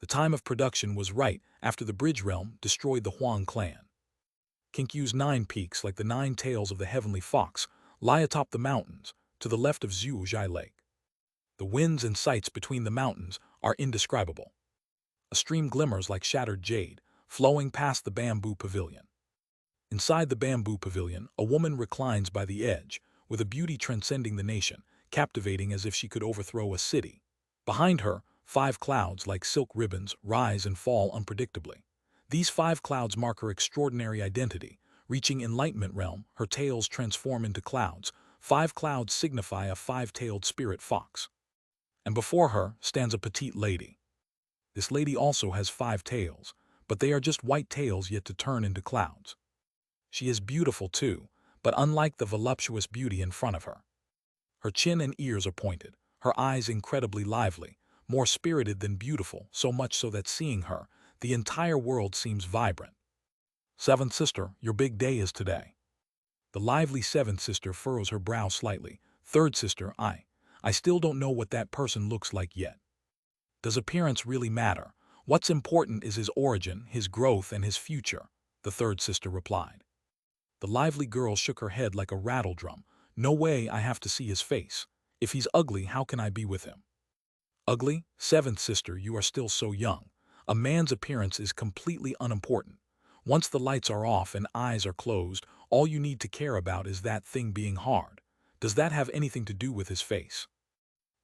The time of production was right after the Bridge Realm destroyed the Huang clan. Kinkyu's 9 peaks, like the 9 tails of the heavenly fox, lie atop the mountains, to the left of Zhuozhai Lake. The winds and sights between the mountains are indescribable. A stream glimmers like shattered jade, flowing past the bamboo pavilion. Inside the bamboo pavilion, a woman reclines by the edge, with a beauty transcending the nation, captivating as if she could overthrow a city. Behind her, 5 clouds like silk ribbons rise and fall unpredictably. These 5 clouds mark her extraordinary identity. Reaching enlightenment realm, her tails transform into clouds. 5 clouds signify a 5-tailed spirit fox. And before her stands a petite lady. This lady also has 5 tails, but they are just white tails yet to turn into clouds. She is beautiful too, but unlike the voluptuous beauty in front of her. Her chin and ears are pointed, her eyes incredibly lively, more spirited than beautiful, so much so that seeing her, the entire world seems vibrant. 7th sister, your big day is today. The lively 7th sister furrows her brow slightly. 3rd sister, I still don't know what that person looks like yet. Does appearance really matter? What's important is his origin, his growth, and his future, the 3rd sister replied. The lively girl shook her head like a rattle drum. No way, I have to see his face. If he's ugly, how can I be with him? Ugly? 7th sister, you are still so young. A man's appearance is completely unimportant. Once the lights are off and eyes are closed, all you need to care about is that thing being hard. Does that have anything to do with his face?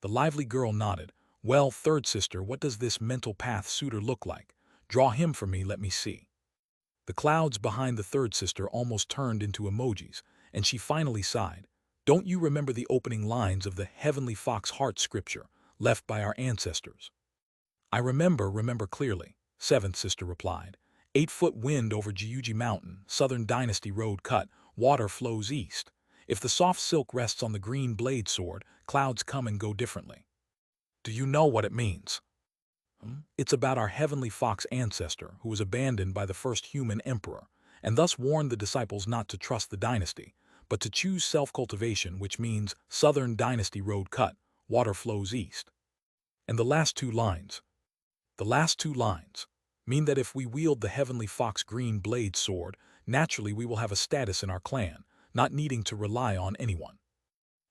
The lively girl nodded. Well, 3rd sister, what does this mental path suitor look like? Draw him for me, let me see. The clouds behind the 3rd sister almost turned into emojis, and she finally sighed. Don't you remember the opening lines of the Heavenly Fox Heart scripture, left by our ancestors? I remember clearly, 7th sister replied. 8-foot wind over Jiuji Mountain, Southern Dynasty road cut, water flows east. If the soft silk rests on the green blade sword, clouds come and go differently. Do you know what it means? It's about our heavenly fox ancestor who was abandoned by the first human emperor, and thus warned the disciples not to trust the dynasty, but to choose self-cultivation, which means Southern Dynasty road cut, water flows east. And the last 2 lines. The last 2 lines. Mean that if we wield the heavenly fox green blade sword, naturally we will have a status in our clan, not needing to rely on anyone.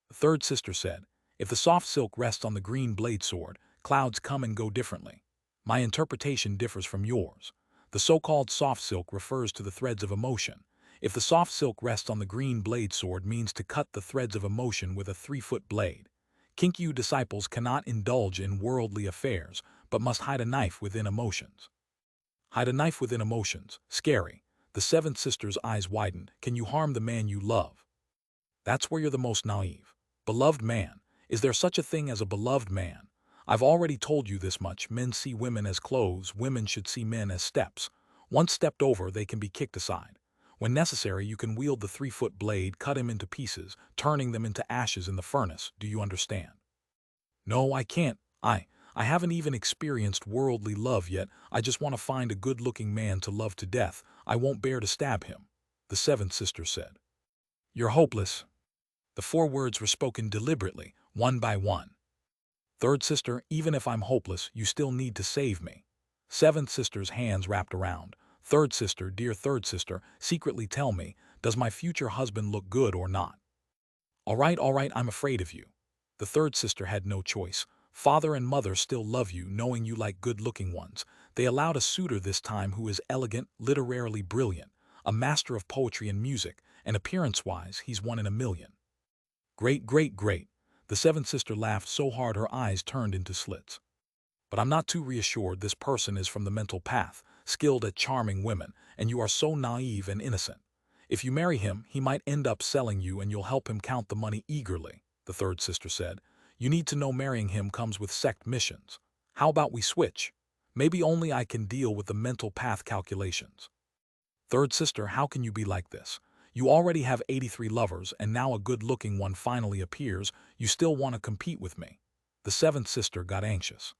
The third sister said, if the soft silk rests on the green blade sword, clouds come and go differently. My interpretation differs from yours. The so-called soft silk refers to the threads of emotion. If the soft silk rests on the green blade sword means to cut the threads of emotion with a 3-foot blade. Kinkyu disciples cannot indulge in worldly affairs, but must hide a knife within emotions. Hide a knife within emotions. Scary. The seventh sister's eyes widened. Can you harm the man you love? That's where you're the most naive. Beloved man. Is there such a thing as a beloved man? I've already told you this much. Men see women as clothes. Women should see men as steps. Once stepped over, they can be kicked aside. When necessary, you can wield the 3-foot blade, cut him into pieces, turning them into ashes in the furnace. Do you understand? No, I can't. I haven't even experienced worldly love yet. I just want to find a good-looking man to love to death. I won't bear to stab him, the seventh sister said. You're hopeless. The 4 words were spoken deliberately, one by one. Third sister, even if I'm hopeless, you still need to save me. Seventh sister's hands wrapped around. Third sister, dear third sister, secretly tell me, does my future husband look good or not? All right, I'm afraid of you. The third sister had no choice. Father and mother still love you, knowing you like good-looking ones. They allowed a suitor this time who is elegant, literarily brilliant, a master of poetry and music, and appearance-wise, he's 1 in a million. Great. The seventh sister laughed so hard her eyes turned into slits. But I'm not too reassured. This person is from the mental path, skilled at charming women, and you are so naive and innocent. If you marry him, he might end up selling you and you'll help him count the money eagerly, the third sister said. You need to know marrying him comes with sect missions. How about we switch? Maybe only I can deal with the mental path calculations. Third sister, how can you be like this? You already have 83 lovers, and now a good-looking one finally appears. You still want to compete with me. The seventh sister got anxious.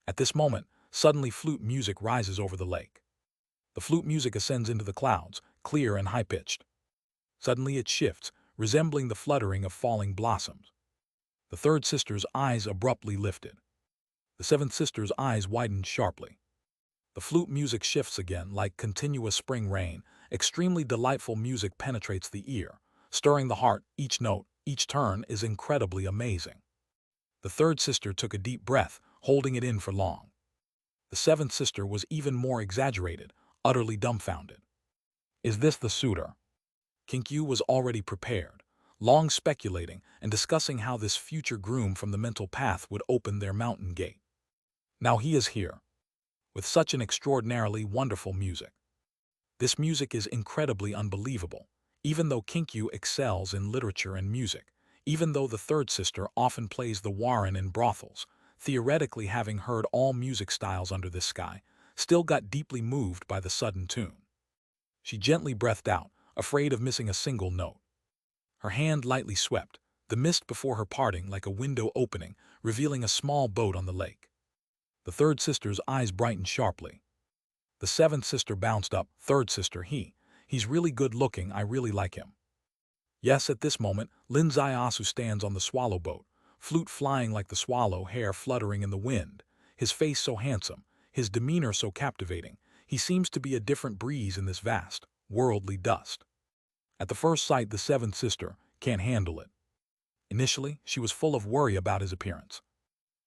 At this moment, suddenly flute music rises over the lake. The flute music ascends into the clouds, clear and high-pitched. Suddenly it shifts, resembling the fluttering of falling blossoms. The third sister's eyes abruptly lifted. The seventh sister's eyes widened sharply. The flute music shifts again like continuous spring rain. Extremely delightful music penetrates the ear, stirring the heart. Each note, each turn is incredibly amazing. The third sister took a deep breath, holding it in for long. The seventh sister was even more exaggerated, utterly dumbfounded. Is this the suitor? Kinkyu was already prepared, long speculating and discussing how this future groom from the mental path would open their mountain gate. Now he is here, with such an extraordinarily wonderful music. This music is incredibly unbelievable, even though Kinkyu excels in literature and music, even though the third sister often plays the warren in brothels, theoretically having heard all music styles under this sky, still got deeply moved by the sudden tune. She gently breathed out, afraid of missing a single note. Her hand lightly swept, the mist before her parting like a window opening, revealing a small boat on the lake. The third sister's eyes brightened sharply. The seventh sister bounced up. Third sister, he's really good looking. I really like him. Yes, at this moment, Lin Zaiasu stands on the swallow boat, flute flying like the swallow, hair fluttering in the wind, his face so handsome, his demeanor so captivating. He seems to be a different breeze in this vast, worldly dust. At the first sight, the seventh sister can't handle it. Initially, she was full of worry about his appearance.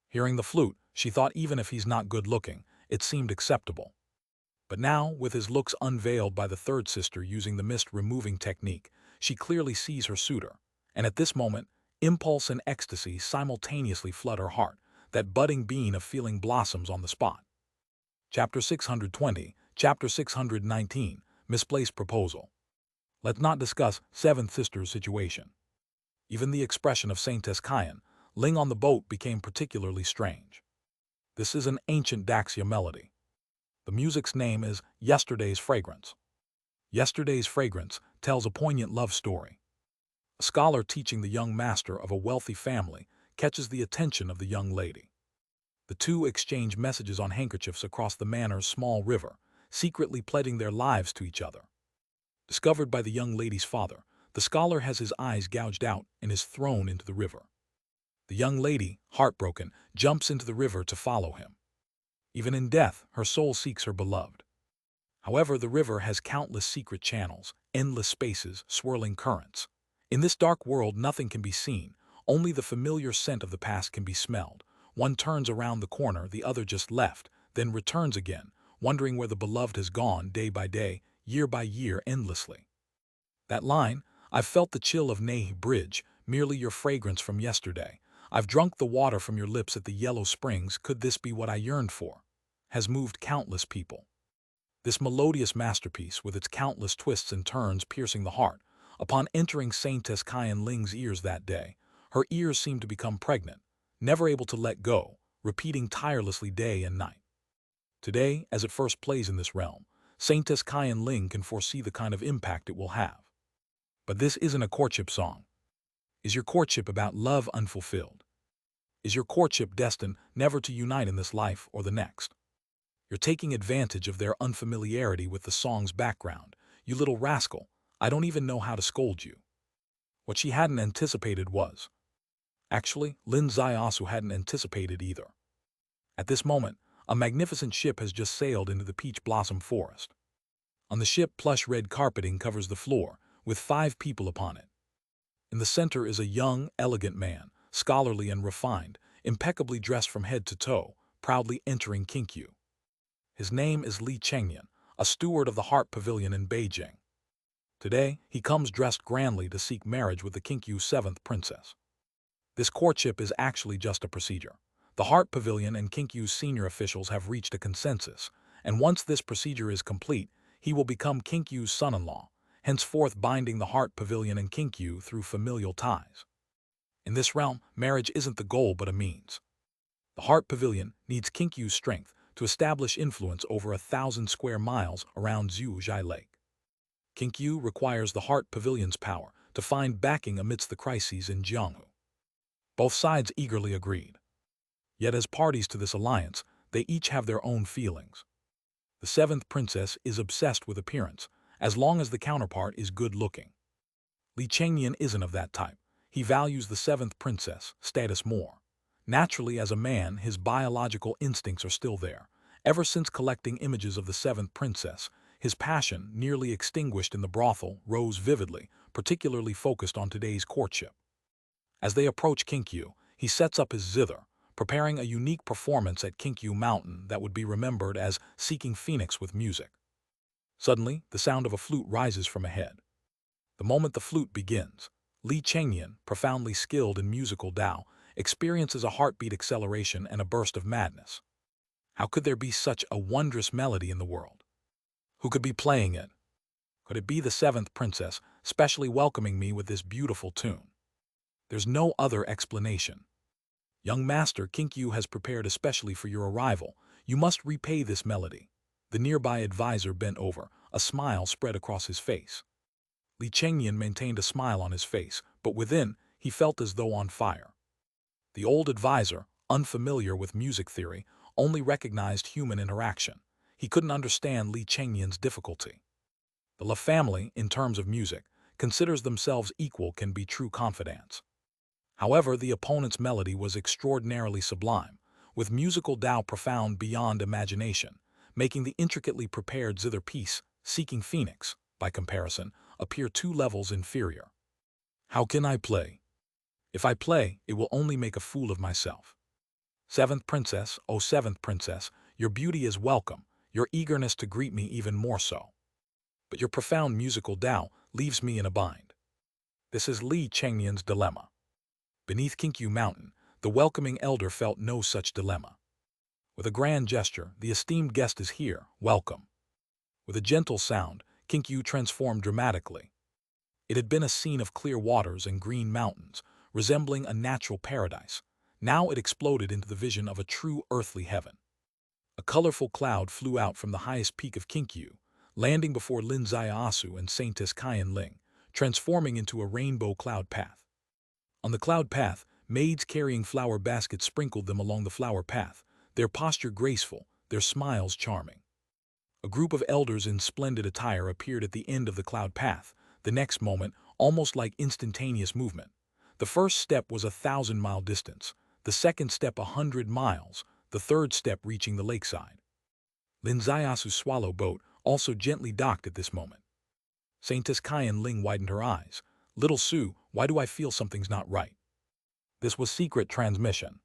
Hearing the flute, she thought even if he's not good-looking, it seemed acceptable. But now, with his looks unveiled by the third sister using the mist-removing technique, she clearly sees her suitor. And at this moment, impulse and ecstasy simultaneously flood her heart. That budding bean of feeling blossoms on the spot. Chapter 620, Chapter 619, Misplaced Proposal. Let's not discuss seventh sister's situation. Even the expression of Saintess Kyan, Ling on the boat, became particularly strange. This is an ancient Daxia melody. The music's name is Yesterday's Fragrance. Yesterday's Fragrance tells a poignant love story. A scholar teaching the young master of a wealthy family catches the attention of the young lady. The two exchange messages on handkerchiefs across the manor's small river, secretly pledging their lives to each other. Discovered by the young lady's father, the scholar has his eyes gouged out and is thrown into the river. The young lady, heartbroken, jumps into the river to follow him. Even in death, her soul seeks her beloved. However, the river has countless secret channels, endless spaces, swirling currents. In this dark world, nothing can be seen. Only the familiar scent of the past can be smelled. One turns around the corner, the other just left, then returns again, wondering where the beloved has gone day by day, year by year, endlessly. That line, "I've felt the chill of Nahi Bridge, merely your fragrance from yesterday. I've drunk the water from your lips at the yellow springs, could this be what I yearned for?" has moved countless people. This melodious masterpiece, with its countless twists and turns piercing the heart, upon entering Saintess Kyan Ling's ears that day, her ears seemed to become pregnant, never able to let go, repeating tirelessly day and night. Today, as it first plays in this realm, Saintess Kyan Ling can foresee the kind of impact it will have. But this isn't a courtship song. Is your courtship about love unfulfilled? Is your courtship destined never to unite in this life or the next? You're taking advantage of their unfamiliarity with the song's background. You little rascal, I don't even know how to scold you. What she hadn't anticipated was. Actually, Lin Zaiasu hadn't anticipated either. At this moment, a magnificent ship has just sailed into the peach blossom forest. On the ship, plush red carpeting covers the floor, with 5 people upon it. In the center is a young, elegant man, scholarly and refined, impeccably dressed from head to toe, proudly entering Kinkyu. His name is Li Chengyan, a steward of the Heart Pavilion in Beijing. Today, he comes dressed grandly to seek marriage with the Kinkyu's 7th princess. This courtship is actually just a procedure. The Heart Pavilion and Kinkyu's senior officials have reached a consensus, and once this procedure is complete, he will become Kinkyu's son-in-law, henceforth binding the Heart Pavilion and Kinkyu through familial ties. In this realm, marriage isn't the goal but a means. The Heart Pavilion needs Kinkyu's strength to establish influence over 1,000 square miles around Zhuozhai Lake. Kinkyu requires the Heart Pavilion's power to find backing amidst the crises in Jianghu. Both sides eagerly agreed. Yet as parties to this alliance, they each have their own feelings. The 7th princess is obsessed with appearance, as long as the counterpart is good-looking. Li Chengyan isn't of that type. He values the 7th princess' status more. Naturally, as a man, his biological instincts are still there. Ever since collecting images of the 7th princess, his passion, nearly extinguished in the brothel, rose vividly, particularly focused on today's courtship. As they approach Kinkyu, he sets up his zither, preparing a unique performance at Kinkyu Mountain that would be remembered as Seeking Phoenix with music. Suddenly, the sound of a flute rises from ahead. The moment the flute begins, Li Chengyan, profoundly skilled in musical Tao, experiences a heartbeat acceleration and a burst of madness. How could there be such a wondrous melody in the world? Who could be playing it? Could it be the 7th princess, specially welcoming me with this beautiful tune? There's no other explanation. Young master, Kinkyu has prepared especially for your arrival. You must repay this melody. The nearby advisor bent over, a smile spread across his face. Li Chengyan maintained a smile on his face, but within, he felt as though on fire. The old advisor, unfamiliar with music theory, only recognized human interaction. He couldn't understand Li Chengyan's difficulty. The La family, in terms of music, considers themselves equal can be true confidants. However, the opponent's melody was extraordinarily sublime, with musical Tao profound beyond imagination, making the intricately prepared zither piece, Seeking Phoenix, by comparison, appear 2 levels inferior. How can I play? If I play, it will only make a fool of myself. 7th princess, oh 7th princess, your beauty is welcome, your eagerness to greet me even more so. But your profound musical Tao leaves me in a bind. This is Li Chengyan's dilemma. Beneath Kinkyu Mountain, the welcoming elder felt no such dilemma. With a grand gesture, the esteemed guest is here, welcome. With a gentle sound, Kinkyu transformed dramatically. It had been a scene of clear waters and green mountains, resembling a natural paradise. Now it exploded into the vision of a true earthly heaven. A colorful cloud flew out from the highest peak of Kinkyu, landing before Lin Zaiasu and Saintess Kyan Ling, transforming into a rainbow cloud path. On the cloud path, maids carrying flower baskets sprinkled them along the flower path, their posture graceful, their smiles charming. A group of elders in splendid attire appeared at the end of the cloud path, the next moment, almost like instantaneous movement. The first step was 1,000-mile distance, the second step 100 miles, the third step reaching the lakeside. Lin Ziyasu's swallow boat also gently docked at this moment. Saintess Kyan Ling widened her eyes. "Little Su, why do I feel something's not right?" This was secret transmission.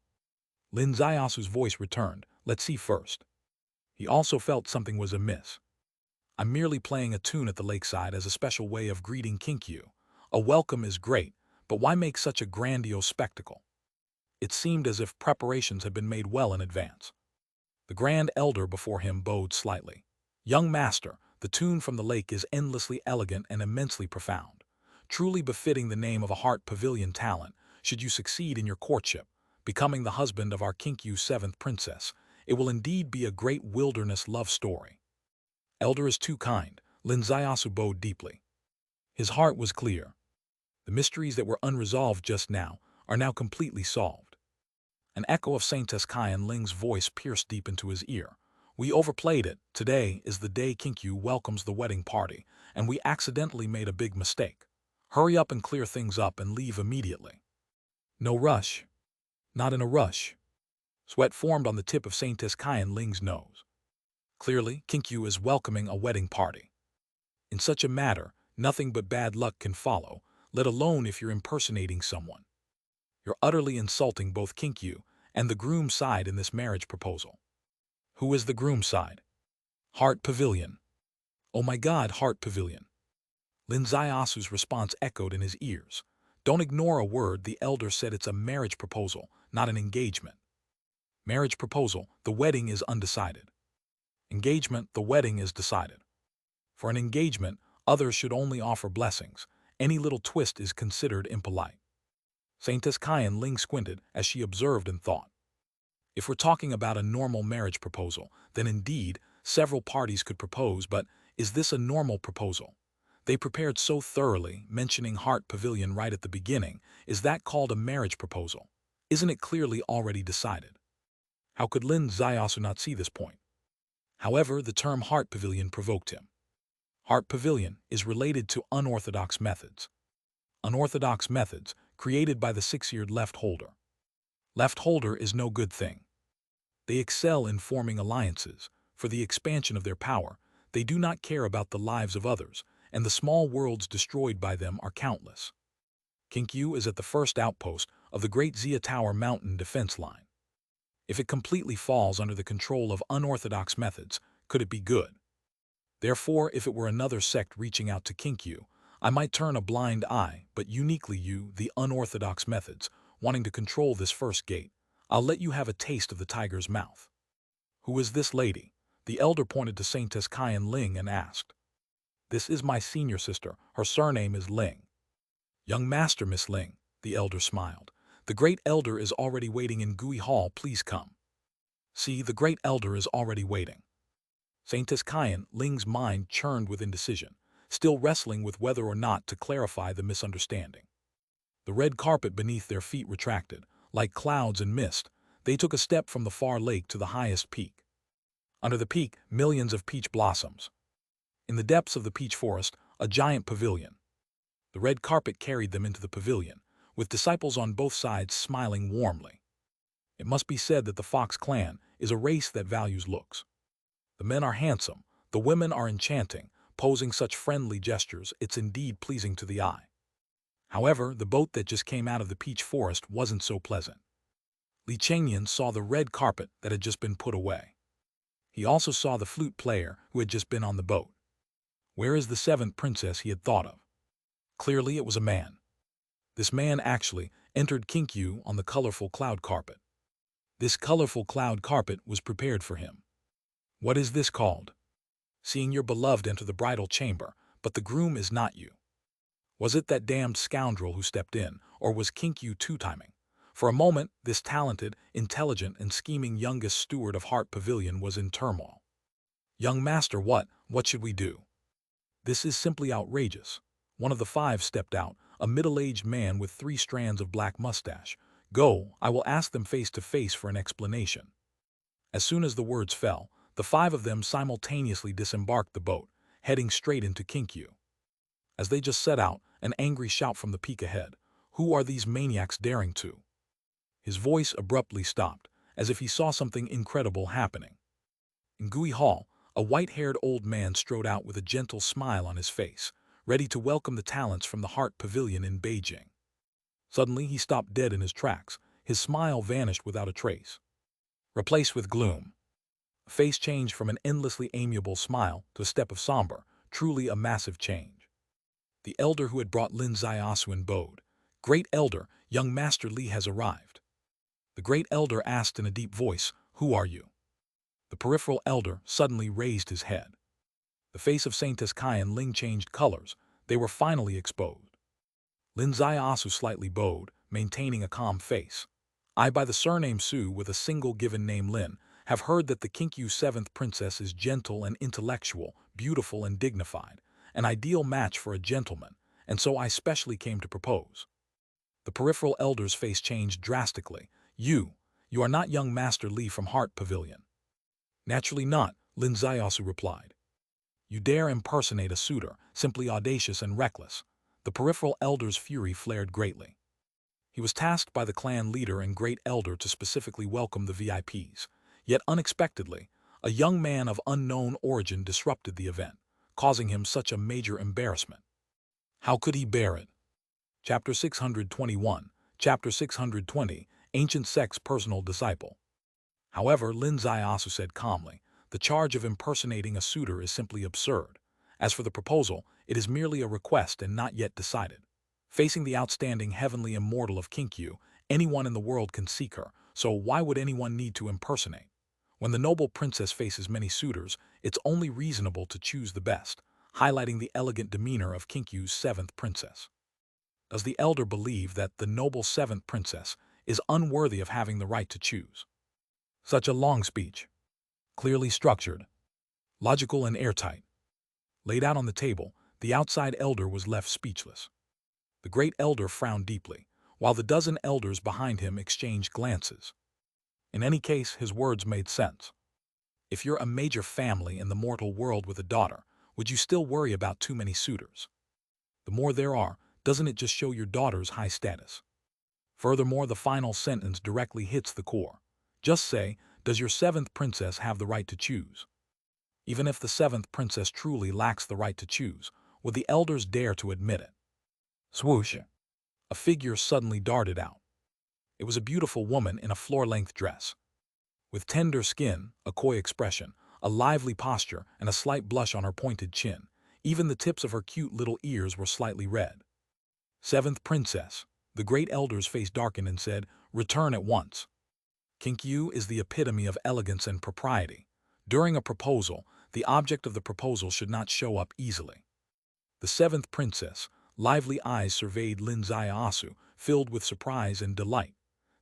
Lin Ziyasu's voice returned. "Let's see first." He also felt something was amiss. "I'm merely playing a tune at the lakeside as a special way of greeting Kinkyu. A welcome is great, but why make such a grandiose spectacle?" It seemed as if preparations had been made well in advance. The Grand Elder before him bowed slightly. "Young master, the tune from the lake is endlessly elegant and immensely profound. Truly befitting the name of a heart pavilion talent, should you succeed in your courtship, becoming the husband of our Kinkyu's seventh princess, it will indeed be a great wilderness love story." Elder is too kind. Lin Ziyasu bowed deeply. His heart was clear. The mysteries that were unresolved just now are now completely solved. An echo of Saintess Kyan Ling's voice pierced deep into his ear. "We overplayed it. Today is the day Kinkyu welcomes the wedding party, and we accidentally made a big mistake. Hurry up and clear things up and leave immediately." "No rush." "Not in a rush." Sweat formed on the tip of Saintess Kyan Ling's nose. Clearly, Kinkyu is welcoming a wedding party. In such a matter, nothing but bad luck can follow, let alone if you're impersonating someone. You're utterly insulting both Kinkyu and the groom's side in this marriage proposal. Who is the groom's side? Heart Pavilion. Oh my God, Heart Pavilion. Lin Ziyasu's response echoed in his ears. "Don't ignore a word. The elder said it's a marriage proposal, not an engagement." Marriage proposal, the wedding is undecided. Engagement, the wedding is decided. For an engagement, others should only offer blessings. Any little twist is considered impolite. Saintess Kyan Ling squinted as she observed and thought. If we're talking about a normal marriage proposal, then indeed, several parties could propose, but is this a normal proposal? They prepared so thoroughly, mentioning Heart Pavilion right at the beginning. Is that called a marriage proposal? Isn't it clearly already decided? How could Lin Ziyasu not see this point? However, the term Heart Pavilion provoked him. Heart Pavilion is related to unorthodox methods. Unorthodox methods created by the six-eared left holder. Left holder is no good thing. They excel in forming alliances. For the expansion of their power, they do not care about the lives of others, and the small worlds destroyed by them are countless. Kinkyu is at the first outpost of the Great Zia Tower mountain defense line. If it completely falls under the control of unorthodox methods, could it be good? Therefore, if it were another sect reaching out to Kinkyu, I might turn a blind eye, but uniquely you, the unorthodox methods, wanting to control this first gate, I'll let you have a taste of the tiger's mouth. Who is this lady? The elder pointed to Saintess Kyan Ling and asked. This is my senior sister. Her surname is Ling. Young master, Miss Ling, the elder smiled. The great elder is already waiting in Gui Hall. Please come. See, the great elder is already waiting. Saintess Kyan Ling's mind churned with indecision, still wrestling with whether or not to clarify the misunderstanding. The red carpet beneath their feet retracted. Like clouds and mist, they took a step from the far lake to the highest peak. Under the peak, millions of peach blossoms. In the depths of the peach forest, a giant pavilion. The red carpet carried them into the pavilion, with disciples on both sides smiling warmly. It must be said that the Fox clan is a race that values looks. The men are handsome, the women are enchanting, posing such friendly gestures, it's indeed pleasing to the eye. However, the boat that just came out of the peach forest wasn't so pleasant. Li Chengyan saw the red carpet that had just been put away. He also saw the flute player who had just been on the boat. Where is the seventh princess he had thought of? Clearly it was a man. This man actually entered Kinkyu on the colorful cloud carpet. This colorful cloud carpet was prepared for him. What is this called? Seeing your beloved enter the bridal chamber, but the groom is not you. Was it that damned scoundrel who stepped in, or was Kinkyu two-timing? For a moment, this talented, intelligent, and scheming youngest steward of Heart Pavilion was in turmoil. Young master, what should we do? This is simply outrageous. One of the five stepped out, a middle-aged man with 3 strands of black mustache. Go, I will ask them face to face for an explanation. As soon as the words fell, the 5 of them simultaneously disembarked the boat, heading straight into Kinkyu. As they just set out, an angry shout from the peak ahead. Who are these maniacs daring to? His voice abruptly stopped, as if he saw something incredible happening. In Gui Hall, a white-haired old man strode out with a gentle smile on his face, ready to welcome the talents from the Heart Pavilion in Beijing. Suddenly, he stopped dead in his tracks. His smile vanished without a trace, replaced with gloom. A face changed from an endlessly amiable smile to a step of somber, truly a massive change. The elder who had brought Lin Ziaosu bowed. "Great elder, young Master Li has arrived." The great elder asked in a deep voice, "Who are you?" The peripheral elder suddenly raised his head. The face of Saintess Kaian Ling changed colors. They were finally exposed. Lin Ziaosu slightly bowed, maintaining a calm face. "I, by the surname Su with a single given name Lin, have heard that the Kinkyu 7th princess is gentle and intellectual, beautiful and dignified, an ideal match for a gentleman, and so I specially came to propose." The peripheral elder's face changed drastically. You are not young Master Li from Heart Pavilion." "Naturally not," Lin Ziaosu replied. "You dare impersonate a suitor, simply audacious and reckless." The peripheral elder's fury flared greatly. He was tasked by the clan leader and great elder to specifically welcome the VIPs. Yet unexpectedly, a young man of unknown origin disrupted the event, causing him such a major embarrassment. How could he bear it? Chapter 621, Chapter 620, Ancient Sect's Personal Disciple. However, Lin Ziaosu said calmly, "The charge of impersonating a suitor is simply absurd. As for the proposal, it is merely a request and not yet decided. Facing the outstanding heavenly immortal of Kinkyu, anyone in the world can seek her, so why would anyone need to impersonate? When the noble princess faces many suitors, it's only reasonable to choose the best," highlighting the elegant demeanor of Kinkyu's 7th princess. Does the elder believe that the noble 7th princess is unworthy of having the right to choose? Such a long speech, clearly structured, logical and airtight, laid out on the table, the outside elder was left speechless. The great elder frowned deeply, while the dozen elders behind him exchanged glances. In any case, his words made sense. If you're a major family in the mortal world with a daughter, would you still worry about too many suitors? The more there are, doesn't it just show your daughter's high status? Furthermore, the final sentence directly hits the core. Just say, does your 7th princess have the right to choose? Even if the 7th princess truly lacks the right to choose, would the elders dare to admit it? Swoosh! A figure suddenly darted out. It was a beautiful woman in a floor-length dress. With tender skin, a coy expression, a lively posture, and a slight blush on her pointed chin, even the tips of her cute little ears were slightly red. 7th princess. The great elder's face darkened and said, "Return at once." Kinkyu is the epitome of elegance and propriety. During a proposal, the object of the proposal should not show up easily. The 7th princess, lively eyes surveyed Lin Ziaosu, filled with surprise and delight.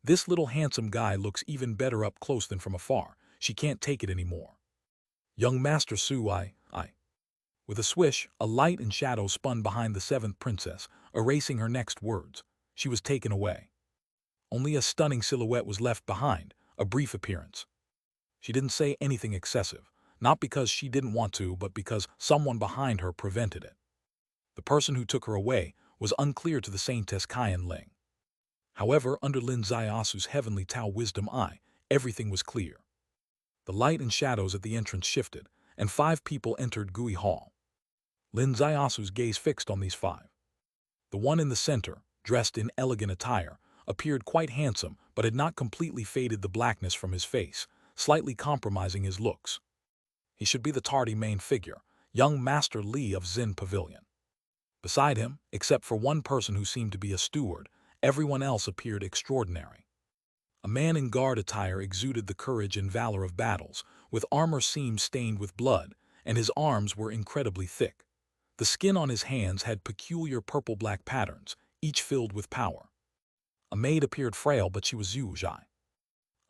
"This little handsome guy looks even better up close than from afar. She can't take it anymore." "Young Master Su, I. With a swish, a light and shadow spun behind the 7th princess, erasing her next words. She was taken away. Only a stunning silhouette was left behind, a brief appearance. She didn't say anything excessive, not because she didn't want to, but because someone behind her prevented it. The person who took her away was unclear to the Saintess Kaian Ling. However, under Lin Ziaosu's heavenly Tao wisdom eye, everything was clear. The light and shadows at the entrance shifted, and 5 people entered Gui Hall. Lin Ziaosu's gaze fixed on these 5. The one in the center, dressed in elegant attire, appeared quite handsome but had not completely faded the blackness from his face, slightly compromising his looks. He should be the tardy main figure, young Master Li of Xin Pavilion. Beside him, except for one person who seemed to be a steward, everyone else appeared extraordinary. A man in guard attire exuded the courage and valor of battles, with armor seams stained with blood, and his arms were incredibly thick. The skin on his hands had peculiar purple-black patterns, each filled with power. A maid appeared frail, but she was Zhu Zhai.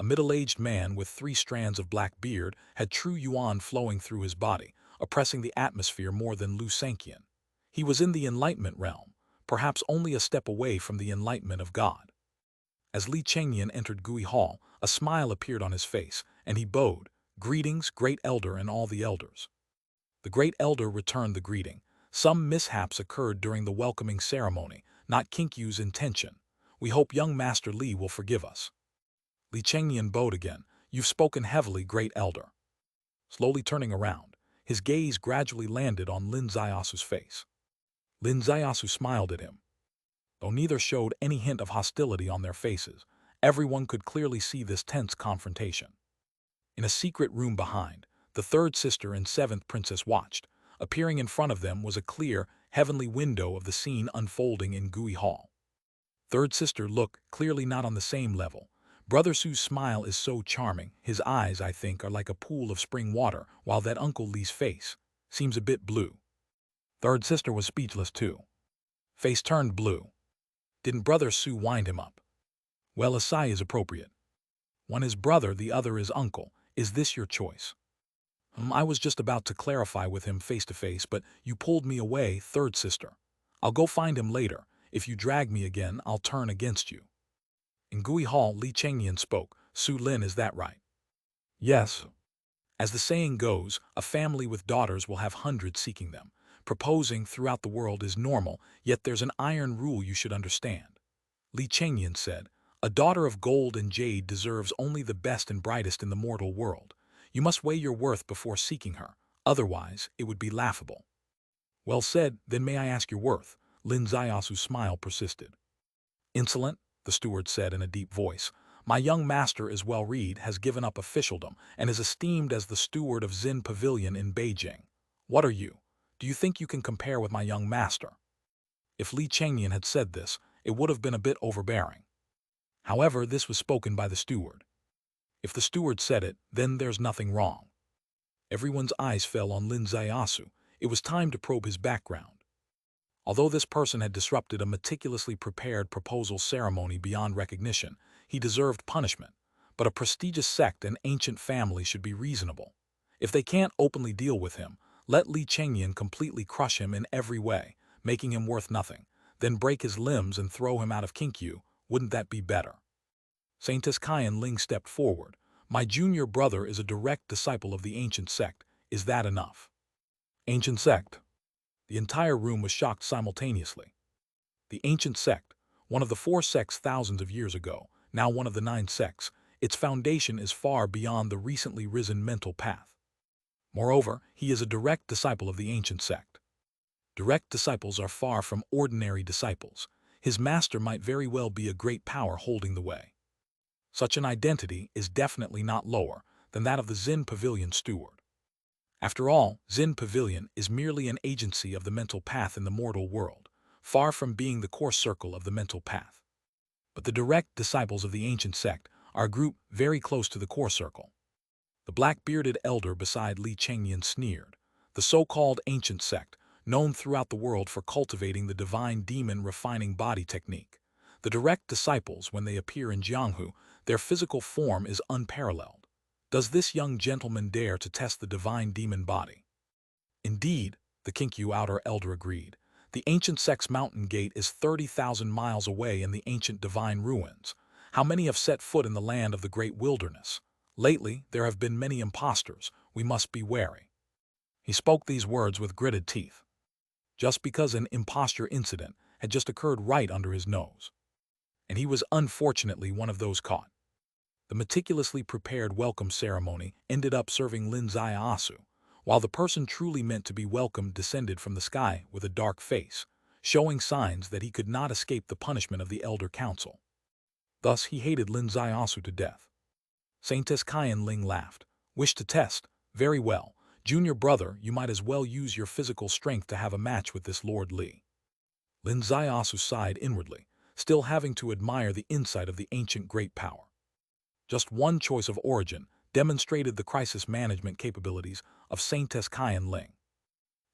A middle-aged man with 3 strands of black beard had true yuan flowing through his body, oppressing the atmosphere more than Lu Sanqian. He was in the enlightenment realm, perhaps only a step away from the enlightenment of God. As Li Chengyan entered Gui Hall, a smile appeared on his face, and he bowed, "Greetings, great elder and all the elders." The great elder returned the greeting. "Some mishaps occurred during the welcoming ceremony, not Kinkyu's intention. We hope young Master Li will forgive us." Li Chengnian bowed again. "You've spoken heavily, great elder." Slowly turning around, his gaze gradually landed on Lin Ziyasu's face. Lin Ziyasu smiled at him. Though neither showed any hint of hostility on their faces, everyone could clearly see this tense confrontation. In a secret room behind, the third sister and seventh princess watched. Appearing in front of them was a clear, heavenly window of the scene unfolding in Gui Hall. Third sister, look, clearly not on the same level. Brother Su's smile is so charming, his eyes, I think, are like a pool of spring water, while that Uncle Li's face seems a bit blue. Third sister was speechless too. Face turned blue. Didn't Brother Su wind him up? Well, a sigh is appropriate. One is brother, the other is uncle. Is this your choice? I was just about to clarify with him face to face, but you pulled me away, third sister. I'll go find him later. If you drag me again, I'll turn against you. In Gui Hall, Li Chengnian spoke. Su Lin, is that right? Yes. As the saying goes, a family with daughters will have hundreds seeking them. Proposing throughout the world is normal, yet there's an iron rule you should understand. Li Chengnian said, "A daughter of gold and jade deserves only the best and brightest in the mortal world. You must weigh your worth before seeking her, otherwise it would be laughable." Well said, then may I ask your worth? Lin Ziyasu's smile persisted. Insolent, the steward said in a deep voice. My young master is well read, has given up officialdom, and is esteemed as the steward of Xin Pavilion in Beijing. What are you? Do you think you can compare with my young master? If Li Chengnian had said this, it would have been a bit overbearing. However, this was spoken by the steward. If the steward said it, then there's nothing wrong. Everyone's eyes fell on Lin Ziyasu. It was time to probe his background. Although this person had disrupted a meticulously prepared proposal ceremony beyond recognition, he deserved punishment. But a prestigious sect and ancient family should be reasonable. If they can't openly deal with him, let Li Chengnian completely crush him in every way, making him worth nothing, then break his limbs and throw him out of Kinkyu. Wouldn't that be better? Saintess Kaian Ling stepped forward. My junior brother is a direct disciple of the ancient sect. Is that enough? Ancient sect. The entire room was shocked simultaneously. The ancient sect, one of the 4 sects thousands of years ago, now one of the 9 sects, its foundation is far beyond the recently risen mental path. Moreover, he is a direct disciple of the ancient sect. Direct disciples are far from ordinary disciples. His master might very well be a great power holding the way. Such an identity is definitely not lower than that of the Xin Pavilion steward. After all, Xin Pavilion is merely an agency of the mental path in the mortal world, far from being the core circle of the mental path. But the direct disciples of the ancient sect are a group very close to the core circle. The black-bearded elder beside Li Chengnian sneered. The so-called ancient sect, known throughout the world for cultivating the divine demon refining body technique. The direct disciples, when they appear in Jianghu, their physical form is unparalleled. Does this young gentleman dare to test the divine demon body? Indeed, the Kinkyu outer elder agreed. The ancient sect's mountain gate is 30,000 miles away in the ancient divine ruins. How many have set foot in the land of the great wilderness? Lately, there have been many impostors. We must be wary. He spoke these words with gritted teeth. Just because an imposture incident had just occurred right under his nose. And he was unfortunately one of those caught. The meticulously prepared welcome ceremony ended up serving Lin Ziyasu, while the person truly meant to be welcomed descended from the sky with a dark face, showing signs that he could not escape the punishment of the elder council. Thus he hated Lin Ziyasu to death. Saintess Kaian Ling laughed. Wish to test? Very well. Junior brother, you might as well use your physical strength to have a match with this Lord Li. Lin Ziyasu sighed inwardly, still having to admire the insight of the ancient great power. Just one choice of origin demonstrated the crisis management capabilities of Saintess Kaian Ling.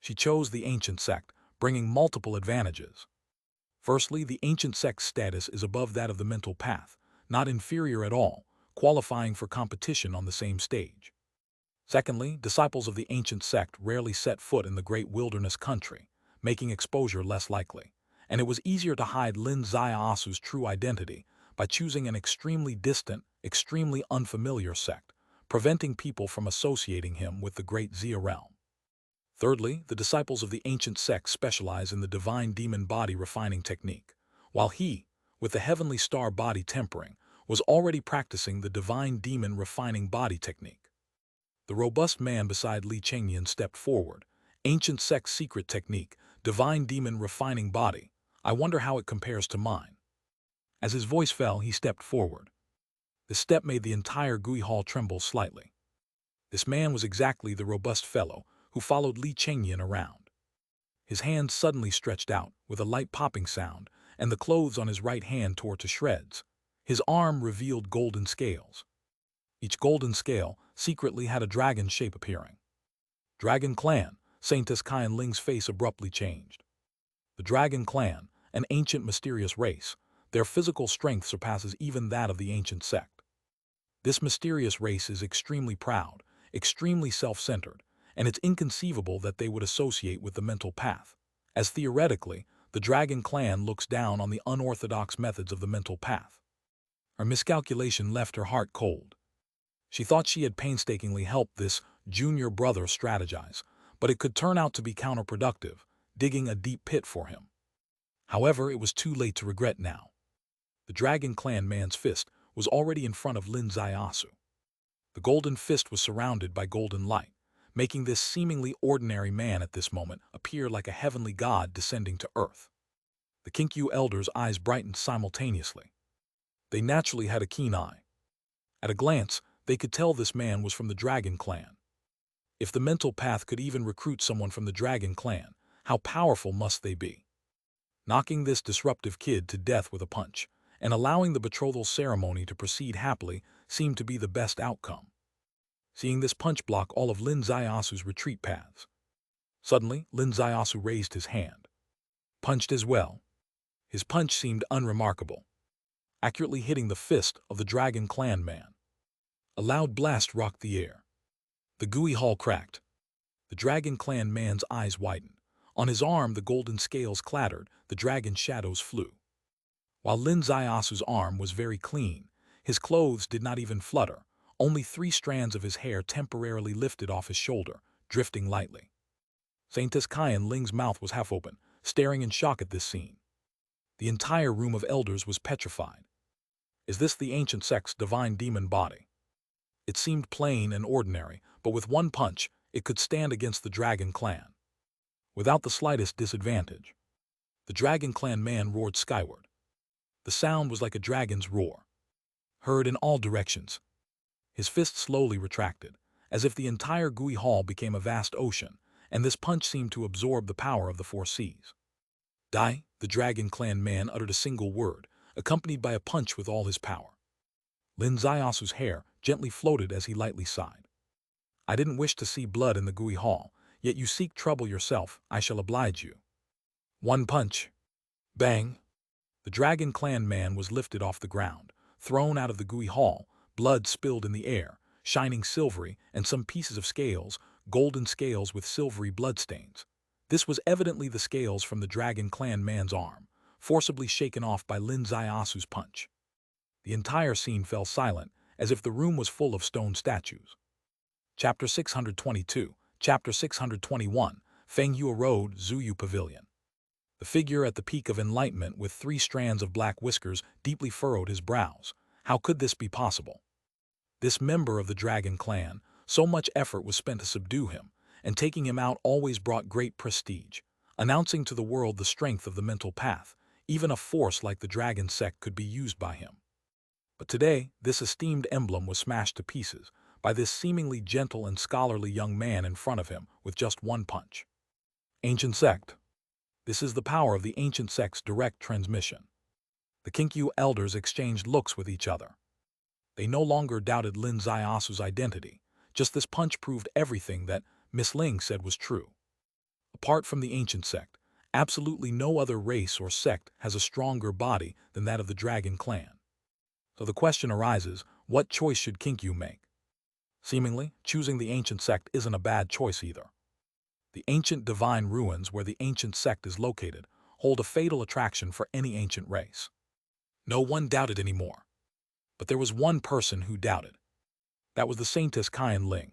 She chose the ancient sect, bringing multiple advantages. Firstly, the ancient sect's status is above that of the mental path, not inferior at all, qualifying for competition on the same stage. Secondly, disciples of the ancient sect rarely set foot in the great wilderness country, making exposure less likely, and it was easier to hide Lin Ziyasu's true identity by choosing an extremely distant, extremely unfamiliar sect, preventing people from associating him with the great Xia realm. Thirdly, the disciples of the ancient sect specialize in the divine demon body refining technique, while he, with the heavenly star body tempering, was already practicing the divine demon refining body technique. The robust man beside Li Chengyan stepped forward. Ancient sect's secret technique, divine demon refining body. I wonder how it compares to mine. As his voice fell, he stepped forward. The step made the entire Gui Hall tremble slightly. This man was exactly the robust fellow who followed Li Chengyan around. His hand suddenly stretched out with a light popping sound, and the clothes on his right hand tore to shreds. His arm revealed golden scales. Each golden scale secretly had a dragon shape appearing. Dragon Clan, Saintess Kyan Ling's face abruptly changed. The Dragon Clan, an ancient mysterious race, their physical strength surpasses even that of the ancient sect. This mysterious race is extremely proud, extremely self-centered, and it's inconceivable that they would associate with the mental path, as theoretically, the Dragon Clan looks down on the unorthodox methods of the mental path. Her miscalculation left her heart cold. She thought she had painstakingly helped this junior brother strategize, but it could turn out to be counterproductive, digging a deep pit for him. However, it was too late to regret now. The Dragon Clan man's fist was already in front of Lin Zaiasu. The golden fist was surrounded by golden light, making this seemingly ordinary man at this moment appear like a heavenly god descending to earth. The Kinkyu elders' eyes brightened simultaneously. They naturally had a keen eye. At a glance, they could tell this man was from the Dragon Clan. If the mental path could even recruit someone from the Dragon Clan, how powerful must they be? Knocking this disruptive kid to death with a punch, and allowing the betrothal ceremony to proceed happily seemed to be the best outcome. Seeing this punch block all of Lin Zaiasu's retreat paths. Suddenly, Lin Zaiasu raised his hand. Punched as well. His punch seemed unremarkable, accurately hitting the fist of the Dragon Clan man. A loud blast rocked the air. The Gui Hall cracked. The Dragon Clan man's eyes widened. On his arm, the golden scales clattered, the dragon shadows flew. While Lin Zaiasu's arm was very clean, his clothes did not even flutter, only 3 strands of his hair temporarily lifted off his shoulder, drifting lightly. Saintess Kyan Ling's mouth was half open, staring in shock at this scene. The entire room of elders was petrified. Is this the ancient sect's divine demon body? It seemed plain and ordinary, but with one punch, it could stand against the Dragon Clan. Without the slightest disadvantage. The Dragon Clan man roared skyward. The sound was like a dragon's roar, heard in all directions. His fist slowly retracted, as if the entire Gui Hall became a vast ocean, and this punch seemed to absorb the power of the 4 seas. Die, the Dragon Clan man uttered a single word, accompanied by a punch with all his power. Lin Zaiasu's hair gently floated as he lightly sighed. I didn't wish to see blood in the Gui Hall, yet you seek trouble yourself, I shall oblige you. One punch. Bang. The Dragon Clan man was lifted off the ground, thrown out of the Gui Hall, blood spilled in the air, shining silvery, and some pieces of scales, golden scales with silvery bloodstains. This was evidently the scales from the Dragon Clan man's arm, forcibly shaken off by Lin Zaiasu's punch. The entire scene fell silent, as if the room was full of stone statues. Chapter 622, Chapter 621, Fenghua Road, Zuyu Pavilion. The figure at the peak of enlightenment with 3 strands of black whiskers deeply furrowed his brows. How could this be possible? This member of the Dragon Clan, so much effort was spent to subdue him, and taking him out always brought great prestige, announcing to the world the strength of the mental path. Even a force like the Dragon sect could be used by him. But today, this esteemed emblem was smashed to pieces by this seemingly gentle and scholarly young man in front of him with just one punch. Ancient sect. This is the power of the ancient sect's direct transmission. The Kinkyu elders exchanged looks with each other. They no longer doubted Lin Zaiasu's identity. Just this punch proved everything that Miss Ling said was true. Apart from the ancient sect, absolutely no other race or sect has a stronger body than that of the Dragon Clan. So the question arises, what choice should Kinkyu make? Seemingly, choosing the ancient sect isn't a bad choice either. The ancient divine ruins where the ancient sect is located hold a fatal attraction for any ancient race. No one doubted anymore. But there was one person who doubted. That was the Saintess Kyan Ling.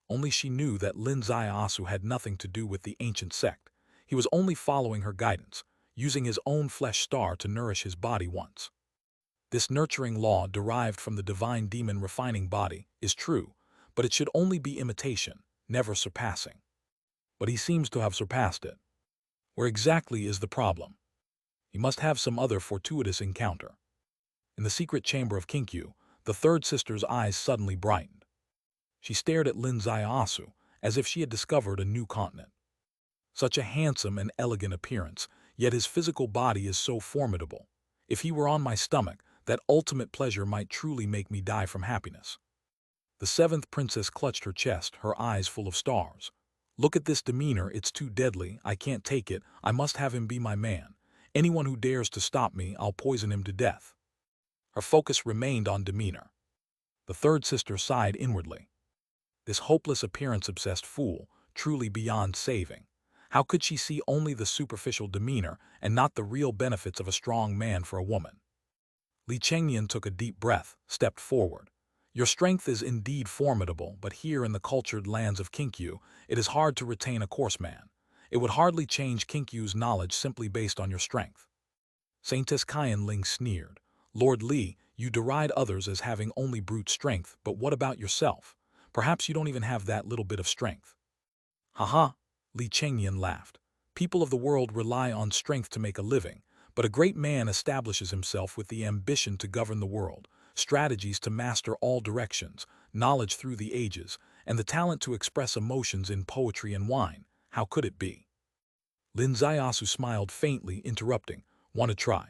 Only she knew that Lin Zaiasu had nothing to do with the ancient sect. He was only following her guidance, using his own flesh star to nourish his body once. This nurturing law derived from the divine demon refining body is true, but it should only be imitation, never surpassing. But he seems to have surpassed it. Where exactly is the problem? He must have some other fortuitous encounter. In the secret chamber of Kinkyu, the third sister's eyes suddenly brightened. She stared at Lin Zaiasu as if she had discovered a new continent. Such a handsome and elegant appearance, yet his physical body is so formidable. If he were on my stomach, that ultimate pleasure might truly make me die from happiness. The seventh princess clutched her chest, her eyes full of stars. Look at this demeanor, it's too deadly, I can't take it, I must have him be my man. Anyone who dares to stop me, I'll poison him to death. Her focus remained on demeanor. The third sister sighed inwardly. This hopeless appearance-obsessed fool, truly beyond saving. How could she see only the superficial demeanor and not the real benefits of a strong man for a woman? Li Chengnian took a deep breath, stepped forward. Your strength is indeed formidable, but here in the cultured lands of Kinkyu, it is hard to retain a coarse man. It would hardly change Kinkyu's knowledge simply based on your strength. Saintess Kyan Ling sneered. Lord Li, you deride others as having only brute strength, but what about yourself? Perhaps you don't even have that little bit of strength. Haha, Li Chengnian laughed. People of the world rely on strength to make a living, but a great man establishes himself with the ambition to govern the world, strategies to master all directions, knowledge through the ages, and the talent to express emotions in poetry and wine. How could it be? Lin Zaiasu smiled faintly, interrupting. Want to try?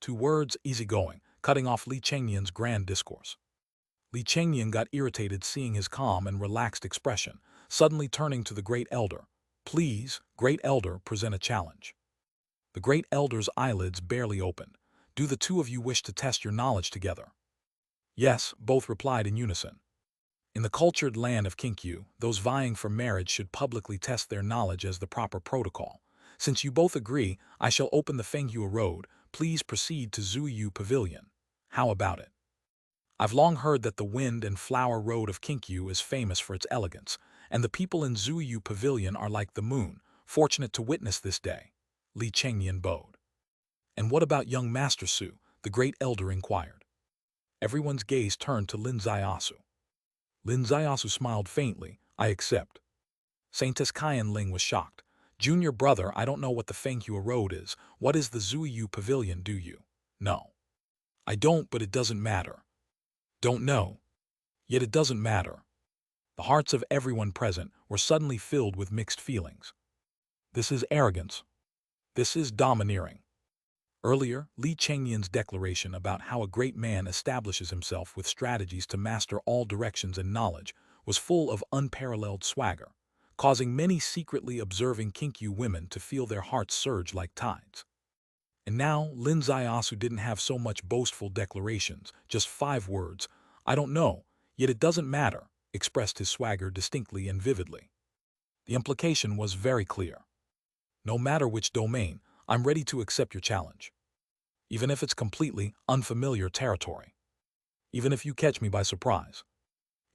2 words, easygoing, cutting off Li Chengnian's grand discourse. Li Chengnian got irritated seeing his calm and relaxed expression, suddenly turning to the Great Elder. Please, Great Elder, present a challenge. The Great Elder's eyelids barely opened. Do the two of you wish to test your knowledge together? Yes, both replied in unison. In the cultured land of Kinkyu, those vying for marriage should publicly test their knowledge as the proper protocol. Since you both agree, I shall open the Fenghua Road. Please proceed to Zuyu Pavilion. How about it? I've long heard that the Wind and Flower Road of Kinkyu is famous for its elegance, and the people in Zuyu Pavilion are like the moon, fortunate to witness this day. Li Chengnian bowed. And what about young Master Su? The Great Elder inquired. Everyone's gaze turned to Lin Zaiasu. Lin Zaiasu smiled faintly. I accept. Saintess Kyan Ling was shocked. Junior brother, I don't know what the Fenghua Road is. What is the Zuyu Pavilion, do you? No. I don't, but it doesn't matter. Don't know. Yet it doesn't matter. The hearts of everyone present were suddenly filled with mixed feelings. This is arrogance. This is domineering. Earlier, Li Chengnian's declaration about how a great man establishes himself with strategies to master all directions and knowledge was full of unparalleled swagger, causing many secretly observing Kinkyu women to feel their hearts surge like tides. And now, Lin Zaiasu didn't have so much boastful declarations, just 5 words, I don't know, yet it doesn't matter, expressed his swagger distinctly and vividly. The implication was very clear. No matter which domain, I'm ready to accept your challenge. Even if it's completely unfamiliar territory. Even if you catch me by surprise.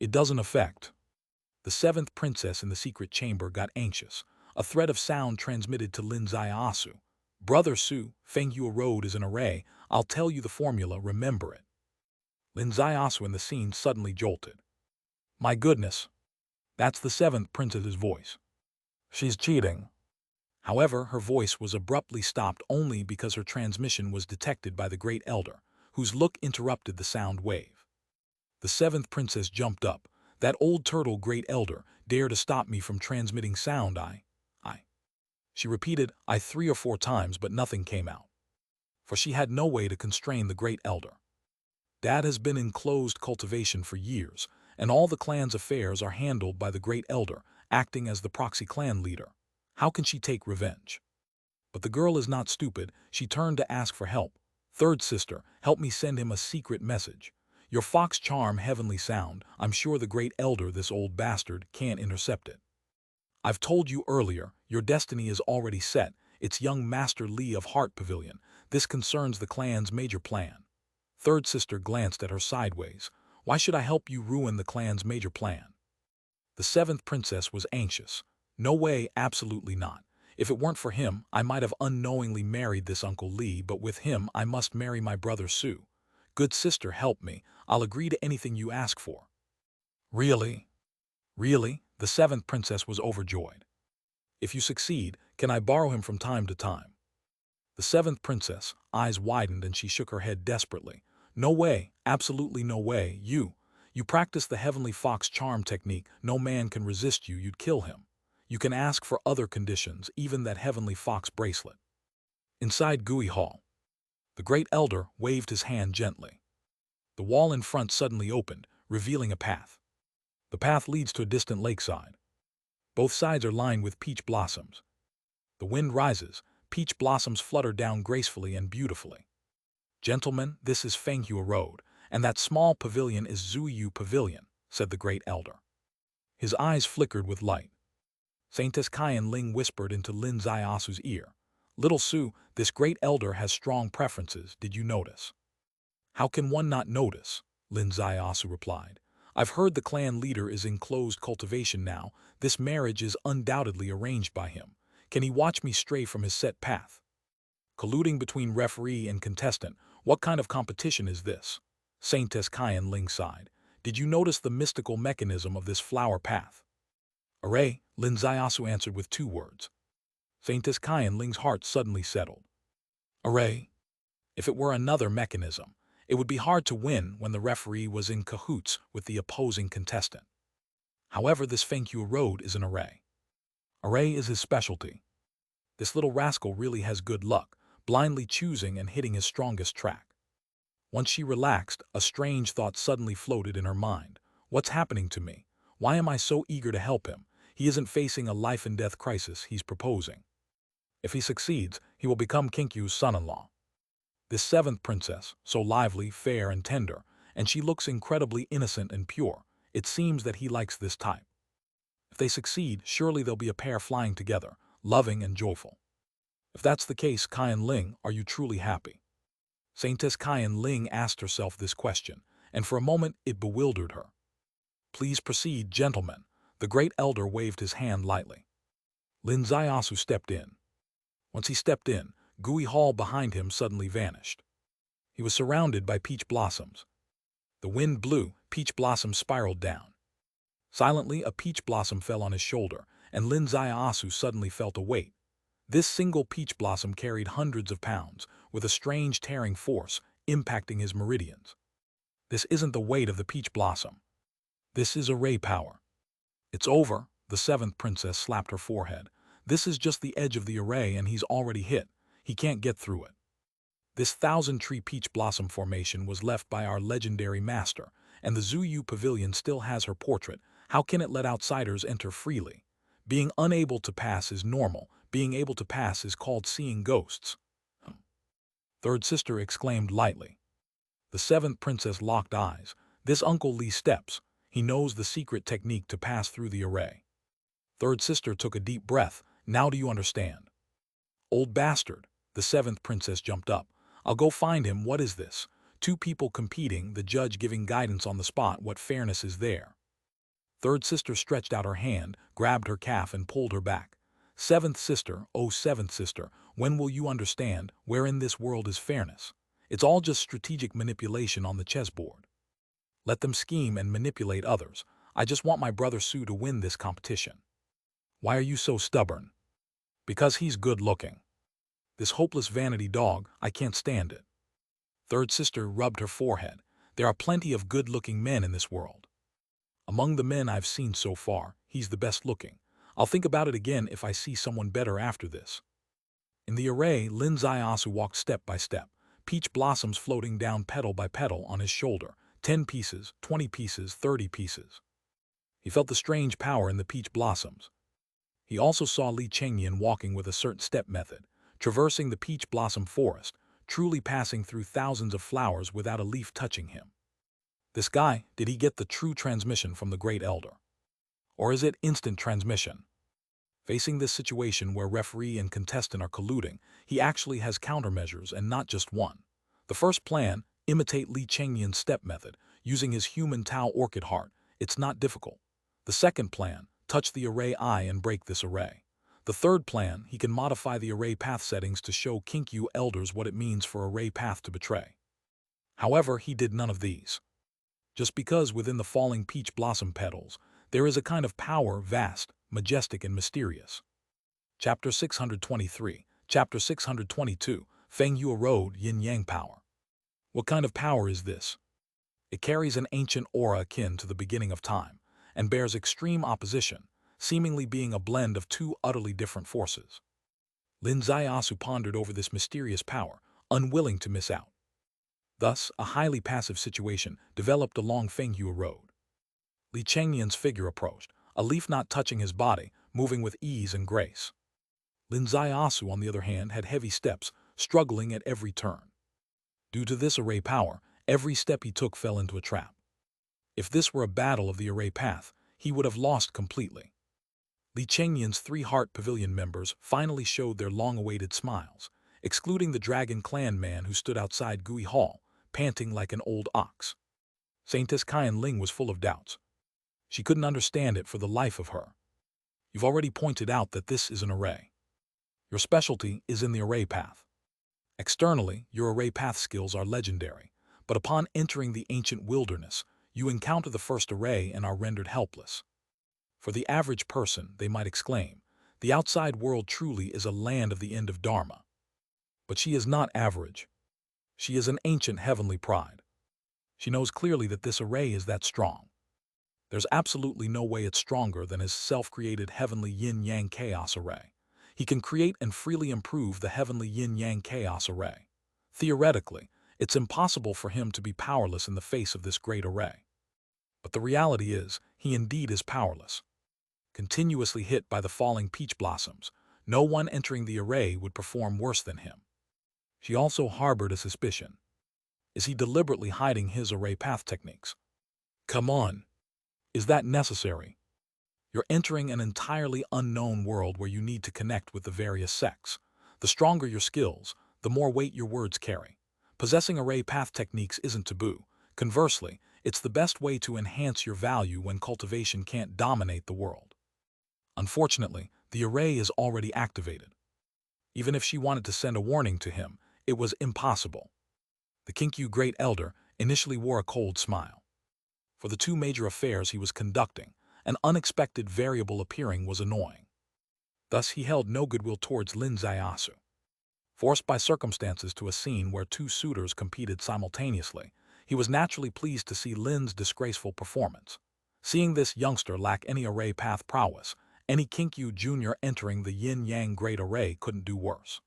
It doesn't affect. The 7th princess in the secret chamber got anxious. A thread of sound transmitted to Lin Zaiasu. Brother Su, Fenghua Road is an array. I'll tell you the formula, remember it. Lin Zaiasu in the scene suddenly jolted. My goodness. That's the 7th princess's voice. She's cheating. However, her voice was abruptly stopped only because her transmission was detected by the Great Elder, whose look interrupted the sound wave. The 7th princess jumped up. That old turtle, Great Elder, dare to stop me from transmitting sound, I. She repeated, I 3 or 4 times, but nothing came out. For she had no way to constrain the Great Elder. Dad has been in closed cultivation for years, and all the clan's affairs are handled by the Great Elder, acting as the proxy clan leader. How can she take revenge? But the girl is not stupid. She turned to ask for help. Third sister, help me send him a secret message. Your fox charm heavenly sound. I'm sure the Great Elder, this old bastard, can't intercept it. I've told you earlier, your destiny is already set. It's young Master Li of Heart Pavilion. This concerns the clan's major plan. Third sister glanced at her sideways. Why should I help you ruin the clan's major plan? The 7th princess was anxious. No way, absolutely not. If it weren't for him, I might have unknowingly married this Uncle Li, but with him I must marry my brother Su. Good sister, help me. I'll agree to anything you ask for. Really? Really? The seventh princess was overjoyed. If you succeed, can I borrow him from time to time? The seventh princess' eyes widened and she shook her head desperately. No way, absolutely no way. You practice the heavenly fox charm technique. No man can resist you. You'd kill him. You can ask for other conditions, even that heavenly fox bracelet. Inside Gooey Hall, the great elder waved his hand gently. The wall in front suddenly opened, revealing a path. The path leads to a distant lakeside. Both sides are lined with peach blossoms. The wind rises, peach blossoms flutter down gracefully and beautifully. Gentlemen, this is Fenghua Road, and that small pavilion is Zuyu Pavilion, said the great elder. His eyes flickered with light. Saintess Kyan Ling whispered into Lin Ziasu's ear. Little Su, this great elder has strong preferences, did you notice? How can one not notice? Lin Ziasu replied. I've heard the clan leader is in closed cultivation now. This marriage is undoubtedly arranged by him. Can he watch me stray from his set path? Colluding between referee and contestant, what kind of competition is this? Saintess Kyan Ling sighed. Did you notice the mystical mechanism of this flower path? Array, Lin Ziasu answered with 2 words. Saintess Kyan Ling's heart suddenly settled. Array. If it were another mechanism, it would be hard to win when the referee was in cahoots with the opposing contestant. However, this Fenghua Road is an array. Array is his specialty. This little rascal really has good luck, blindly choosing and hitting his strongest track. Once she relaxed, a strange thought suddenly floated in her mind. What's happening to me? Why am I so eager to help him? He isn't facing a life-and-death crisis, he's proposing. If he succeeds, he will become Kinkyu's son-in-law. This seventh princess, so lively, fair, and tender, and she looks incredibly innocent and pure. It seems that he likes this type. If they succeed, surely they'll be a pair flying together, loving and joyful. If that's the case, Kyan Ling, are you truly happy? Saintess Kyan Ling asked herself this question, and for a moment it bewildered her. Please proceed, gentlemen. The great elder waved his hand lightly. Lin Ziasu stepped in. Once he stepped in, Gooey Hall behind him suddenly vanished. He was surrounded by peach blossoms. The wind blew, peach blossoms spiraled down. Silently, a peach blossom fell on his shoulder, and Lin Ziasu suddenly felt a weight. This single peach blossom carried hundreds of pounds, with a strange tearing force, impacting his meridians. This isn't the weight of the peach blossom. This is array power. It's over, the seventh princess slapped her forehead. This is just the edge of the array and he's already hit. He can't get through it. This 1,000-tree peach blossom formation was left by our legendary master, and the Zuyu Pavilion still has her portrait. How can it let outsiders enter freely? Being unable to pass is normal. Being able to pass is called seeing ghosts. Third sister exclaimed lightly. The seventh princess locked eyes. This Uncle Lee steps. He knows the secret technique to pass through the array. Third sister took a deep breath. Now do you understand? Old bastard. The seventh princess jumped up. I'll go find him. What is this? 2 people competing, the judge giving guidance on the spot. What fairness is there? Third sister stretched out her hand, grabbed her calf and pulled her back. Seventh sister, oh seventh sister, when will you understand where in this world is fairness? It's all just strategic manipulation on the chessboard. Let them scheme and manipulate others. I just want my brother Su to win this competition. Why are you so stubborn? Because he's good looking. This hopeless vanity dog, I can't stand it. Third sister rubbed her forehead. There are plenty of good-looking men in this world. Among the men I've seen so far, he's the best looking. I'll think about it again if I see someone better after this. In the array, Lin Ziasu walked step by step, peach blossoms floating down petal by petal on his shoulder, 10 pieces, 20 pieces, 30 pieces. He felt the strange power in the peach blossoms. He also saw Li Chengyan walking with a certain step method, traversing the peach blossom forest, truly passing through thousands of flowers without a leaf touching him. This guy, did he get the true transmission from the great elder? Or is it instant transmission? Facing this situation where referee and contestant are colluding, he actually has countermeasures and not just one. The first plan, imitate Li Chengyan's step method, using his human Tao orchid heart. It's not difficult. The second plan, touch the array eye and break this array. The third plan, he can modify the array path settings to show Kinkyu elders what it means for array path to betray. However, he did none of these. Just because within the falling peach blossom petals, there is a kind of power vast, majestic, and mysterious. Chapter 623, Chapter 622, Feng Yue Road Yin-Yang Power. What kind of power is this? It carries an ancient aura akin to the beginning of time, and bears extreme opposition, seemingly being a blend of two utterly different forces. Lin Zaiasu pondered over this mysterious power, unwilling to miss out. Thus, a highly passive situation developed along Fengyue Road. Li Chengnian's figure approached, a leaf not touching his body, moving with ease and grace. Lin Zaiasu, on the other hand, had heavy steps, struggling at every turn. Due to this array power, every step he took fell into a trap. If this were a battle of the array path, he would have lost completely. Li Chengnian's 3 Heart Pavilion members finally showed their long-awaited smiles, excluding the Dragon Clan man who stood outside Gui Hall, panting like an old ox. Saintess Qian Ling was full of doubts. She couldn't understand it for the life of her. You've already pointed out that this is an array. Your specialty is in the array path. Externally, your array path skills are legendary, but upon entering the ancient wilderness, you encounter the first array and are rendered helpless. For the average person, they might exclaim, the outside world truly is a land of the end of Dharma. But she is not average. She is an ancient heavenly pride. She knows clearly that this array is that strong. There's absolutely no way it's stronger than his self-created heavenly yin-yang chaos array. He can create and freely improve the heavenly yin-yang chaos array. Theoretically, it's impossible for him to be powerless in the face of this great array. But the reality is, he indeed is powerless. Continuously hit by the falling peach blossoms, no one entering the array would perform worse than him. She also harbored a suspicion. Is he deliberately hiding his array path techniques? Come on. Is that necessary? You're entering an entirely unknown world where you need to connect with the various sects. The stronger your skills, the more weight your words carry. Possessing array path techniques isn't taboo. Conversely, it's the best way to enhance your value when cultivation can't dominate the world. Unfortunately, the array is already activated. Even if she wanted to send a warning to him, it was impossible. The Kinkyu Great Elder initially wore a cold smile. For the 2 major affairs he was conducting, an unexpected variable appearing was annoying. Thus he held no goodwill towards Lin Zaiasu. Forced by circumstances to a scene where 2 suitors competed simultaneously, he was naturally pleased to see Lin's disgraceful performance. Seeing this youngster lack any array path prowess, any Kinkyu Jr. entering the yin-yang great array couldn't do worse.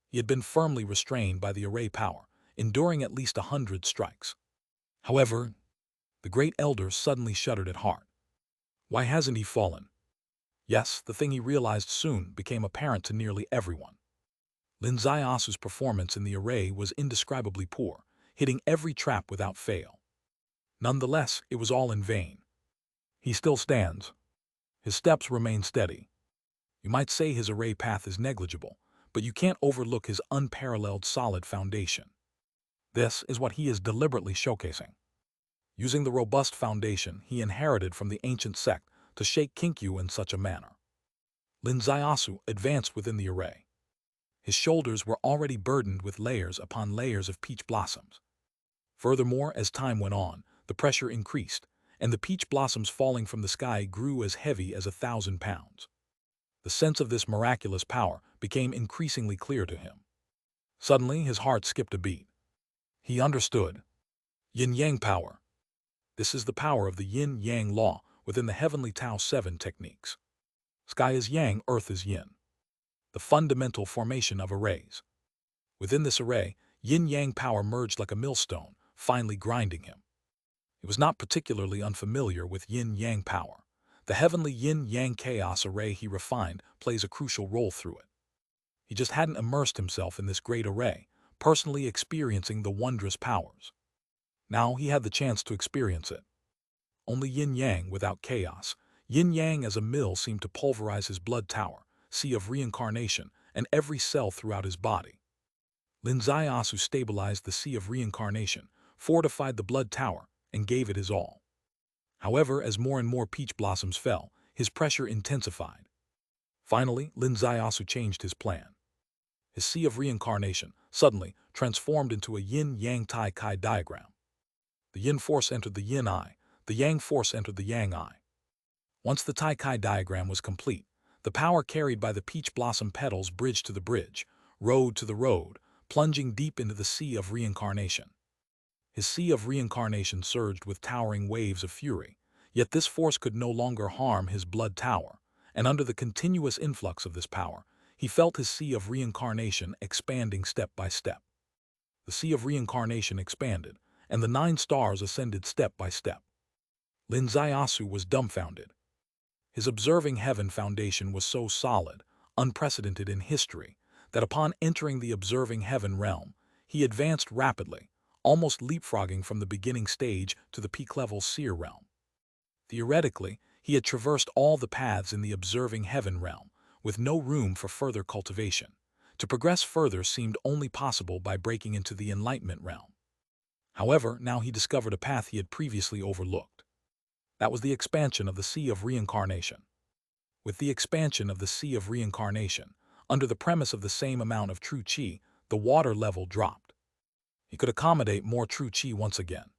He had been firmly restrained by the array power, enduring at least 100 strikes. However, the Great Elder suddenly shuddered at heart. Why hasn't he fallen? Yes, the thing he realized soon became apparent to nearly everyone. Lin Zaiasu's performance in the array was indescribably poor, hitting every trap without fail. Nonetheless, it was all in vain. He still stands. His steps remain steady. You might say his array path is negligible, but you can't overlook his unparalleled solid foundation. This is what he is deliberately showcasing. Using the robust foundation he inherited from the ancient sect to shake Kinkyu in such a manner. Lin Zaiasu advanced within the array. His shoulders were already burdened with layers upon layers of peach blossoms. Furthermore, as time went on, the pressure increased, and the peach blossoms falling from the sky grew as heavy as 1,000 pounds. The sense of this miraculous power became increasingly clear to him. Suddenly, his heart skipped a beat. He understood. Yin-Yang power. This is the power of the Yin-Yang law within the heavenly Tao 7 techniques. Sky is Yang, Earth is Yin. The fundamental formation of arrays. Within this array, Yin-Yang power merged like a millstone, finally grinding him. He was not particularly unfamiliar with Yin-Yang power. The heavenly Yin-Yang chaos array he refined plays a crucial role through it. He just hadn't immersed himself in this great array, personally experiencing the wondrous powers. Now he had the chance to experience it. Only yin-yang without chaos. Yin-yang as a mill seemed to pulverize his blood tower, sea of reincarnation, and every cell throughout his body. Lin Zaiasu stabilized the sea of reincarnation, fortified the blood tower, and gave it his all. However, as more and more peach blossoms fell, his pressure intensified. Finally, Lin Zaiasu changed his plan. His sea of reincarnation, suddenly transformed into a yin-yang tai-kai diagram. The yin force entered the yin eye, the yang force entered the yang eye. Once the tai-kai diagram was complete, the power carried by the peach blossom petals bridged to the bridge, road to the road, plunging deep into the sea of reincarnation. His sea of reincarnation surged with towering waves of fury, yet this force could no longer harm his blood tower, and under the continuous influx of this power, he felt his sea of reincarnation expanding step by step. The sea of reincarnation expanded, and the 9 stars ascended step by step. Lin Zaiasu was dumbfounded. His observing heaven foundation was so solid, unprecedented in history, that upon entering the observing heaven realm, he advanced rapidly, almost leapfrogging from the beginning stage to the peak-level seer realm. Theoretically, he had traversed all the paths in the observing heaven realm, with no room for further cultivation. To progress further seemed only possible by breaking into the enlightenment realm. However, now he discovered a path he had previously overlooked. That was the expansion of the sea of reincarnation. With the expansion of the sea of reincarnation, under the premise of the same amount of true qi, the water level dropped. He could accommodate more true qi once again.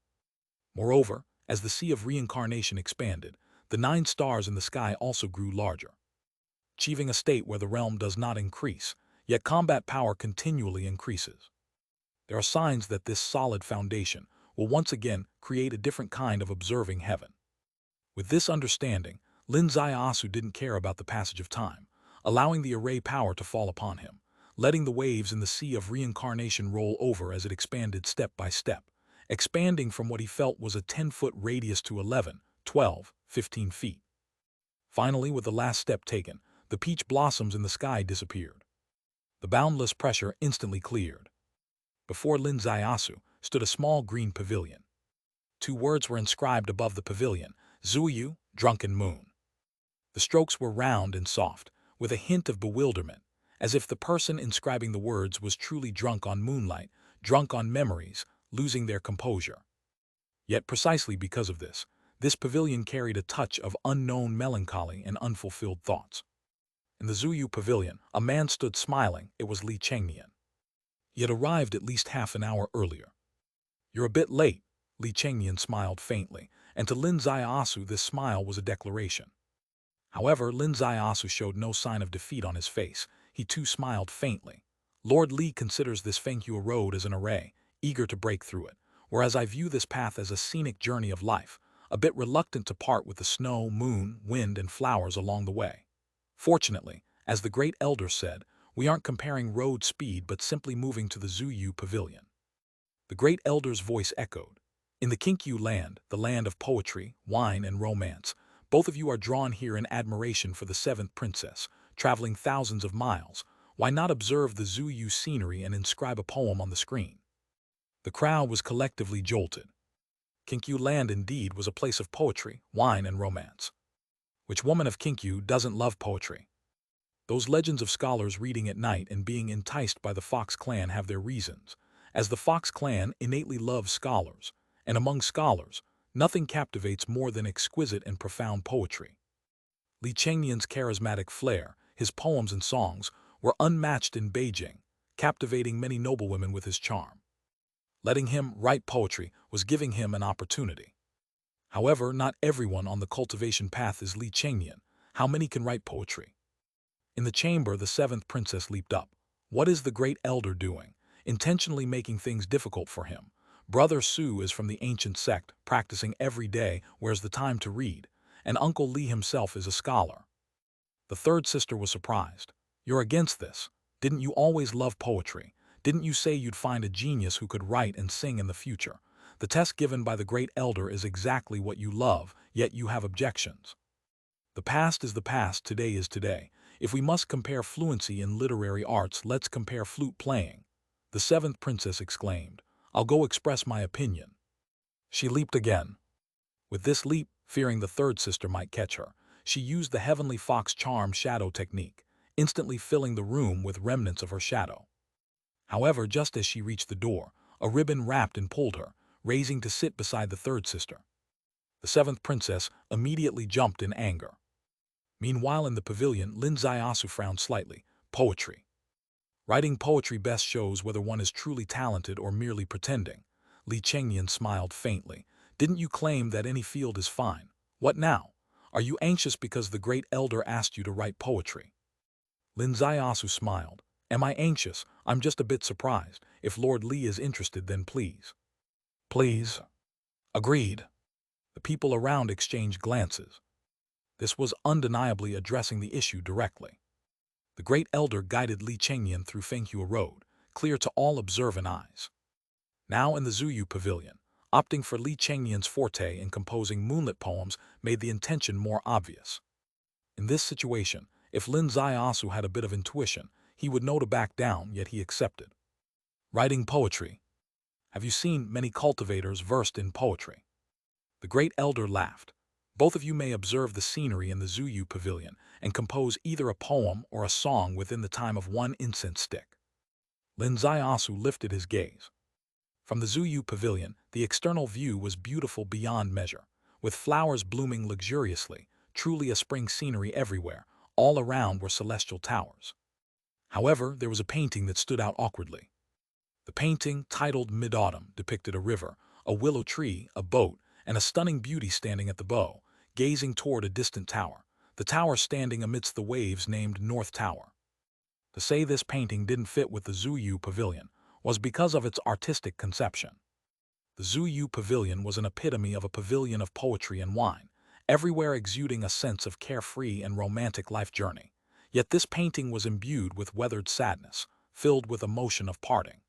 Moreover, as the sea of reincarnation expanded, the 9 stars in the sky also grew larger, achieving a state where the realm does not increase, yet combat power continually increases. There are signs that this solid foundation will once again create a different kind of observing heaven. With this understanding, Lin Zaiasu didn't care about the passage of time, allowing the array power to fall upon him, letting the waves in the sea of reincarnation roll over as it expanded step by step, expanding from what he felt was a 10-foot radius to 11, 12, 15 feet. Finally, with the last step taken, the peach blossoms in the sky disappeared. The boundless pressure instantly cleared. Before Lin Zaiasu stood a small green pavilion. 2 words were inscribed above the pavilion: Zuyu, drunken moon. The strokes were round and soft, with a hint of bewilderment, as if the person inscribing the words was truly drunk on moonlight, drunk on memories, losing their composure. Yet precisely because of this pavilion carried a touch of unknown melancholy and unfulfilled thoughts. In the Zuyu pavilion, a man stood smiling. It was Li Chengnian. He had arrived at least half an hour earlier. "You're a bit late," Li Chengnian smiled faintly, and to Lin Zaiasu this smile was a declaration. However, Lin Zaiasu showed no sign of defeat on his face. He too smiled faintly. "Lord Li considers this Fenghua road as an array, eager to break through it, whereas I view this path as a scenic journey of life, a bit reluctant to part with the snow, moon, wind, and flowers along the way. Fortunately, as the great elder said, we aren't comparing road speed but simply moving to the Zuyu pavilion." The great elder's voice echoed. "In the Kinkyu land, the land of poetry, wine, and romance, both of you are drawn here in admiration for the 7th princess, traveling thousands of miles. Why not observe the Zuyu scenery and inscribe a poem on the screen?" The crowd was collectively jolted. Kinkyu land indeed was a place of poetry, wine, and romance. Which woman of Kinkyu doesn't love poetry? Those legends of scholars reading at night and being enticed by the Fox clan have their reasons, as the Fox clan innately loves scholars, and among scholars, nothing captivates more than exquisite and profound poetry. Li Chengnian's charismatic flair, his poems and songs, were unmatched in Beijing, captivating many noblewomen with his charm. Letting him write poetry was giving him an opportunity. However, not everyone on the cultivation path is Li Chengnian. How many can write poetry? In the chamber, the 7th princess leaped up. "What is the great elder doing? Intentionally making things difficult for him. Brother Su is from the ancient sect, practicing every day, where's the time to read? And Uncle Li himself is a scholar." The 3rd sister was surprised. "You're against this? Didn't you always love poetry? Didn't you say you'd find a genius who could write and sing in the future? The test given by the great elder is exactly what you love, yet you have objections." "The past is the past, today is today. If we must compare fluency in literary arts, let's compare flute playing," the 7th princess exclaimed. "I'll go express my opinion." She leaped again. With this leap, fearing the 3rd sister might catch her, she used the heavenly fox charm shadow technique, instantly filling the room with remnants of her shadow. However, just as she reached the door, a ribbon wrapped and pulled her, raising to sit beside the 3rd sister. The 7th princess immediately jumped in anger. Meanwhile, in the pavilion, Lin Zaiasu frowned slightly. "Poetry. Writing poetry best shows whether one is truly talented or merely pretending. Li Chengyan smiled faintly. Didn't you claim that any field is fine? What now? Are you anxious because the great elder asked you to write poetry? Lin Ziasu smiled. Am I anxious? I'm just a bit surprised. If Lord Li is interested, then please. Please. Agreed. The people around exchanged glances. This was undeniably addressing the issue directly. The great elder guided Li Chengyan through Fenghua Road, clear to all observant eyes. Now in the Zuyu Pavilion, opting for Li Chengyan's forte in composing moonlit poems made the intention more obvious. In this situation, if Lin Ziasu had a bit of intuition, he would know to back down, yet he accepted. Writing poetry. Have you seen many cultivators versed in poetry? The great elder laughed. Both of you may observe the scenery in the Zuyu Pavilion and compose either a poem or a song within the time of one incense stick. Lin Ziasu lifted his gaze. From the Zuyu Pavilion, the external view was beautiful beyond measure, with flowers blooming luxuriously, truly a spring scenery everywhere. All around were celestial towers. However, there was a painting that stood out awkwardly. The painting, titled Mid-Autumn, depicted a river, a willow tree, a boat, and a stunning beauty standing at the bow, gazing toward a distant tower, the tower standing amidst the waves named North Tower. To say this painting didn't fit with the Zuyu Pavilion was because of its artistic conception. The Zuyu Pavilion was an epitome of a pavilion of poetry and wine, everywhere exuding a sense of carefree and romantic life journey. Yet this painting was imbued with weathered sadness, filled with emotion of parting.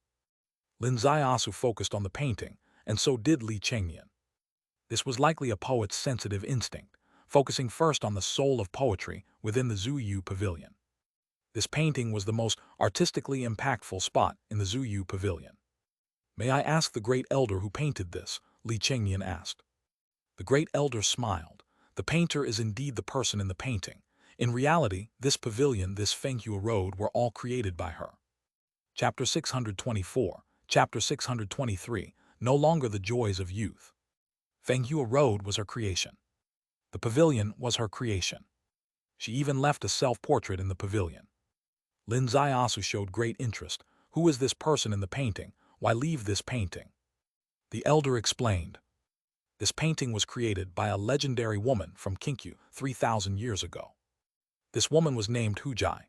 Lin Ziasu focused on the painting, and so did Li Chengyan. This was likely a poet's sensitive instinct, focusing first on the soul of poetry within the Zuyu Pavilion. This painting was the most artistically impactful spot in the Zuyu Pavilion. May I ask the great elder who painted this? Li Chengyan asked. The great elder smiled. The painter is indeed the person in the painting. In reality, this pavilion, this Fenghua Road were all created by her. Chapter 624, Chapter 623, No Longer the Joys of Youth. Fenghua Road was her creation. The pavilion was her creation. She even left a self-portrait in the pavilion. Lin Ziasu showed great interest. Who is this person in the painting? Why leave this painting? The elder explained. This painting was created by a legendary woman from Kinkyu 3,000 years ago. This woman was named Hujai.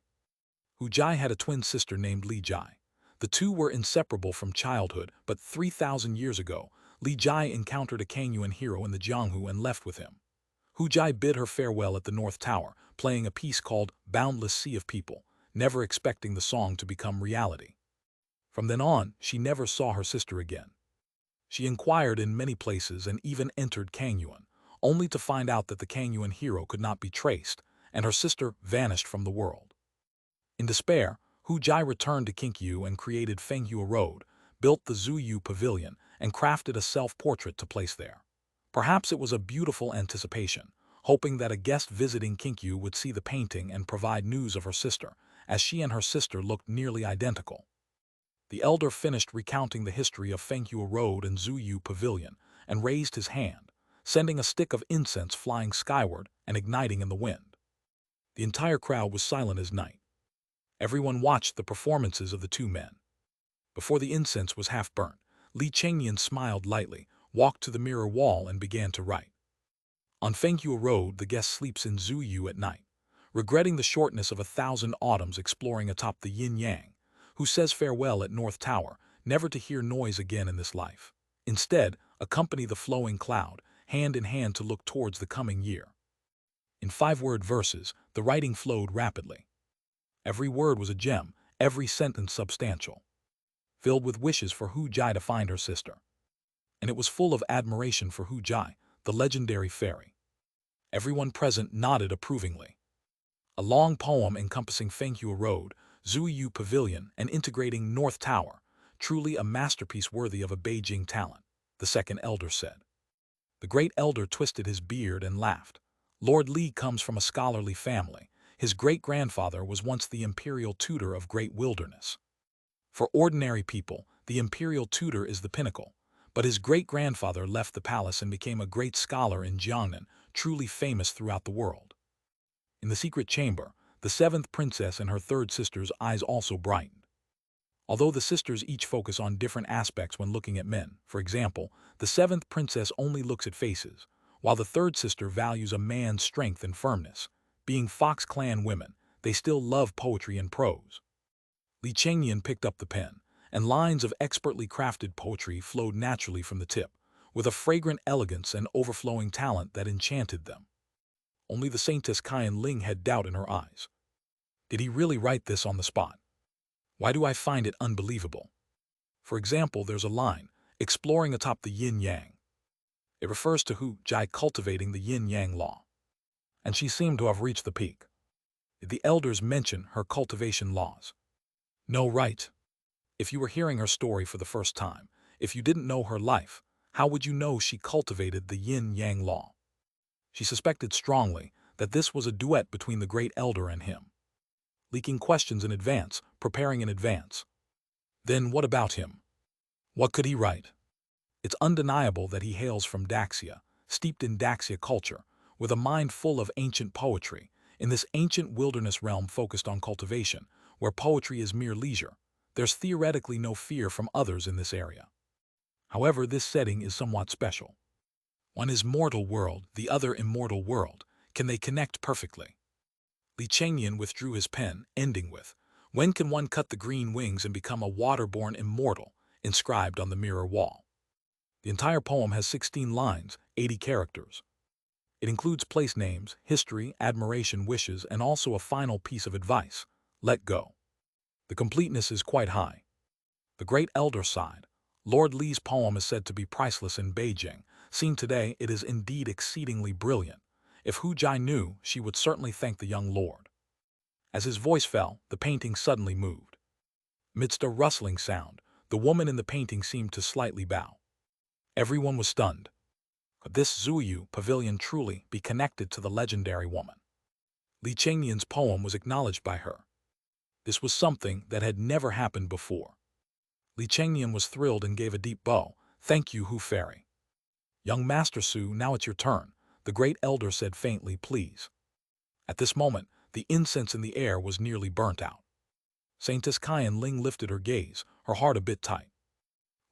Hujai had a twin sister named Li Jai. The two were inseparable from childhood, but 3,000 years ago, Li Jai encountered a Kangyuan hero in the Jianghu and left with him. Hujai bid her farewell at the North Tower, playing a piece called Boundless Sea of People, never expecting the song to become reality. From then on, she never saw her sister again. She inquired in many places and even entered Kangyuan, only to find out that the Kangyuan hero could not be traced, and her sister vanished from the world. In despair, Hujai returned to Kinkyu and created Fenghua Road, built the Zuyu Pavilion, and crafted a self-portrait to place there. Perhaps it was a beautiful anticipation, hoping that a guest visiting Kinkyu would see the painting and provide news of her sister, as she and her sister looked nearly identical. The elder finished recounting the history of Fenghua Road and Zuyu Pavilion and raised his hand, sending a stick of incense flying skyward and igniting in the wind. The entire crowd was silent as night. Everyone watched the performances of the two men. Before the incense was half burnt, Li Chengyan smiled lightly, walked to the mirror wall and began to write. On Fenghua Road, the guest sleeps in Zuyu at night, regretting the shortness of 1,000 autumns exploring atop the yin-yang, who says farewell at North Tower, never to hear noise again in this life. Instead, accompany the flowing cloud, hand in hand to look towards the coming year. In 5-word verses, the writing flowed rapidly. Every word was a gem, every sentence substantial, filled with wishes for Hujai to find her sister. And it was full of admiration for Hujai, the legendary fairy. Everyone present nodded approvingly. A long poem encompassing Fenghua Road, Zuyu Pavilion, and integrating North Tower, truly a masterpiece worthy of a Beijing talent, the second elder said. The great elder twisted his beard and laughed. Lord Li comes from a scholarly family. His great-grandfather was once the imperial tutor of Great Wilderness. For ordinary people, the imperial tutor is the pinnacle, but his great-grandfather left the palace and became a great scholar in Jiangnan, truly famous throughout the world. In the secret chamber, the 7th princess and her 3rd sister's eyes also brightened. Although the sisters each focus on different aspects when looking at men. For example, the seventh princess only looks at faces, while the third sister values a man's strength and firmness. Being Fox clan women, they still love poetry and prose. Li Chengyan picked up the pen, and lines of expertly crafted poetry flowed naturally from the tip, with a fragrant elegance and overflowing talent that enchanted them. Only the Saintess Qian Ling had doubt in her eyes. Did he really write this on the spot? Why do I find it unbelievable? For example, there's a line, exploring atop the yin-yang. It refers to Jade cultivating the yin-yang law. And she seemed to have reached the peak. Did the elders mention her cultivation laws? No, right. If you were hearing her story for the first time, if you didn't know her life, how would you know she cultivated the yin-yang law? She suspected strongly that this was a duet between the great elder and him. Leaking questions in advance, preparing in advance. Then what about him? What could he write? It's undeniable that he hails from Daxia, steeped in Daxia culture, with a mind full of ancient poetry, in this ancient wilderness realm focused on cultivation, where poetry is mere leisure. There's theoretically no fear from others in this area. However, this setting is somewhat special. One is mortal world, the other immortal world. Can they connect perfectly? Li Chengyan withdrew his pen, ending with, "When can one cut the green wings and become a water-born immortal?" inscribed on the mirror wall. The entire poem has 16 lines, 80 characters. It includes place names, history, admiration, wishes, and also a final piece of advice: let go. The completeness is quite high. The great elder sighed. Lord Li's poem is said to be priceless in Beijing. Seen today, it is indeed exceedingly brilliant. If Hu Jai knew, she would certainly thank the young lord. As his voice fell, the painting suddenly moved. Amidst a rustling sound, the woman in the painting seemed to slightly bow. Everyone was stunned. Could this Zuyu pavilion truly be connected to the legendary woman? Li Chengyan's poem was acknowledged by her. This was something that had never happened before. Li Chengyan was thrilled and gave a deep bow. "Thank you, Hu Fairy." "Young Master Su, now it's your turn," the great elder said faintly, "please." At this moment, the incense in the air was nearly burnt out. Saintess Qian Ling lifted her gaze, her heart a bit tight.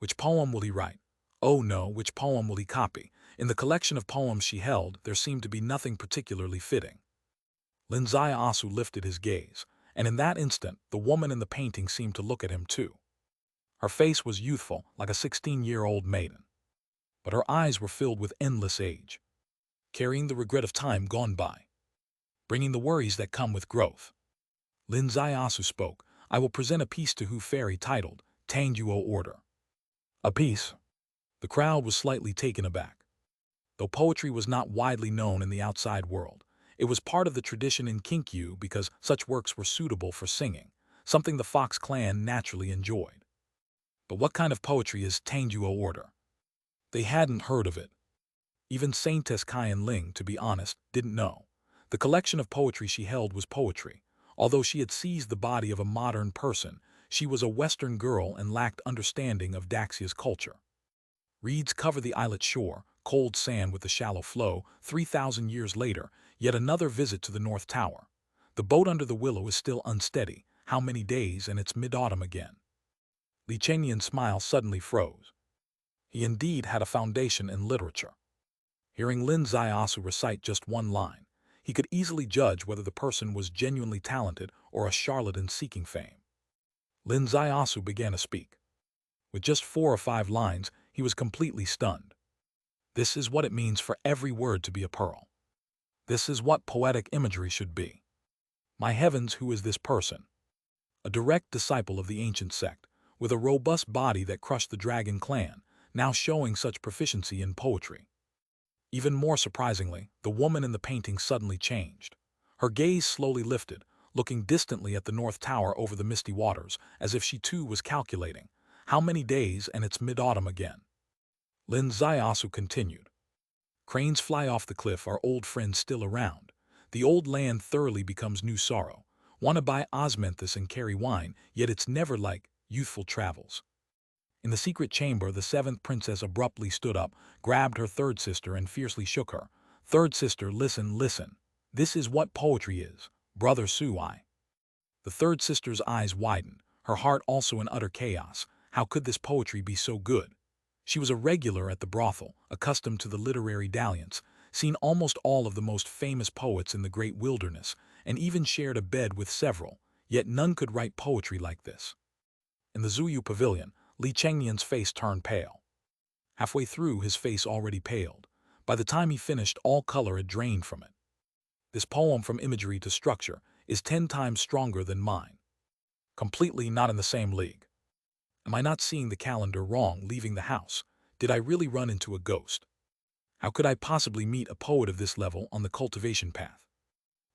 Which poem will he write? Oh no, which poem will he copy? In the collection of poems she held, there seemed to be nothing particularly fitting. Lin Ziaosu lifted his gaze, and in that instant, the woman in the painting seemed to look at him too. Her face was youthful, like a 16-year-old maiden. But her eyes were filled with endless age, carrying the regret of time gone by, bringing the worries that come with growth. Lin Ziaosu spoke. "I will present a piece to Hu Fairy titled, Tangguo Order." A piece? The crowd was slightly taken aback. Though poetry was not widely known in the outside world, it was part of the tradition in Kinkyu because such works were suitable for singing, something the Fox clan naturally enjoyed. But what kind of poetry is Tangguo Order? They hadn't heard of it. Even Saintess Qian Ling, to be honest, didn't know. The collection of poetry she held was poetry. Although she had seized the body of a modern person, she was a Western girl and lacked understanding of Daxia's culture. Reeds cover the islet shore, cold sand with the shallow flow. 3,000 years later, yet another visit to the North Tower. The boat under the willow is still unsteady. How many days and it's mid-autumn again? Li Chengyan's smile suddenly froze. He indeed had a foundation in literature. Hearing Lin Ziaosu recite just one line, he could easily judge whether the person was genuinely talented or a charlatan seeking fame. Lin Ziaosu began to speak. With just 4 or 5 lines, he was completely stunned. This is what it means for every word to be a pearl. This is what poetic imagery should be. My heavens, who is this person? A direct disciple of the ancient sect, with a robust body that crushed the dragon clan, now showing such proficiency in poetry. Even more surprisingly, the woman in the painting suddenly changed. Her gaze slowly lifted, looking distantly at the North Tower over the misty waters, as if she too was calculating. How many days and it's mid-autumn again? Lin Ziaosu continued. Cranes fly off the cliff, our old friends still around. The old land thoroughly becomes new sorrow. Wanna buy osmanthus and carry wine, yet it's never like youthful travels. In the secret chamber, the 7th princess abruptly stood up, grabbed her 3rd sister and fiercely shook her. "Third sister, listen, listen. This is what poetry is. Brother Sui." The 3rd sister's eyes widened. her heart also in utter chaos. How could this poetry be so good? She was a regular at the brothel, accustomed to the literary dalliance, seen almost all of the most famous poets in the great wilderness, and even shared a bed with several, yet none could write poetry like this. In the Zuyu pavilion, Li Chengnian's face turned pale. Halfway through, his face already paled. By the time he finished, all color had drained from it. This poem, from imagery to structure, is 10 times stronger than mine. Completely not in the same league. Am I not seeing the calendar wrong leaving the house? Did I really run into a ghost? How could I possibly meet a poet of this level on the cultivation path?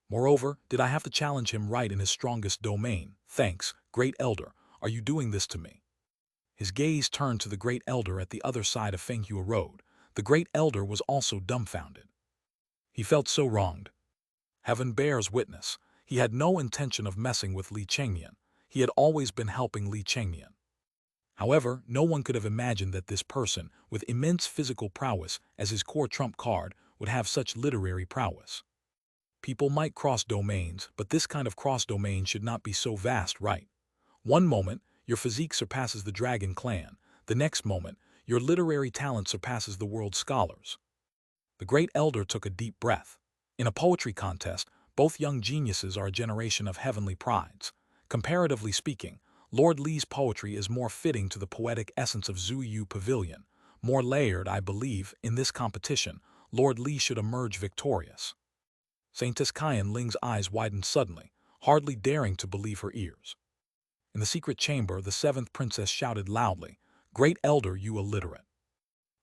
Moreover, did I have to challenge him right in his strongest domain? Thanks, great elder, are you doing this to me? His gaze turned to the great elder at the other side of Fenghua Road. The great elder was also dumbfounded. He felt so wronged. Heaven bears witness, he had no intention of messing with Li Chengnian. He had always been helping Li Chengnian. However, no one could have imagined that this person, with immense physical prowess as his core trump card, would have such literary prowess. People might cross domains, but this kind of cross-domain should not be so vast, right? One moment, your physique surpasses the dragon clan. The next moment, your literary talent surpasses the world's scholars. The great elder took a deep breath. In a poetry contest, both young geniuses are a generation of heavenly prides. Comparatively speaking, Lord Li's poetry is more fitting to the poetic essence of Zuyu Pavilion. More layered, I believe, in this competition, Lord Li should emerge victorious. Saintess Kyan Ling's eyes widened suddenly, hardly daring to believe her ears. In the secret chamber, the 7th princess shouted loudly, "Great elder, you illiterate!"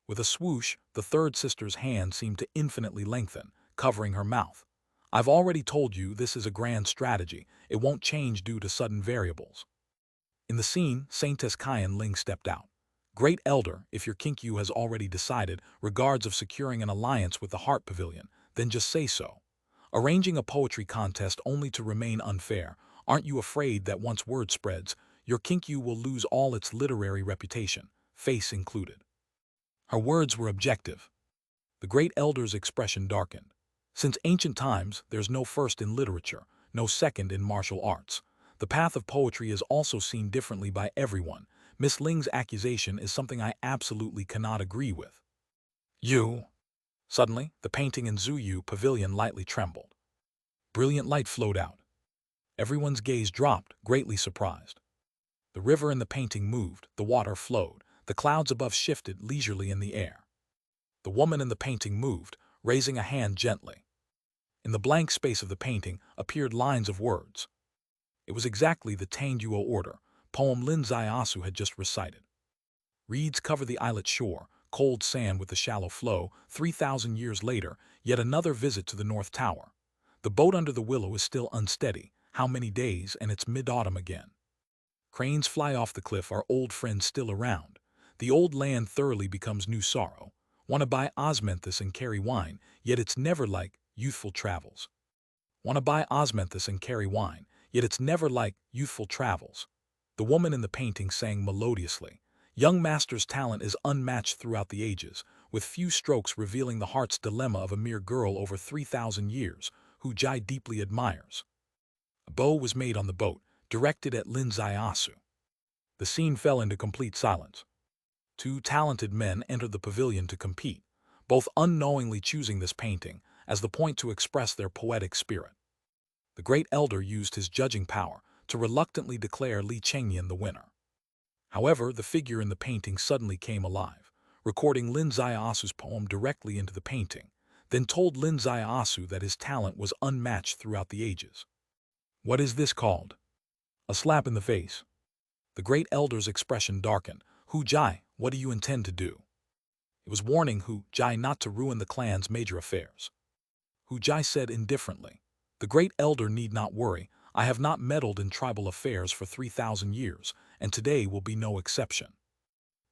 With a swoosh, the 3rd sister's hand seemed to infinitely lengthen, covering her mouth. I've already told you this is a grand strategy. It won't change due to sudden variables. In the scene, Saintess Kyan Ling stepped out. Great elder, if your Kinkyu has already decided regards of securing an alliance with the Heart Pavilion, then just say so. Arranging a poetry contest only to remain unfair, aren't you afraid that once word spreads, your Kinkyu will lose all its literary reputation, face included? Her words were objective. The great elder's expression darkened. Since ancient times, there's no first in literature, no second in martial arts. The path of poetry is also seen differently by everyone. Miss Ling's accusation is something I absolutely cannot agree with. You. Suddenly, the painting in Zuyu Pavilion lightly trembled. Brilliant light flowed out. Everyone's gaze dropped, greatly surprised. The river in the painting moved, the water flowed, the clouds above shifted leisurely in the air. The woman in the painting moved, raising a hand gently. In the blank space of the painting appeared lines of words. It was exactly the Tangduo order, poem Lin Zaiasu had just recited. Reeds cover the islet shore, cold sand with the shallow flow. 3,000 years later, yet another visit to the North Tower. The boat under the willow is still unsteady. How many days, and it's mid-autumn again. Cranes fly off the cliff, our old friends still around. The old land thoroughly becomes new sorrow. Want to buy osmanthus and carry wine, yet it's never like youthful travels. Want to buy osmanthus and carry wine, yet it's never like youthful travels. The woman in the painting sang melodiously. Young master's talent is unmatched throughout the ages, with few strokes revealing the heart's dilemma of a mere girl over 3,000 years, who Jade deeply admires. A bow was made on the boat, directed at Lin Zaiasu. The scene fell into complete silence. 2 talented men entered the pavilion to compete, both unknowingly choosing this painting as the point to express their poetic spirit. The great elder used his judging power to reluctantly declare Li Chengnian the winner. However, the figure in the painting suddenly came alive, recording Lin Zaiasu's poem directly into the painting, then told Lin Zaiasu that his talent was unmatched throughout the ages. What is this called? A slap in the face. The great elder's expression darkened. Hu Jai, what do you intend to do? It was warning Hu Jai not to ruin the clan's major affairs. Hu Jai said indifferently, the great elder need not worry, I have not meddled in tribal affairs for 3,000 years, and today will be no exception.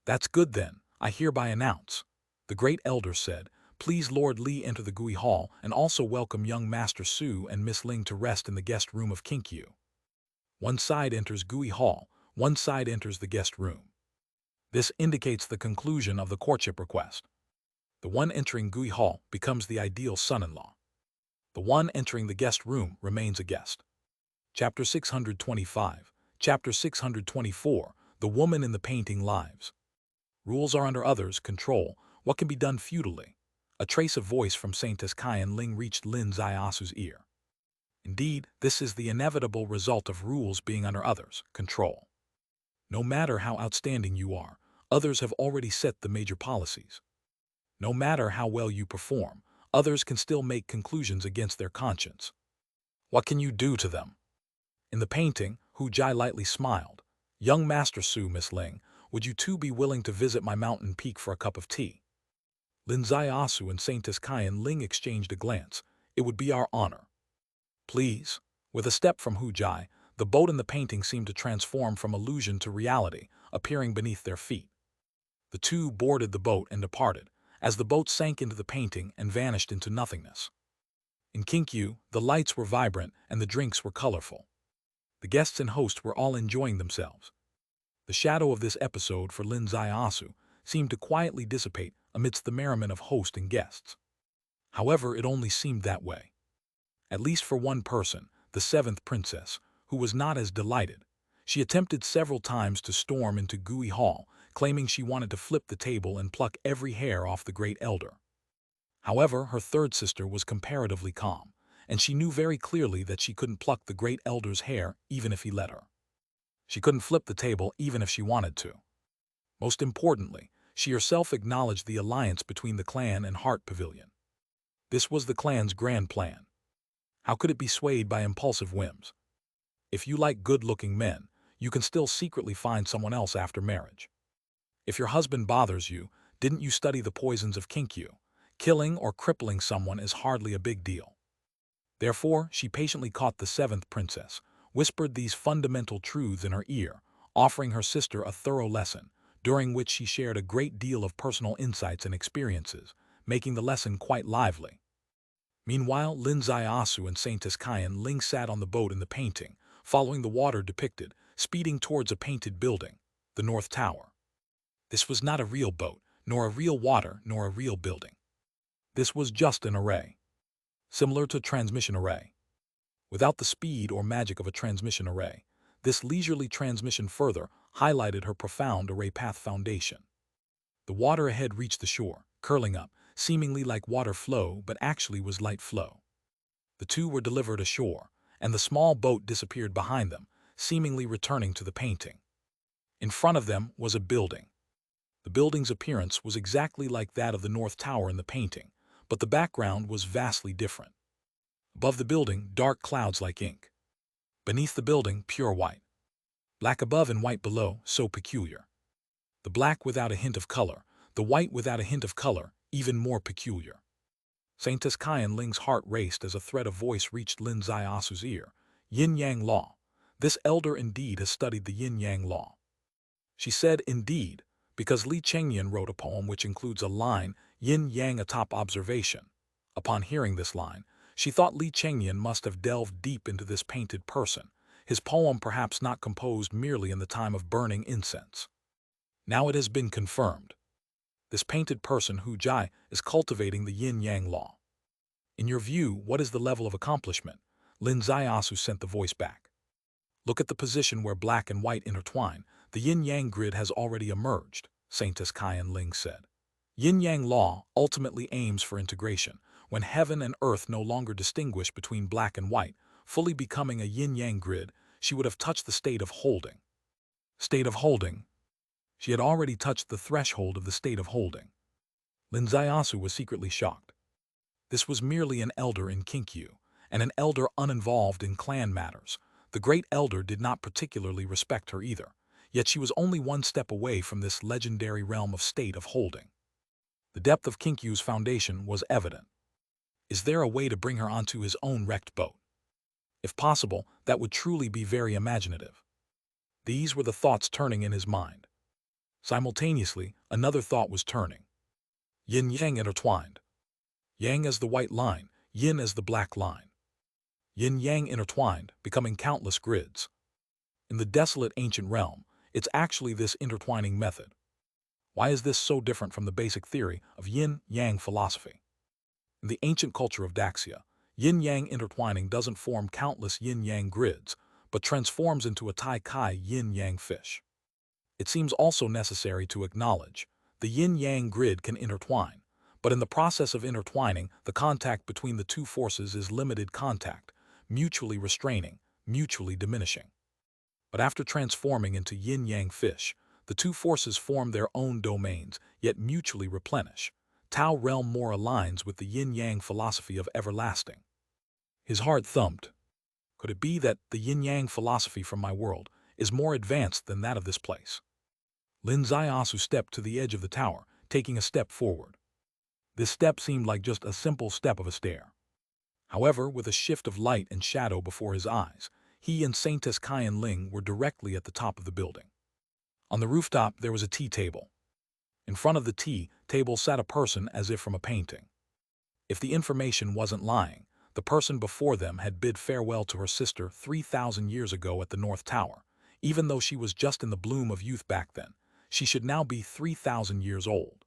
That's good then, I hereby announce. The great elder said, please Lord Li enter the Gui Hall and also welcome young Master Su and Miss Ling to rest in the guest room of Kinkyu. One side enters Gui Hall, one side enters the guest room. This indicates the conclusion of the courtship request. The one entering Gui Hall becomes the ideal son-in-law. The one entering the guest room remains a guest. Chapter 625, Chapter 624, The Woman in the Painting Lives. Rules are under others' control. What can be done futilely? A trace of voice from Saintess Kyan Ling reached Lin Zaiasu's ear. Indeed, this is the inevitable result of rules being under others' control. No matter how outstanding you are, others have already set the major policies. No matter how well you perform, others can still make conclusions against their conscience. What can you do to them? In the painting, Hu Jai lightly smiled. Young Master Su, Miss Ling, would you two be willing to visit my mountain peak for a cup of tea? Lin Zaiasu and Saintess Kyan Ling exchanged a glance. It would be our honor. Please. With a step from Hu Jai, the boat in the painting seemed to transform from illusion to reality, appearing beneath their feet. The two boarded the boat and departed, as the boat sank into the painting and vanished into nothingness. In Kinkyu, the lights were vibrant and the drinks were colorful. The guests and host were all enjoying themselves. The shadow of this episode for Lin Zaiasu seemed to quietly dissipate amidst the merriment of host and guests. However, it only seemed that way. At least for one person, the seventh princess, who was not as delighted. She attempted several times to storm into Gui Hall, claiming she wanted to flip the table and pluck every hair off the great elder. However, her third sister was comparatively calm, and she knew very clearly that she couldn't pluck the great elder's hair even if he let her. She couldn't flip the table even if she wanted to. Most importantly, she herself acknowledged the alliance between the clan and Heart Pavilion. This was the clan's grand plan. How could it be swayed by impulsive whims? If you like good-looking men, you can still secretly find someone else after marriage. If your husband bothers you, didn't you study the poisons of Kinkyu? Killing or crippling someone is hardly a big deal. Therefore, she patiently caught the seventh princess, whispered these fundamental truths in her ear, offering her sister a thorough lesson, during which she shared a great deal of personal insights and experiences, making the lesson quite lively. Meanwhile, Lin Zaiasu and Saintess Kyan Ling sat on the boat in the painting, following the water depicted, speeding towards a painted building, the North Tower. This was not a real boat, nor a real water, nor a real building. This was just an array, similar to transmission array. Without the speed or magic of a transmission array, this leisurely transmission further highlighted her profound array path foundation. The water ahead reached the shore, curling up, seemingly like water flow, but actually was light flow. The two were delivered ashore, and the small boat disappeared behind them, seemingly returning to the painting. In front of them was a building. The building's appearance was exactly like that of the North Tower in the painting, but the background was vastly different. Above the building, dark clouds like ink. Beneath the building, pure white. Black above and white below, so peculiar. The black without a hint of color, the white without a hint of color, even more peculiar. Saintess Kyan Ling's heart raced as a thread of voice reached Lin Zaiasu's ear. Yin-Yang Law. This elder indeed has studied the Yin-Yang Law. She said indeed, because Li Chengyan wrote a poem which includes a line, Yin-Yang atop observation. Upon hearing this line, she thought Li Chengyan must have delved deep into this painted person, his poem perhaps not composed merely in the time of burning incense. Now it has been confirmed. This painted person, Hu Jai, is cultivating the yin-yang law. In your view, what is the level of accomplishment? Lin Zaiasu sent the voice back. Look at the position where black and white intertwine. The yin-yang grid has already emerged, Saintess Kyan Ling said. Yin-yang law ultimately aims for integration, when heaven and earth no longer distinguish between black and white, fully becoming a yin-yang grid, she would have touched the state of holding. State of holding. She had already touched the threshold of the state of holding. Lin Zaiasu was secretly shocked. This was merely an elder in Kinkyu, and an elder uninvolved in clan matters. The great elder did not particularly respect her either, yet she was only one step away from this legendary realm of state of holding. The depth of Kinkyu's foundation was evident. Is there a way to bring her onto his own wrecked boat? If possible, that would truly be very imaginative. These were the thoughts turning in his mind. Simultaneously, another thought was turning. Yin-yang intertwined. Yang as the white line, yin as the black line. Yin-yang intertwined, becoming countless grids. In the desolate ancient realm, it's actually this intertwining method. Why is this so different from the basic theory of yin-yang philosophy? In the ancient culture of Daxia, yin-yang intertwining doesn't form countless yin-yang grids, but transforms into a Tai Kai yin-yang fish. It seems also necessary to acknowledge the yin-yang grid can intertwine, but in the process of intertwining, the contact between the two forces is limited contact, mutually restraining, mutually diminishing. But after transforming into yin-yang fish, the two forces form their own domains, yet mutually replenish. Tao realm more aligns with the yin-yang philosophy of everlasting. His heart thumped. Could it be that the yin-yang philosophy from my world is more advanced than that of this place? Lin Zaiasu stepped to the edge of the tower, taking a step forward. This step seemed like just a simple step of a stair. However, with a shift of light and shadow before his eyes, he and Saintess Kaian Ling were directly at the top of the building. On the rooftop, there was a tea table. In front of the tea table sat a person as if from a painting. If the information wasn't lying, the person before them had bid farewell to her sister 3,000 years ago at the North Tower. Even though she was just in the bloom of youth back then, she should now be 3,000 years old.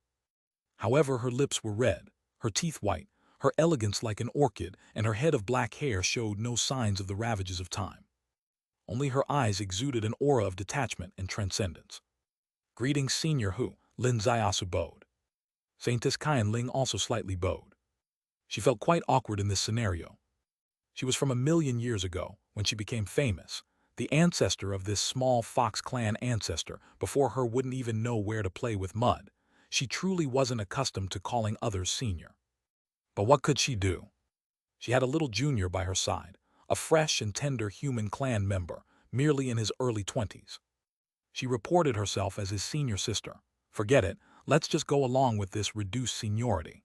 However, her lips were red, her teeth white, her elegance like an orchid, and her head of black hair showed no signs of the ravages of time. Only her eyes exuded an aura of detachment and transcendence. "Greetings, Senior Hu," Lin Zaiasu bowed. Saintess Kaian Ling also slightly bowed. She felt quite awkward in this scenario. She was from 1,000,000 years ago, when she became famous. The ancestor of this small Fox clan ancestor before her wouldn't even know where to play with mud. She truly wasn't accustomed to calling others senior. But what could she do? She had a little junior by her side, a fresh and tender human clan member, merely in his early 20s. She reported herself as his senior sister. Forget it, let's just go along with this reduced seniority.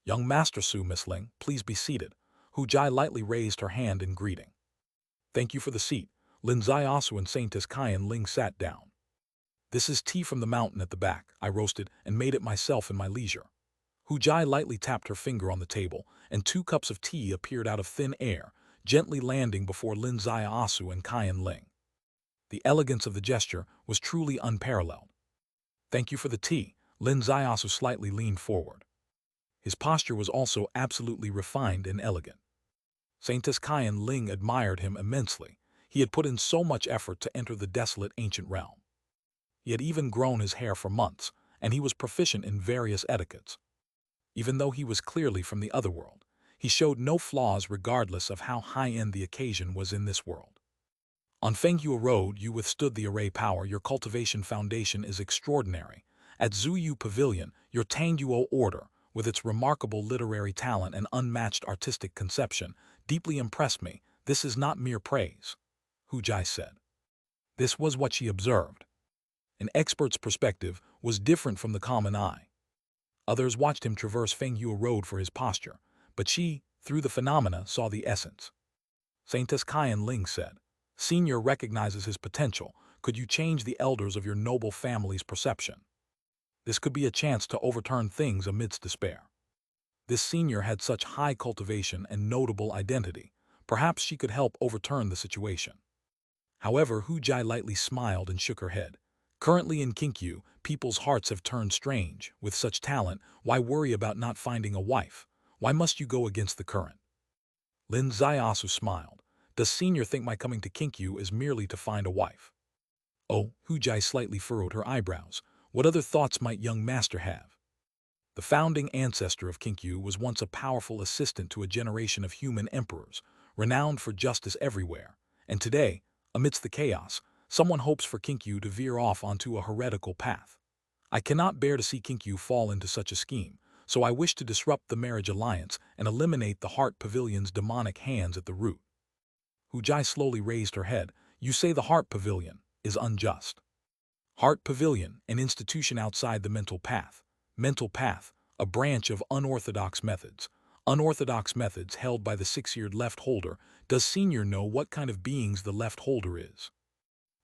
"Young Master Su, Miss Ling, please be seated." Hu Jai lightly raised her hand in greeting. "Thank you for the seat." Lin Zaiasu and Saintess Kaian Ling sat down. "This is tea from the mountain at the back. I roasted and made it myself in my leisure." Hu Jai lightly tapped her finger on the table, and 2 cups of tea appeared out of thin air, gently landing before Lin Zaiasu and Kaian Ling. The elegance of the gesture was truly unparalleled. "Thank you for the tea." Lin Zaiasu slightly leaned forward. His posture was also absolutely refined and elegant. Saintess Kaian Ling admired him immensely. He had put in so much effort to enter the desolate ancient realm. He had even grown his hair for months, and he was proficient in various etiquettes. Even though he was clearly from the other world, he showed no flaws regardless of how high-end the occasion was in this world. "On Fenghua Road, you withstood the array power. Your cultivation foundation is extraordinary. At Zuyu Pavilion, your Tangguo order, with its remarkable literary talent and unmatched artistic conception, deeply impressed me. This is not mere praise," Hu Jai said. This was what she observed. An expert's perspective was different from the common eye. Others watched him traverse Fenghua Road for his posture, but she, through the phenomena, saw the essence. Saintess Kaian Ling said, "Senior recognizes his potential. Could you change the elders of your noble family's perception? This could be a chance to overturn things amidst despair." This senior had such high cultivation and notable identity. Perhaps she could help overturn the situation. However, Hu Jai lightly smiled and shook her head. "Currently in Kinkyu, people's hearts have turned strange. With such talent, why worry about not finding a wife? Why must you go against the current?" Lin Zaiasu smiled. "Does Senior think my coming to Kinkyu is merely to find a wife?" "Oh," Hu Jai slightly furrowed her eyebrows. "What other thoughts might young master have?" The founding ancestor of Kinkyu was once a powerful assistant to a generation of human emperors, renowned for justice everywhere. And today, amidst the chaos, someone hopes for Kinkyu to veer off onto a heretical path. I cannot bear to see Kinkyu fall into such a scheme, so I wish to disrupt the marriage alliance and eliminate the Heart Pavilion's demonic hands at the root. Hu Jai slowly raised her head. "You say the Heart Pavilion is unjust." Heart Pavilion, an institution outside the mental path. Mental path, a branch of unorthodox methods. Unorthodox methods held by the 6-yeared left holder. Does Senior know what kind of beings the left holder is?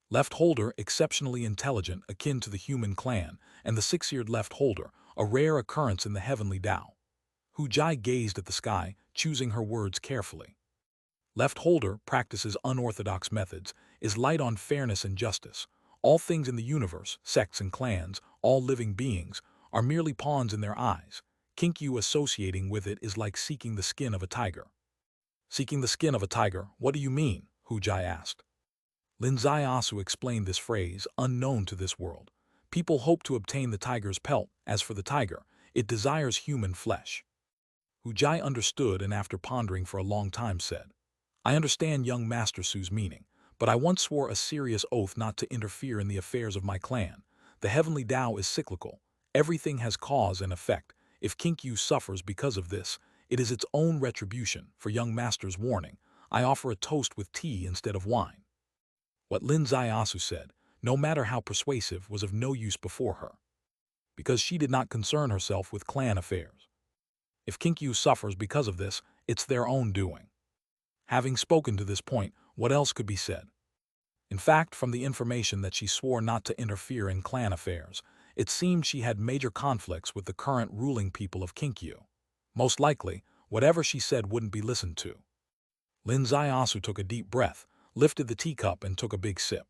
Left holder, exceptionally intelligent, akin to the human clan, and the 6-yeared left holder, a rare occurrence in the heavenly Tao. Hu Jai gazed at the sky, choosing her words carefully. Left holder practices unorthodox methods, is light on fairness and justice. All things in the universe, sects and clans, all living beings, are merely pawns in their eyes. Kinkyu associating with it is like seeking the skin of a tiger. "Seeking the skin of a tiger, what do you mean?" Hu Jai asked. Lin Zaiasu explained this phrase, unknown to this world. People hope to obtain the tiger's pelt. As for the tiger, it desires human flesh. Hu Jai understood and after pondering for a long time said, I understand young Master Su's meaning, but I once swore a serious oath not to interfere in the affairs of my clan. The heavenly Tao is cyclical. Everything has cause and effect. If Kinkyu suffers because of this, it is its own retribution. For young Master's warning, I offer a toast with tea instead of wine. What Lin Zaiasu said, no matter how persuasive, was of no use before her, because she did not concern herself with clan affairs. If Kinkyu suffers because of this, it's their own doing. Having spoken to this point, what else could be said? In fact, from the information that she swore not to interfere in clan affairs, it seemed she had major conflicts with the current ruling people of Kinkyu. Most likely, whatever she said wouldn't be listened to. Lin Zaiasu took a deep breath, lifted the teacup and took a big sip.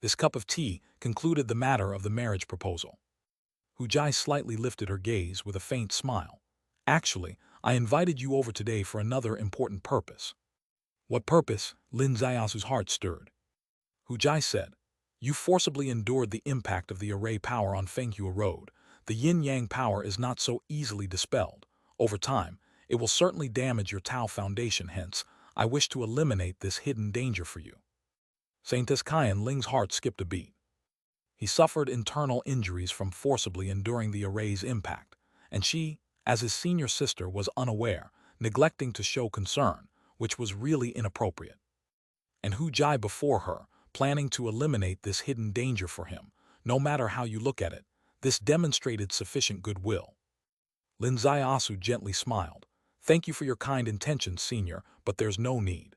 This cup of tea concluded the matter of the marriage proposal. Hu Jai slightly lifted her gaze with a faint smile. Actually, I invited you over today for another important purpose. What purpose? Lin Zaiasu's heart stirred. Hu Jai said, you forcibly endured the impact of the array power on Fenghua Road. The yin-yang power is not so easily dispelled. Over time, it will certainly damage your Tao foundation, hence, I wish to eliminate this hidden danger for you. Saintess Kyan Ling's heart skipped a beat. He suffered internal injuries from forcibly enduring the array's impact, and she, as his senior sister, was unaware, neglecting to show concern, which was really inappropriate. And Hu Jai before her, planning to eliminate this hidden danger for him, no matter how you look at it, this demonstrated sufficient goodwill. Lin Zaiasu gently smiled. Thank you for your kind intentions, senior, but there's no need.